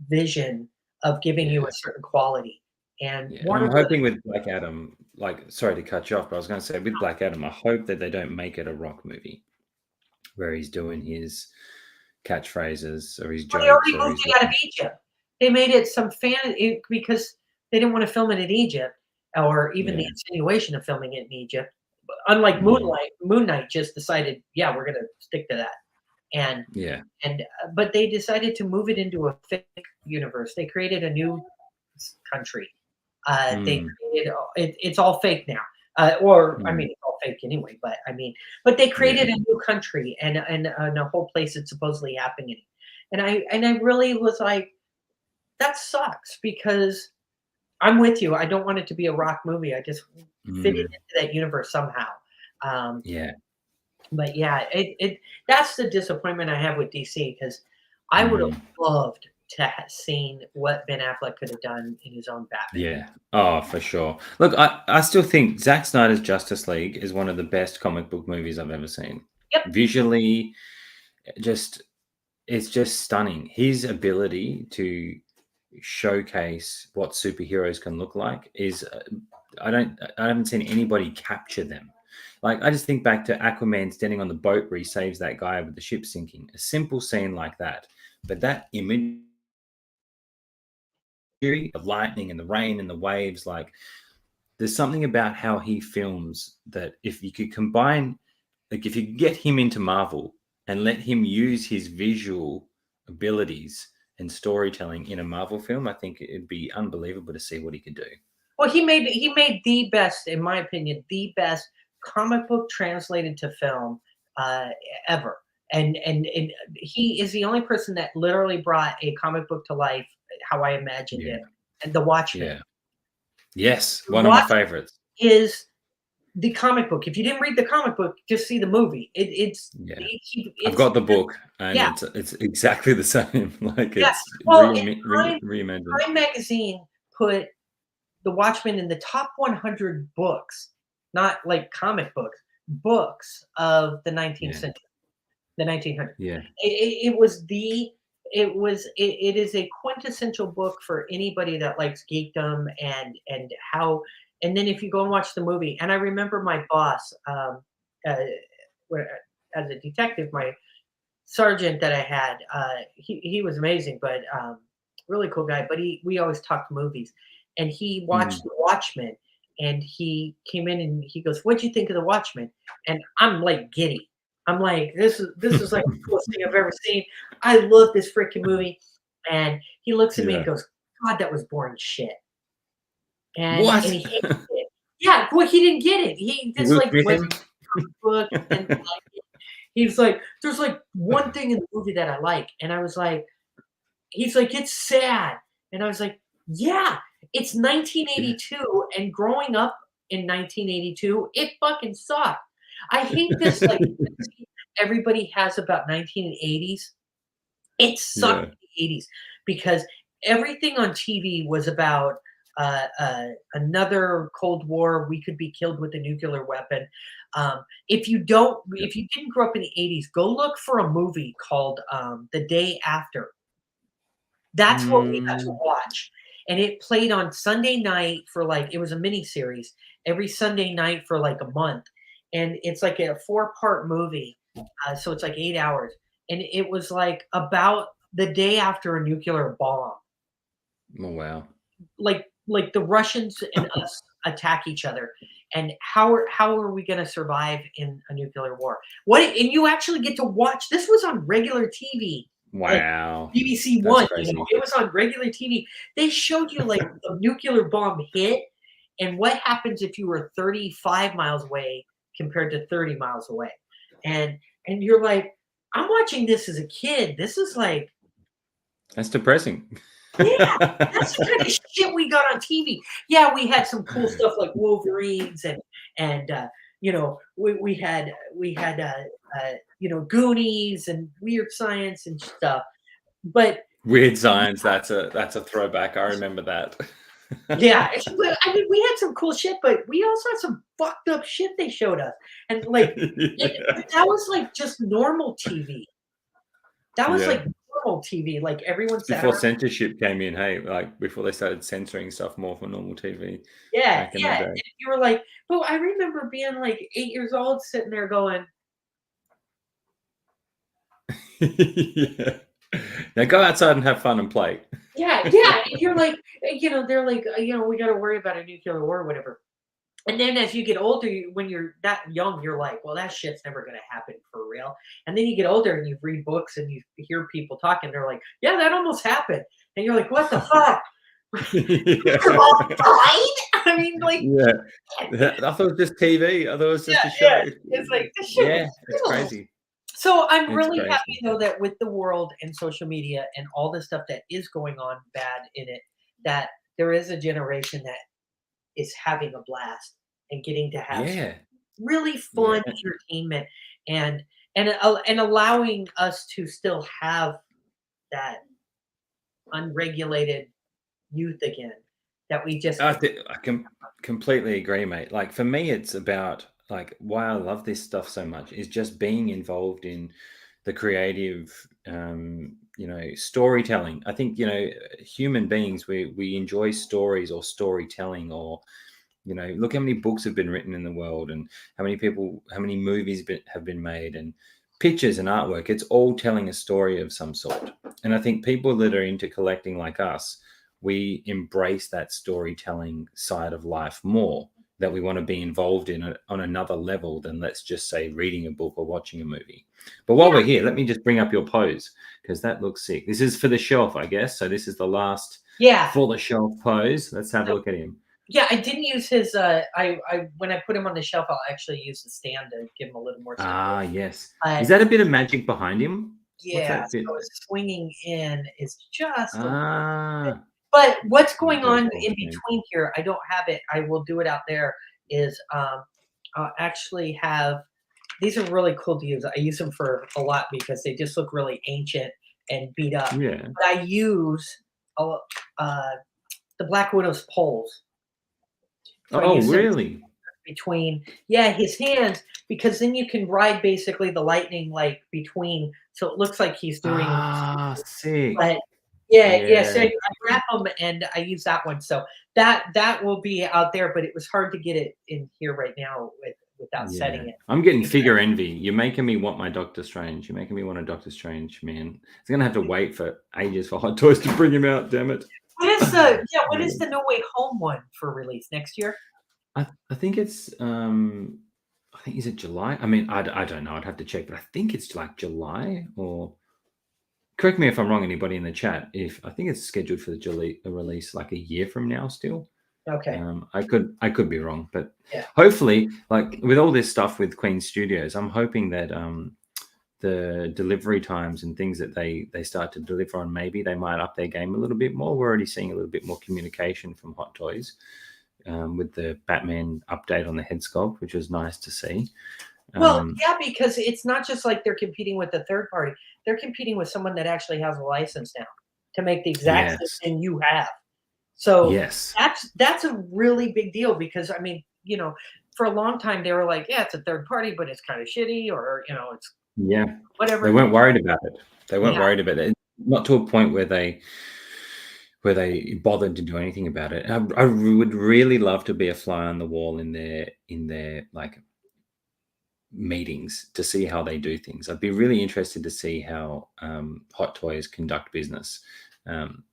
vision of giving you yeah, a certain quality, and yeah. And Warner I'm Brothers. hoping with Black Adam, like, sorry to cut you off, but I was gonna say with Black Adam, I hope that they don't make it a rock movie. where he's doing his catchphrases or his Well, they jokes already or moved his it out of Egypt. They made it some because they didn't wanna film it in Egypt or even the yeah, insinuation of filming it in Egypt. Unlike mm, Moon Knight just decided, "Yeah, we're gonna stick to that." And yeah, but they decided to move it into a fake universe. They created a new country. They mm, created it's all fake now. Or I mm, mean, it's all fake anyway. But I mean, but they yeah, created a new country and a whole place that's supposedly happening in. And I really was like, that sucks because I'm with you. I don't want it to be a rock movie. I just fit it mm, into that universe somehow. Um, yeah, but yeah, it that's the disappointment I have with DC because I would have mm, loved to have seen what Ben Affleck could have done in his own Batman. yeah. Oh, for sure. Look, I still think Zack Snyder's Justice League is one of the best comic book movies I've ever seen. Yep. Visually, just it's just stunning. His ability to showcase what superheroes can look like is I haven't seen anybody capture them. Like I just think back to Aquaman standing on the boat where he saves that guy with the ship sinking. A simple scene like that, but that imagery of lightning and the rain and the waves, like there's something about how he films that if you could combine, like if you could get him into Marvel and let him use his visual abilities and storytelling in a Marvel film, I think it'd be unbelievable to see what he could do. Well, he made the best, in my opinion, the best comic book translated to film uh, ever. And he is the only person that literally brought a comic book to life how I imagined Yeah, it. And The Watchmen. yeah, yes, The one of my Watchmen favorites. is the comic book. If you didn't read the comic book, just see the movie. Yeah, I've It's got the book, and yeah, it's exactly the same. Like yeah. it's Well, and reimagined. Time magazine put The Watchmen in the top 100 books, not like comic books, books of the 19th Yeah, century, the 1900s. yeah, It was it is a quintessential book for anybody that likes geekdom and how. And then if you go and watch the movie, and I remember my boss, uh, where, as a detective, my sergeant that I had, he was amazing, but really cool guy. But we always talked movies, and he watched mm. The Watchmen, and he came in and he goes, "What'd you think of The Watchmen?" And I'm like giddy. I'm like, this is like the coolest thing I've ever seen. I love this freaking movie. And he looks at me and Yeah. goes, "God, that was boring shit." And What? he hated it. Yeah, well, he didn't get it. He You just will like quit was him? book and like he's like, "There's, like, one thing in the movie that I like," and I was like he's like, "It's sad," and I was like, "Yeah, it's Yeah. 1982, and growing up in 1982, it fucking sucked." I hate this, like, fantasy everybody has about 1980s. It sucked Yeah. in the '80s because everything on TV was about, another Cold War, we could be killed with a nuclear weapon. Yep. If you didn't grow up in the '80s, go look for a movie called, The Day After. That's what we got to Mm, watch, and it played on Sunday night for, like it was a miniseries, every Sunday night for, like, a month, and it's like a four-part movie, so it's like 8 hours, and it was, like, about the day after a nuclear bomb. oh, wow. Like, the Russians and us attack each other, and how are we gonna survive in a nuclear war? What and you actually get to watch this was on regular TV, like Wow. BBC That's One, crazy. it was on regular TV. They showed you, like, the nuclear bomb hit and what happens if you were 35 miles away compared to 30 miles away, and you're like, "I'm watching this as a kid, this is like." That's depressing. Yeah, that's the kind of shit we got on TV. Yeah, we had some cool stuff like Wolverines and we had Goonies and Weird Science and stuff. But Weird Science, that's a throwback, I remember that. yeah, well, I mean, we had some cool shit, but we also had some fucked up shit they showed us, and like, Yeah. but that was like just normal TV. That was Yeah. like normal TV. Like everyone It's sat before around. censorship came in, hey, like, before they started censoring stuff more for normal TV Yeah, back in the yeah, and day. you were like, but I remember being, like, 8 years old sitting there going, Yeah. Now go outside and have fun and play. Yeah, yeah, and you're like, they're like, "We gotta worry about a nuclear war," or whatever. And then as you get older, when you're that young, you're like, "Well, that shit's never gonna happen for real." And then you get older and you read books and you hear people talking, they're like, "Yeah, that almost happened." And you're like, "What the fuck? We're all Yeah. fine?" I mean, like, Yeah. I thought it was just TV. I thought it was yeah, just a yeah. show. It's like, this shit was Yeah, it's real. crazy. So I'm It's really crazy. happy though that with the world and social media and all the stuff that is going on bad in it, that there is a generation that is having a blast and getting to have Yeah. really Yeah. fun entertainment and and allowing us to still have that unregulated youth again that we just I can completely agree, mate. Like for me, it's about like why I love this stuff so much is just being involved in the creative, storytelling. I think human beings we enjoy stories or storytelling or look how many books have been written in the world and how many movies have been made and pictures and artwork. It's all telling a story of some sort. And I think people that are into collecting like us, we embrace that storytelling side of life more, that we want to be involved in it on another level than, let's just say, reading a book or watching a movie. But while yeah, we're here, let me just bring up your pose because that looks sick. This is for the shelf, I guess. So this is the last yeah. for the shelf pose. Let's have a So look at him. yeah, I didn't use his I when I put him on the shelf, I'll actually use the stand to give him a little more Ah, stability. yes. Is But that a bit of magic behind him? What's yeah, that bit? so his swinging in is just a Ah, but what's yeah, going very on cool, in man. between here, I don't have it, I will do it out there, is, I'll actually have these are really cool to use. I use them for a lot because they just look really ancient and beat up. Yeah. But I use, uh, uh, the Black Widow's poles. So I Oh, use them really? between his hands because then you can ride basically the lightning, like, between so it looks like he's doing Ah, sick. but yeah, yeah, so Yeah, I wrap them and I use that one, so that will be out there, but it was hard to get it in here right now without yeah. setting it I'm getting because figure envy. You're making me want my Doctor Strange. You're making me want a Doctor Strange, man. It's gonna have to wait for ages for Hot Toys to bring him out, damn it. when is the No Way Home one for release, next year? I think it's I think is it July? I mean, I don't know. I'd have to check, but I think it's like July or correct me if I'm wrong, anybody in the chat. If I think it's scheduled for the July a release like a year from now still. Okay, I could be wrong, but yeah. hopefully, like with all this stuff with Queen Studios, I'm hoping that the delivery times and things that they start to deliver on, maybe they might up their game a little bit more. We're already seeing a little bit more communication from Hot Toys with the Batman update on the head sculpt, which was nice to see. Well, Um, yeah, because it's not just like they're competing with a third party, they're competing with someone that actually has a license now to make the exact same yes, thing you have. So yes, that's a really big deal because I mean, for a long time they were like, yeah, it's a third party, but it's kind of shitty, or it's yeah. They whatever. weren't worried about it. They weren't Yeah, worried about it. Not to a point where they bothered to do anything about it. I would really love to be a fly on the wall in their like meetings to see how they do things. I'd be really interested to see how Hot Toys conduct business. Um,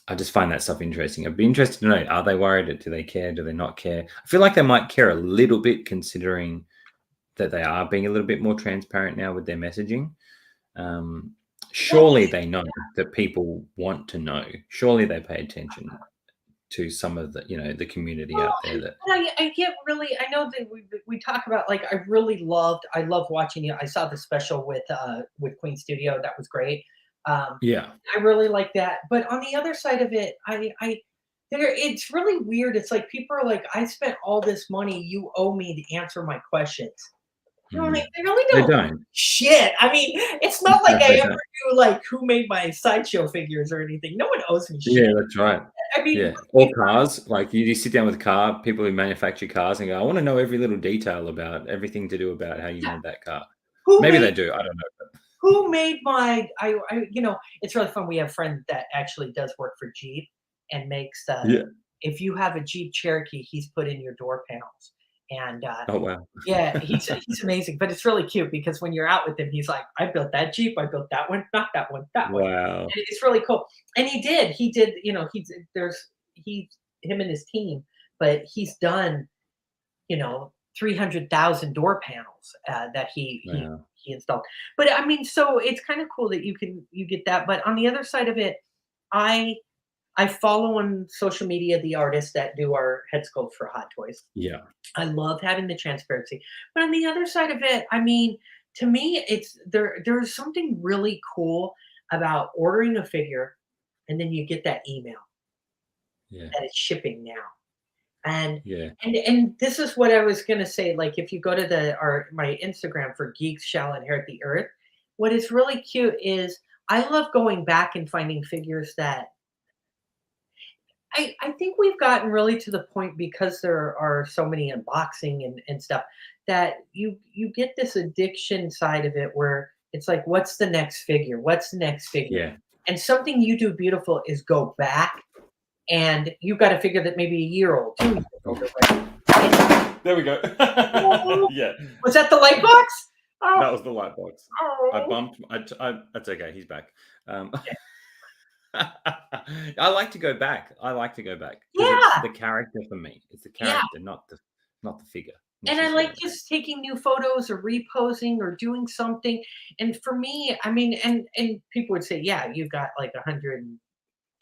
I just find that stuff interesting. I'd be interested to know: are they worried? Do they care? Do they not care? I feel like they might care a little bit, considering that they are being a little bit more transparent now with their messaging. Um, well, Surely they know that people want to know. Surely they pay attention to some of the community well, out there that but I get really. I know that we talk about like I love watching it. I saw the special with Queen Studio. That was great. Um, yeah. I really like that. But on the other side of it, it's really weird. It's like people are like, I spent all this money. You owe me to answer my questions. You know, like, Mm. they really They don't don't. shit. I mean, it's not like No, I they ever don't. knew like who made my sideshow figures or anything. No one owes me shit. Yeah, that's right. I mean, Yeah. Or cars, like you sit down with car people who manufacture cars and go, "I wanna know every little detail about everything to do about how you yeah, made that car." who Maybe made they do, I don't know. who made my it's really fun. We have a friend that actually does work for Jeep and makes Yeah. if you have a Jeep Cherokee, he's put in your door panels. And Oh, wow. yeah, he's amazing, but it's really cute because when you're out with him, he's like, "I built that Jeep, I built that one, not that one, that one." Wow. And it's really cool. And he did, he him and his team, but he's done, 300,000 door panels, that Wow. he installed. But, I mean, so it's kinda cool that you get that, but on the other side of it, I I follow on social media the artists that do our head sculpts for Hot Toys. Yeah. I love having the transparency. But on the other side of it, I mean, to me, there's something really cool about ordering a figure and then you get that email Yeah. that it's shipping now. And Yeah. and this is what I was gonna say. Like if you go to my Instagram for Geeks Shall Inherit the Earth, what is really cute is I love going back and finding figures that I think we've gotten really to the point because there are so many unboxing and stuff that you get this addiction side of it where it's like, what's the next figure? What's the next figure? Yeah. And something you do beautiful is go back and you've got a figure that maybe a year old, 2 years old, or whatever. There we go. Oh, Yeah. was that the light box? Oh, That was the light box. I oh. bumped. That's okay. He's back. I like to go back. I like to go back because it's Yeah, the character for me. It's the yeah. character, not the figure And I like necessarily. just taking new photos or reposing or doing something. And for me, I mean, and people would say, "Yeah, you've got like 100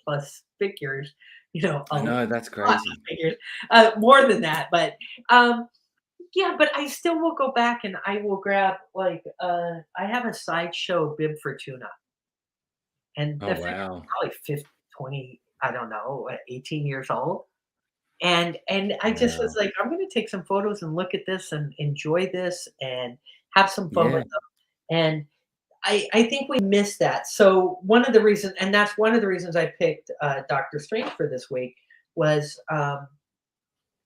plus figures," a I lot know that's of crazy. figures, more than that. But yeah, but I still will go back and I will grab like I have a sideshow bib for tuna, and Oh the figure's wow. probably 50, 20, I don't know, 18 years old. And I just was Wow. like, "I'm gonna take some photos and look at this and enjoy this and have some fun with Yeah. them." And I think we missed that. So one of the reasons and that's one of the reasons I picked, Doctor Strange for this week was,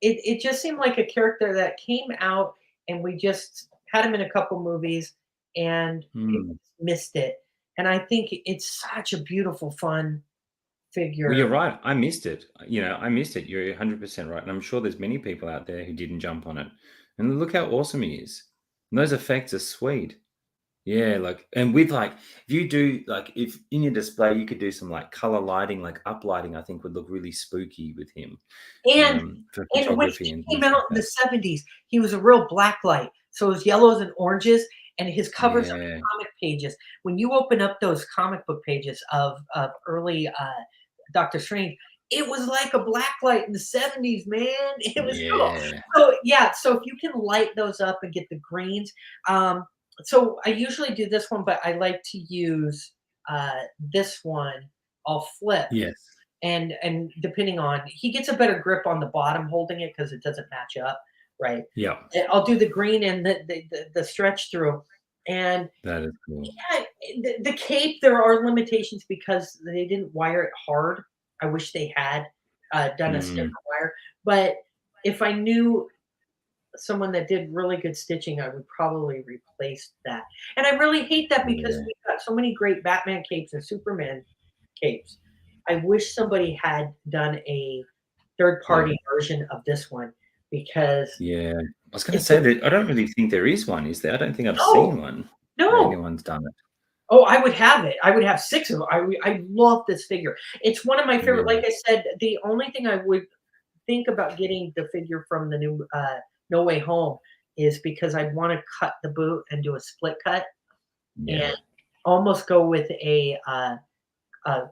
it just seemed like a character that came out and we just had him in a couple movies and we Hmm. missed it. And I think it's such a beautiful, fun Well, you're figure. right. I missed it. I missed it. You're 100% right. And I'm sure there's many people out there who didn't jump on it. And look how awesome he is. And those effects are sweet. Yeah, like, and with like, if you do like, if in your display you could do some like color lighting, like uplighting, I think would look really spooky with him, And for and when photography and he came things out like in the that. '70s, he was a real black light. So it was yellows and oranges, and his covers of the Yeah, comic pages, when you open up those comic book pages of early, Doctor Strange, it was like a black light in the '70s, man. It was cool. yeah, So, yeah, so if you can light those up and get the greens, so I usually do this one, but I like to use, this one, I'll flip yes, and depending on he gets a better grip on the bottom holding it because it doesn't match up, right? yeah, And I'll do the green and the stretch through. And that is cool. yeah, the cape, there are limitations because they didn't wire it hard. I wish they had done a stiffer Mm, wire. But if I knew someone that did really good stitching, I would probably replace that. And I really hate that because yeah, we've got so many great Batman capes and Superman capes. I wish somebody had done a third yeah, party version of this one because yeah. I was going to it's say that I don't really think there is one, is there? I don't think I've no, seen one where no. anyone's done it. Oh, I would have it. I would have 6 of them. I love this figure. It's one of my favorite, Yeah, like I said, the only thing I would think about getting the figure from the new, No Way Home is because I'd wanna cut the boot and do a split cut yeah, and almost go with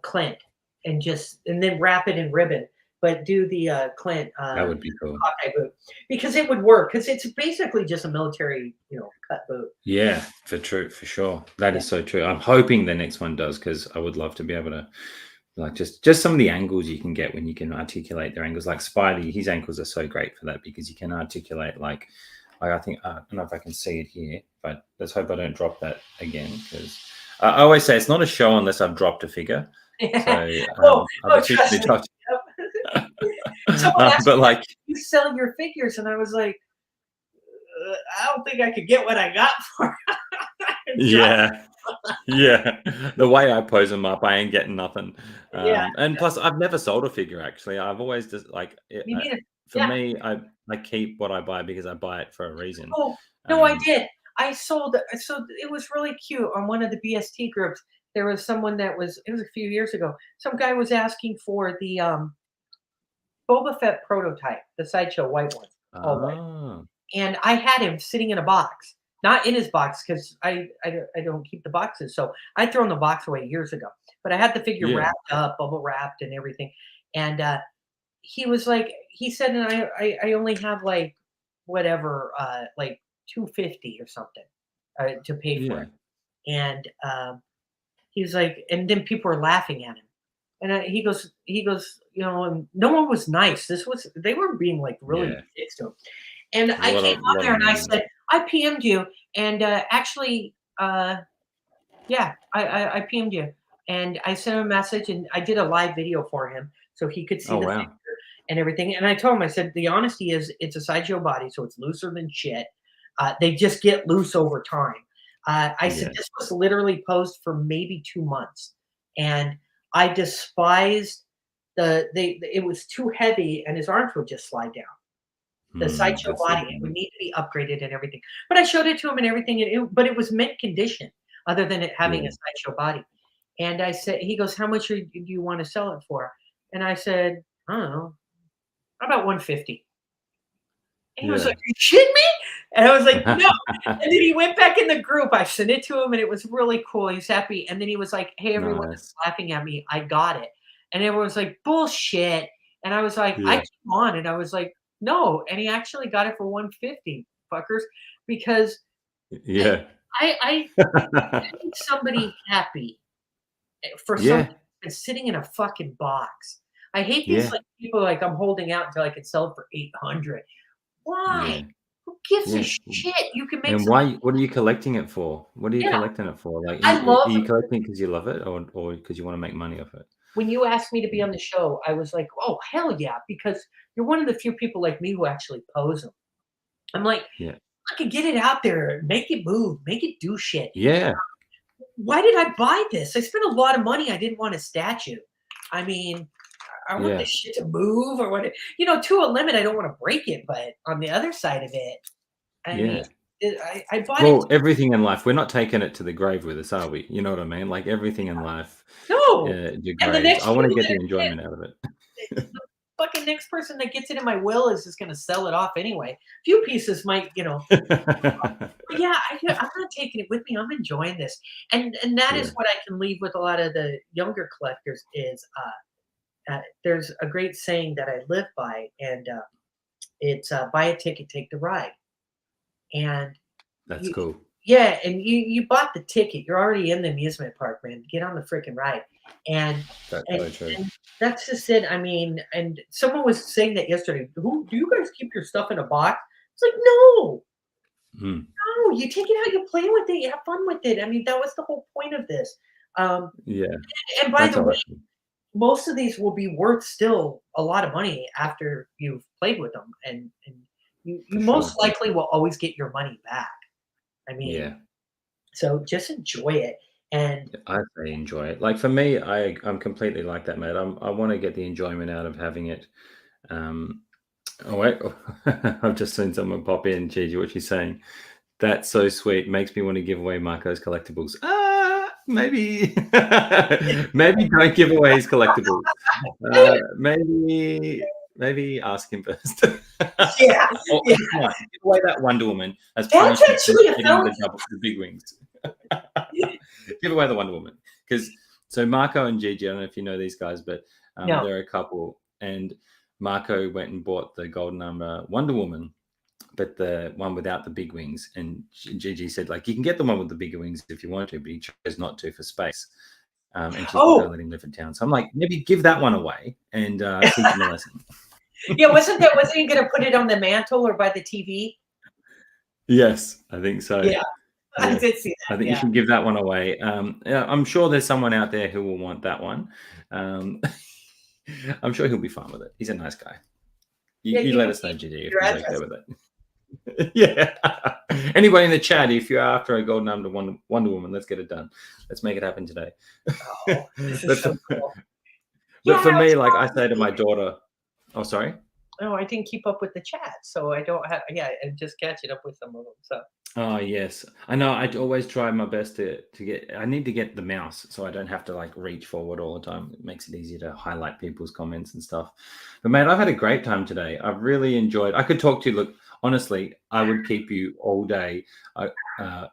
Clint and then wrap it in ribbon, but do the, Clint, that would be cool. Hawkeye boot because it would work because it's basically just a military, cut boot. Yeah, for sure. That Yeah. is so true. I'm hoping the next one does because I would love to be able to like just some of the angles you can get when you can articulate their angles. Like Spidey, his ankles are so great for that because you can articulate like I think I don't know if I can see it here, but let's hope I don't drop that again because I always say it's not a show unless I've dropped a figure. So Oh, I've oh, officially trust me. dropped. Yep. Someone asked But me that, like "You sell your figures?" And I was like, I don't think I could get what I got for trust yeah. Yeah, the way I pose them up, I ain't getting nothing. yeah, And plus, I've never sold a figure actually. I've always just like me neither. for me, I keep what I buy because I buy it for a reason. Oh, no, I did. I sold so it was really cute on one of the BST groups. There was someone that was it was a few years ago. Some guy was asking for the, Boba Fett prototype, the sideshow white one, all white. Oh, And I had him sitting in a box, not in his box because I don't keep the boxes. So I'd thrown the box away years ago. But I had the figure yeah, wrapped up, bubble wrapped, and everything. And he was like, he said, and I only have like whatever, like 250 or something to pay for yeah, it. And he was like, and then people were laughing at him. And he goes, you know, and no one was nice. They were being like really yeah. dicks to him. And A I lot came of on there and I mean. said, I PM'd you. And actually, yeah, I PM'd you. And I sent him a message and I did a live video for him so he could see Oh the wow. figure and everything. And I told him, I said, the honesty is it's a sideshow body, so it's looser than shit. They just get loose over time. I said, Yeah, this was literally posed for maybe 2 months. And I despised it was too heavy and his arms would just slide down. The sideshow that's the body, it would thing. need to be upgraded and everything. But I showed it to him and everything, but it was mint condition, other than it having Yeah, a sideshow body. And I said, he goes, "How much do you want to sell it for?" And I said, "I don't know, how about 150?" And he was like, yeah. "Are you shitting me?" And I was like, "No." And then he went back in the group. I sent it to him, and it was really cool. He's happy. And then he was like, "Hey, everyone that's Nice. laughing at me, I got it." And everyone was like, "Bullshit." And I was like, I Yeah, came on, and I was like, "No." And he actually got it for 150, fuckers, because I yeah, I make somebody happy for something yeah, that's sitting in a fucking box. I hate these yeah, like people like I'm holding out until I can sell it for 800. Why? yeah, Who gives a yeah. shit? You can make And some. why? What are you collecting it for? What are you Yeah, collecting it for? Like, I are love you collecting because you love it, or because you want to make money off it? when you asked me to be on the show, I was like, "Oh, hell yeah," because you're one of the few people like me who actually pose them. I'm like, Yeah, I could get it out there, make it move, make it do shit. yeah, Why did I buy this? I spent a lot of money. I didn't want a statue. I mean, I want this yeah, shit to move or what, to a limit. I don't want to break it, but on the other side of it, I mean, yeah. I bought it. Well, everything in life, we're not taking it to the grave with us, are we? You know what I mean? Like everything in life No, and the degrades. next I want to people get that the are gonna enjoyment out of it. the fucking next person that gets it in my will is just gonna sell it off anyway. A few pieces might, but yeah, I'm not taking it with me. I'm enjoying this, and that Yeah, is what I can leave with a lot of the younger collectors is there's a great saying that I live by, and it's buy a ticket, take the ride. And that's you, cool. yeah, and you bought the ticket. You're already in the amusement park, man. Get on the freaking ride, and That's and so true. and that's just it. I mean, and someone was saying that yesterday. Who do you guys keep your stuff in a box? It's like no, Mm, no. You take it out, you play with it, you have fun with it. I mean, that was the whole point of this. Um, yeah, and by that's the how way, I feel. most of these will be worth still a lot of money after you've played with them, and you For sure. most likely will always get your money back. I mean, Yeah, so just enjoy it. And I say enjoy it. Like for me, I'm completely like that, mate. I want to get the enjoyment out of having it. Um, oh wait, I've just seen someone pop in. Gigi, what she's saying? That's so sweet. Makes me want to give away Marco's collectibles. Maybe, maybe don't give away his collectibles. Maybe ask him first. yeah, Or yeah, come on, give away that Wonder Woman as that's punishment for actually a getting felony. the big wings. Give away the Wonder Woman because so Marco and Gigi. I don't know if you know these guys, but No. they're a couple, and Marco went and bought the golden armor Wonder Woman, but the one without the big wings. And Gigi said, like, you can get the one with the bigger wings if you want to, but he chose not to for space. And she's not going to Oh, let him live in town. So I'm like, maybe give that one away and teach him a lesson. yeah. Wasn't he going to put it on the mantle or by the TV? Yes, I think so. Yeah, I Yeah. did see I that. think you Yeah. should give that one away. Yeah, I'm sure there's someone out there who will want that one. I'm sure he'll be fine with it. He's a nice guy. Yeah, You you let can us know, keep Gigi, if your he's okay address. with it. Yeah. Anybody in the chat, if you're after a golden arm to Wonder Woman, let's get it done. Let's make it happen today. Oh, this but, is for, so cool. but Yeah, for it's me, like I say to probably my daughter, oh, sorry. No, I didn't keep up with the chat, so I don't have. Yeah, I'm just catching up with some of them. So Oh yes, I know. I always try my best to get. I need to get the mouse so I don't have to like reach forward all the time. It makes it easier to highlight people's comments and stuff. But mate, I've had a great time today. I've really enjoyed. I could talk to you. Look, honestly, I would keep you all day,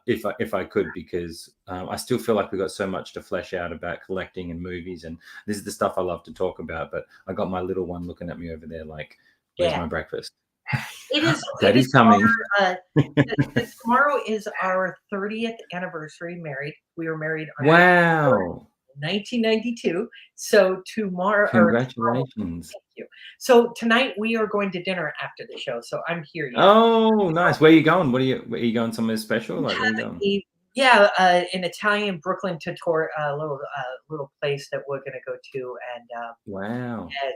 if I could, because I still feel like we've got so much to flesh out about collecting and movies, and this is the stuff I love to talk about. But I got my little one looking at me over there, like, "Where's yeah, my breakfast?" it is. It Daddy's is coming. tomorrow is our 30th anniversary married. We were married on April 3rd, Wow. 1992. So tomorrow, Congratulations. thank you. So tonight we are going to dinner after the show. So I'm here. Yeah. Oh, nice. Where are you going? Are you going somewhere special? Like, where are you going? Yeah, an Italian Brooklyn tutor, little place that we're gonna go to, and Wow. yeah,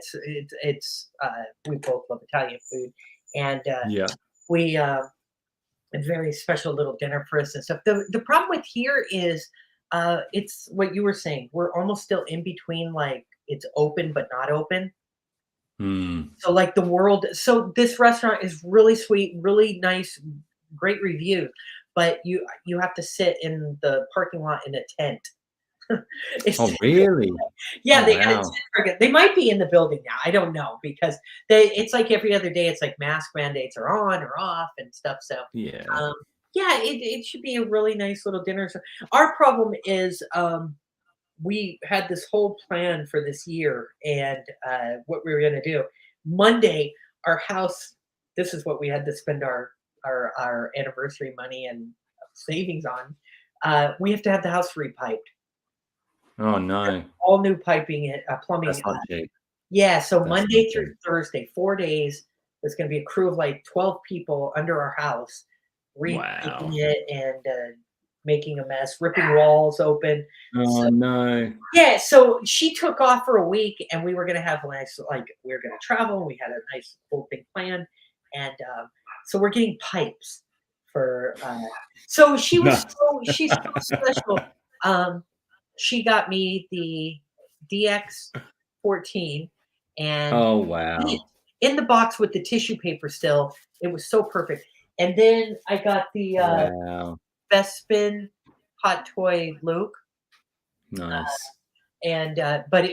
it's we both love Italian food, and Yeah. we a very special little dinner for us and stuff. The problem with here is it's what you were saying. We're almost still in between, like it's open but not open. Hmm. So like the world. So this restaurant is really sweet, really nice, great reviews, but you have to sit in the parking lot in a tent. It's Oh, really? yeah, Oh, they got a tent wow. they might be in the building now. I don't know because it's like every other day. It's like mask mandates are on or off and stuff. So Yeah. um, yeah, it should be a really nice little dinner. So our problem is we had this whole plan for this year and what we were going to do. Monday, our house. This is what we had to spend our anniversary money and savings on. We have to have the house repiped, Oh, no. all new piping, plumbing. That's not cheap. Yeah, so That's not Monday through cheap. Thursday, 4 days. There's going to be a crew of like 12 people under our house, repiping Wow. it and making a mess, ripping walls open. Oh, So no. yeah, so she took off for a week, and we were gonna have a nice, like, we were gonna travel, and we had a nice whole thing planned, and, so we're getting pipes for, so Nice. she's so special. Um, she got me the DX14, and Oh, in wow. in the box with the tissue paper still, it was so perfect, and then I got the, Wow. Bespin hot toy Luke. Nice. And but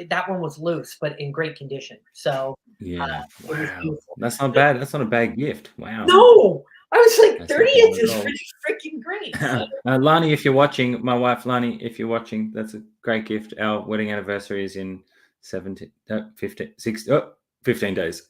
that one was loose but in great condition, so Yeah. it was Wow. beautiful. That's not But bad. That's not a bad gift. Wow. no, I was like That's not 30th bad at is all. pretty freaking great. So Lani, if you're watching, my wife Lani, if you're watching, that's a great gift. Our wedding anniversary is in 17, 15, 6, 15 days.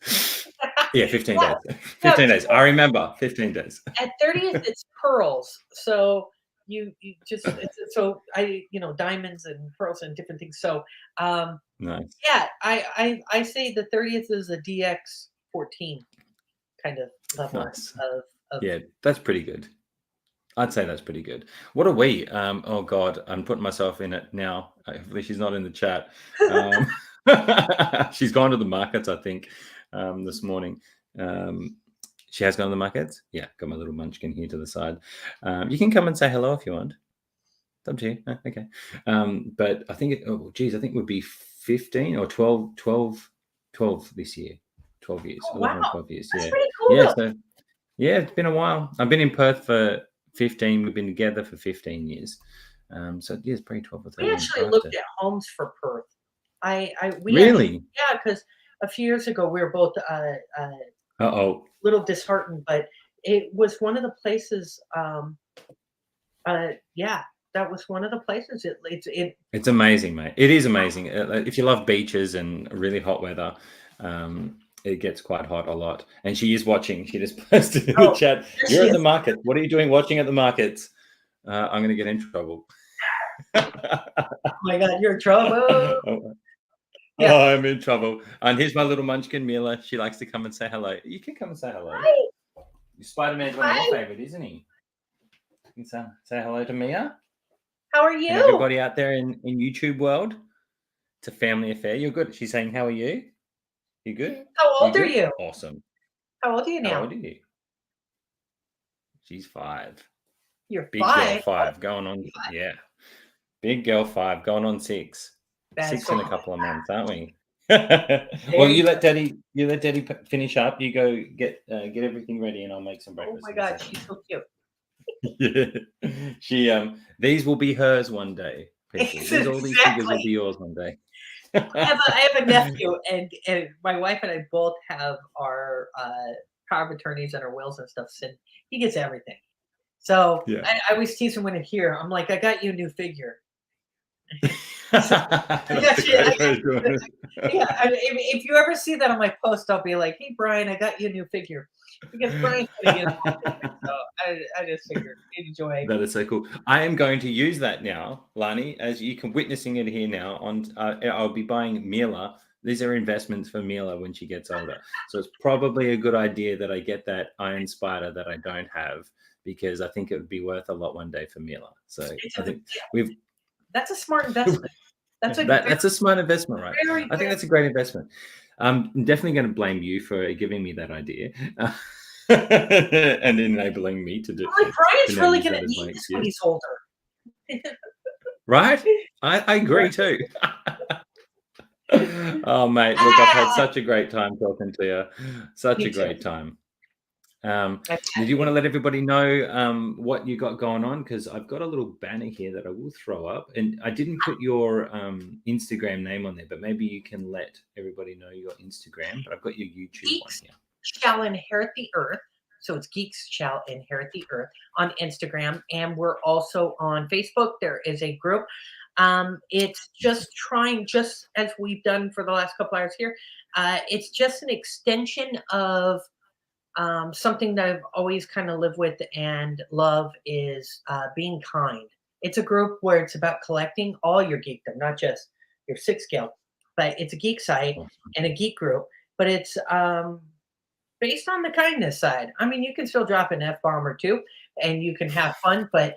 Yeah, 15 yeah, days. yeah, 15 days. I remember 15 days. at 30th it's pearls, so you just so I diamonds and pearls and different things. So Nice. yeah, I say the 30th is a DX14 kind of level Nice. of Yeah, that's pretty good. I'd say that's pretty good. What are we? Oh God, I'm putting myself in it now. Hopefully she's not in the chat. Um, she's gone to the markets, I think, this morning. She has gone to the markets. Yeah, got my little munchkin here to the side. You can come and say hello if you want. It's up to you. Okay. But I think oh geez, I think it would be 15 or 12 this year. 12 years, oh, wow, 11 or 12 years. that's Yeah. pretty cool Yeah. though. So yeah, it's been a while. I've been in Perth for 15. We've been together for 15 years. So yeah, it's probably 12 or We 13 actually after. looked at homes for Perth. We actually, Really? yeah, because a few years ago we were both Uh-oh. little disheartened, but it was one of the places. Yeah, that was one of the places. It's amazing, mate. It is amazing. If you love beaches and really hot weather, it gets quite hot a lot. And she is watching. She just posted in the Oh, chat, there "You're she at the is. market. What are you doing watching at the markets?" I'm going to get in trouble. Oh my God, you're in trouble. Oh, Yeah. I'm in trouble. And here's my little munchkin, Mila. She likes to come and say hello. You can come and say hello. Hi. Spider-Man's one of your Hi. favorite, isn't he? You can say hello to Mia How are and you? everybody out there in YouTube world. It's a family affair. You're good. She's saying, "How are you? You good? How You old are good? you? Awesome. How old are you How now? old are you?" She's 5. You're Big girl 5. 5 going on. Yeah. Big girl 5 going on 6. That's 6 so in a couple of months, aren't we? Well, you let Daddy finish up. You go get everything ready, and I'll make some Oh breakfast my in a God, second. she's so cute. She these will be hers one day, people. All these figures will be Exactly. yours one day. I have a nephew, and my wife and I both have our power of attorneys and our wills and stuff. And he gets everything. So Yeah. I always tease him when I'm here. I'm like, I got you a new figure. So I That's got a you. great way of doing it. Yeah, if you ever see that on my post, I'll be like, "Hey, Brian, I got you a new figure," because Brian's gonna get them all different. So I just figured enjoy. That is so cool. I am going to use that now, Lani, as you can witnessing it here now. I'll be buying Mila. These are investments for Mila when she gets older. So it's probably a good idea that I get that Iron Spider that I don't have, because I think it would be worth a lot one day for Mila. So I think we've That's a smart investment. That's a that's a smart investment, right? very, I think that's a great investment. I'm definitely going to blame you for giving me that idea and enabling me to do like Brian's now really use gonna that as my need this when excuse. he's older. Right? I agree too. Oh, mate, look, I've had such a great time talking to you. Such Me a too. great time. I'm Did you want happy. to let everybody know what you got going on? Because I've got a little banner here that I will throw up, and I didn't put your Instagram name on there, but maybe you can let everybody know your Instagram. But I've got your YouTube one Geeks here. shall inherit the earth. So it's Geeks Shall Inherit the Earth on Instagram. And we're also on Facebook. There is a group. It's just trying, just as we've done for the last couple hours here, it's just an extension of something that I've always kind of lived with and love is being kind. It's a group where it's about collecting all your geekdom, not just your six scale, but it's a geek site Awesome. and a geek group. But it's based on the kindness side. I mean, you can still drop an F bomb or two and you can have fun, but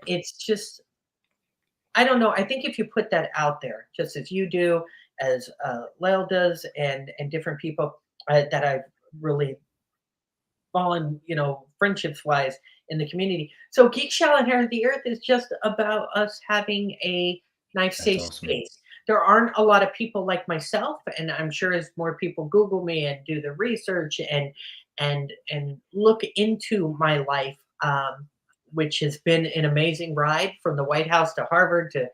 it's just, I don't know. I think if you put that out there, just as you do, as Lael does, and different people that I've really fallen, friendships wise in the community. So Geek Shall Inherit the Earth is just about us having a nice, That's safe awesome. space. There aren't a lot of people like myself, and I'm sure as more people Google me and do the research and look into my life, which has been an amazing ride from the White House to Harvard to,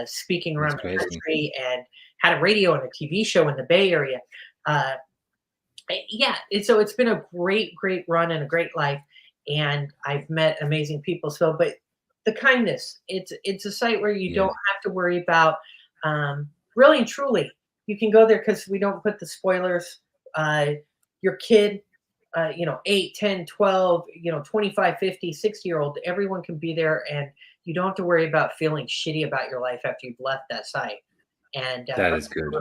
speaking That's around the crazy. country and had a radio and a TV show in the Bay Area. Uh, yeah, so it's been a great, great run and a great life, and I've met amazing people. So, but the kindness, it's a site where you Yeah. don't have to worry about, really and truly. You can go there because we don't put the spoilers. Your kid, 8, 10, 12, 25, 50, 60-year-old, everyone can be there, and you don't have to worry about feeling shitty about your life after you've left that site. And That is good.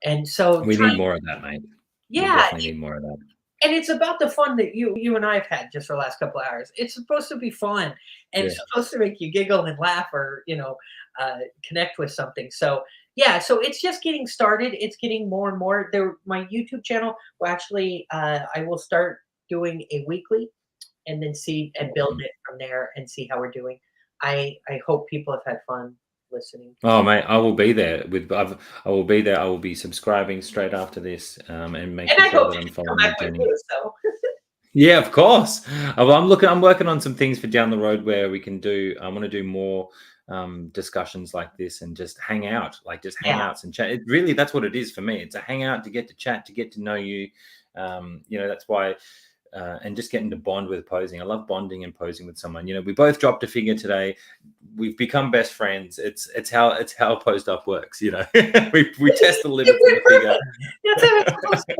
and so We trying, need more of that, mate. We yeah, definitely need more of that. and it's about the fun that you and I have had just for the last couple of hours. It's supposed to be fun, and Yeah. it's supposed to make you giggle and laugh, or connect with something. So yeah, so it's just getting started. It's getting more and more. There, my YouTube channel will actually, I will start doing a weekly, and then see and build Awesome. it from there and see how we're doing. I hope people have had fun listening. Oh, mate, I will be there. I will be there. I will be subscribing straight after this, and And making I sure hope that you I'm can come following back your with journey. you. So Yeah, of course. Well, I'm working on some things for down the road where we can do. I want to do more discussions like this and just hang out, like just yeah, hangouts and chat. It really, that's what it is for me. It's a hangout to get to chat, to get to know you. That's why. And just getting to bond with posing. I love bonding and posing with someone. We both dropped a figure today. We've become best friends. It's how posed up works. We test the limits of it the went figure. perfect. That's how it's supposed to.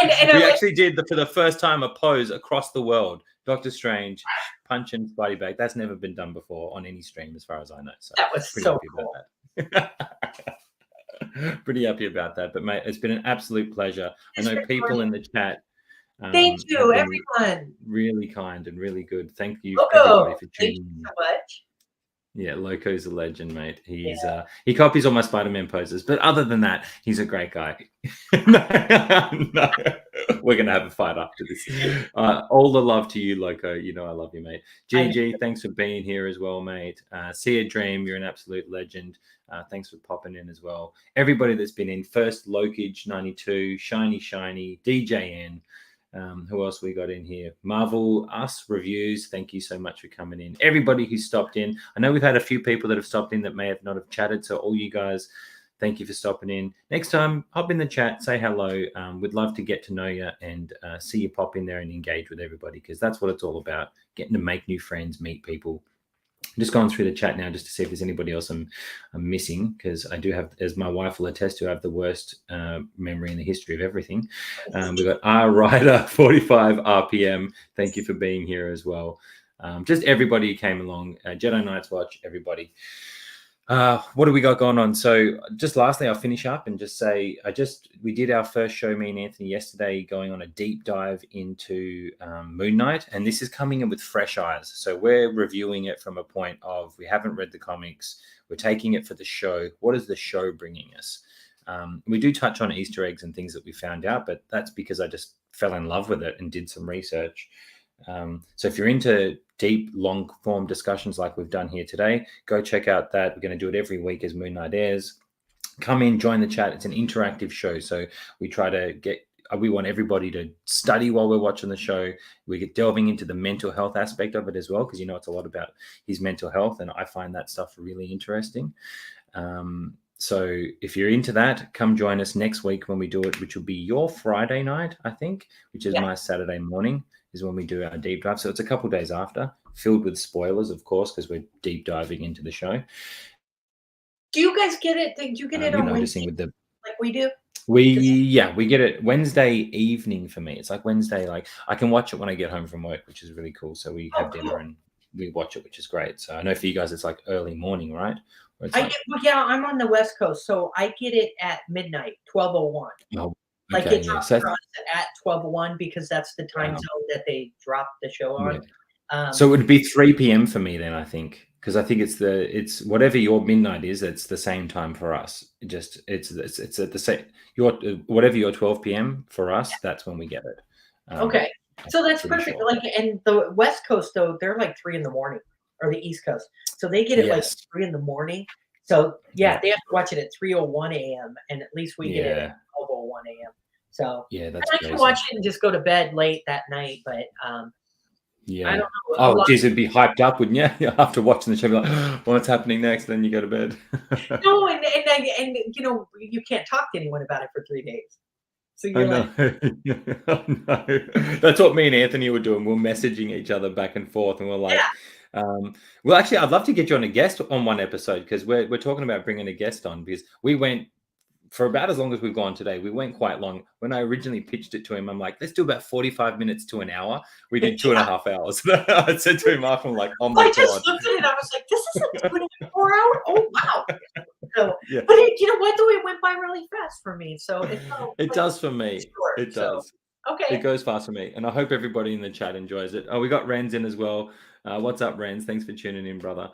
And I We like, actually did for the first time a pose across the world. Doctor Strange, punch and Spidey bag. That's never been done before on any stream, as far as I know. So that was pretty so happy cool. about that. Pretty happy about that. But mate, it's been an absolute pleasure. I It's know been people great. in the chat Thank have you, been everyone. really kind and really good. Thank you, everybody, Welcome. for Thank tuning you in. so much. Yeah, Loco's a legend, mate. He copies all my Spider-Man poses, but other than that, he's a great guy. No, we're gonna have a fight after this. All the love to you, Loco. You know I love you, mate. GG, thanks for being here as well, mate. See a Dream, you're an absolute legend. Thanks for popping in as well. Everybody that's been in, first Lokage 92, Shiny, DJN. Who else we got in here? Marvel Us Reviews. Thank you so much for coming in. Everybody who stopped in. I know we've had a few people that have stopped in that may have not have chatted. So all you guys, thank you for stopping in. Next time, hop in the chat, say hello. We'd love to get to know you and see you pop in there and engage with everybody, because that's what it's all about, getting to make new friends, meet people. I'm just going through the chat now just to see if there's anybody else I'm missing, because I do have, as my wife will attest to, I have the worst memory in the history of everything. We've got R Rider 45 RPM. Thank you for being here as well. Just everybody who came along. Jedi Knights Watch, everybody. What do we got going on? So just lastly, I'll finish up and just say, we did our first show, me and Anthony, yesterday, going on a deep dive into Moon Knight, and this is coming in with fresh eyes. So we're reviewing it from a point of, we haven't read the comics, we're taking it for the show. What is the show bringing us? We do touch on Easter eggs and things that we found out, but that's because I just fell in love with it and did some research. So if you're into deep, long form discussions like we've done here today, go check out that. We're going to do it every week as Moon Knight airs. Come in, join the chat. It's an interactive show. So we want everybody to study while we're watching the show. We get delving into the mental health aspect of it as well, because it's a lot about his mental health, and I find that stuff really interesting. So if you're into that, come join us next week when we do it, which will be your Friday night, I think, which is my Saturday morning, is when we do our deep dive. So it's a couple days after, filled with spoilers, of course, because we're deep diving into the show. Do you guys get it? Did you get it on Wednesday with the like we do? We get it Wednesday evening for me. It's like Wednesday, like I can watch it when I get home from work, which is really cool. So we have dinner and we watch it, which is great. So I know for you guys, it's like early morning, right? I'm on the West Coast, so I get it at midnight, 12:01. Oh, like it drops for us at 12:01 because that's the time zone that they drop the show on. So it would be 3 p.m. for me then, I think, because I think it's whatever your midnight is, it's the same time for us. It's at the same whatever your 12 p.m. for us, that's when we get it. Okay, so that's perfect. Sure. Like, and the West Coast though, they're like 3 a.m, or the East Coast, so they get it like 3 a.m. So they have to watch it at 3:01 a.m. and at least we get it at 12:01 a.m. So that's I can watch it and just go to bed late that night, but I don't know. Oh, geez, it'd be hyped up, wouldn't you? After watching the show, be like, what's happening next? Then you go to bed. No, and you can't talk to anyone about it for 3 days. So you're no. That's what me and Anthony were doing. We're messaging each other back and forth, and we're like, well, actually, I'd love to get you on a guest on one episode, because we're talking about bringing a guest on, because we went for about as long as we've gone today. We went quite long. When I originally pitched it to him, I'm like, let's do about 45 minutes to an hour. We did 2.5 hours. I said to him after, I'm like, oh my God. I just looked at it. I was like, this isn't 24 hours. Oh, wow. So, but you know what, though? It went by really fast for me. So it does for me. Short, it does. Okay. It goes fast for me. And I hope everybody in the chat enjoys it. Oh, we got Renz in as well. What's up, Renz? Thanks for tuning in, brother.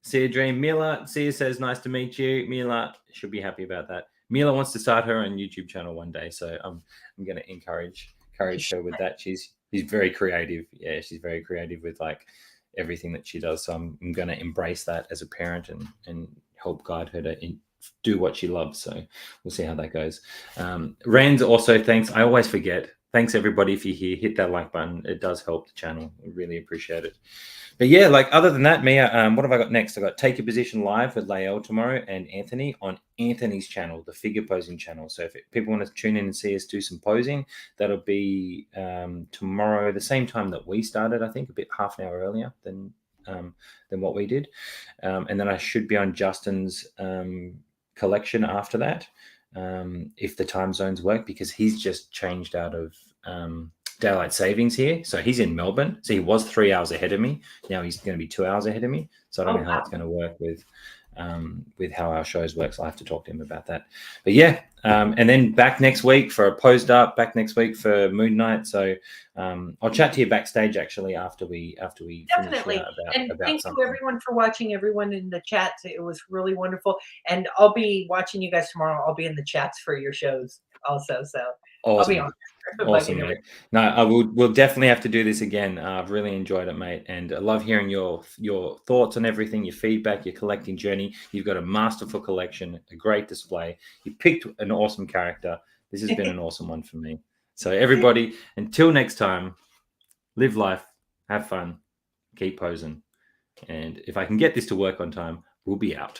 See a Dream. Mila, Sia says, nice to meet you. Mila should be happy about that. Mila wants to start her own YouTube channel one day, so I'm going to encourage her with that. She's very creative. Yeah, she's very creative with like everything that she does. So I'm going to embrace that as a parent and help guide her to do what she loves. So we'll see how that goes. Rand also, thanks. I always forget. Thanks everybody if you're here. Hit that like button. It does help the channel. We really appreciate it. But yeah, like other than that, Mia, what have I got next? I got Take Your Position live with Lael tomorrow and Anthony on Anthony's channel, the figure posing channel. So if people want to tune in and see us do some posing, that'll be tomorrow, the same time that we started, I think, a bit half an hour earlier than what we did. And then I should be on Justin's collection after that, if the time zones work, because he's just changed out of daylight savings here. So he's in Melbourne. So he was 3 hours ahead of me. Now he's going to be 2 hours ahead of me. So I don't know how it's going to work with with how our shows work. So I have to talk to him about that. But yeah, and then back next week for a Posed Up, back next week for Moon Knight. So I'll chat to you backstage actually after we Definitely. finish And about thank something. you everyone for watching, everyone in the chats. It was really wonderful. And I'll be watching you guys tomorrow. I'll be in the chats for your shows also. So Awesome. I'll be on. Awesome, mate. No, we'll definitely have to do this again. I've really enjoyed it, mate, and I love hearing your thoughts on everything, your feedback, your collecting journey. You've got a masterful collection, a great display. You picked an awesome character. This has been an awesome one for me. So everybody, until next time, live life, have fun, keep posing, and if I can get this to work on time, we'll be out.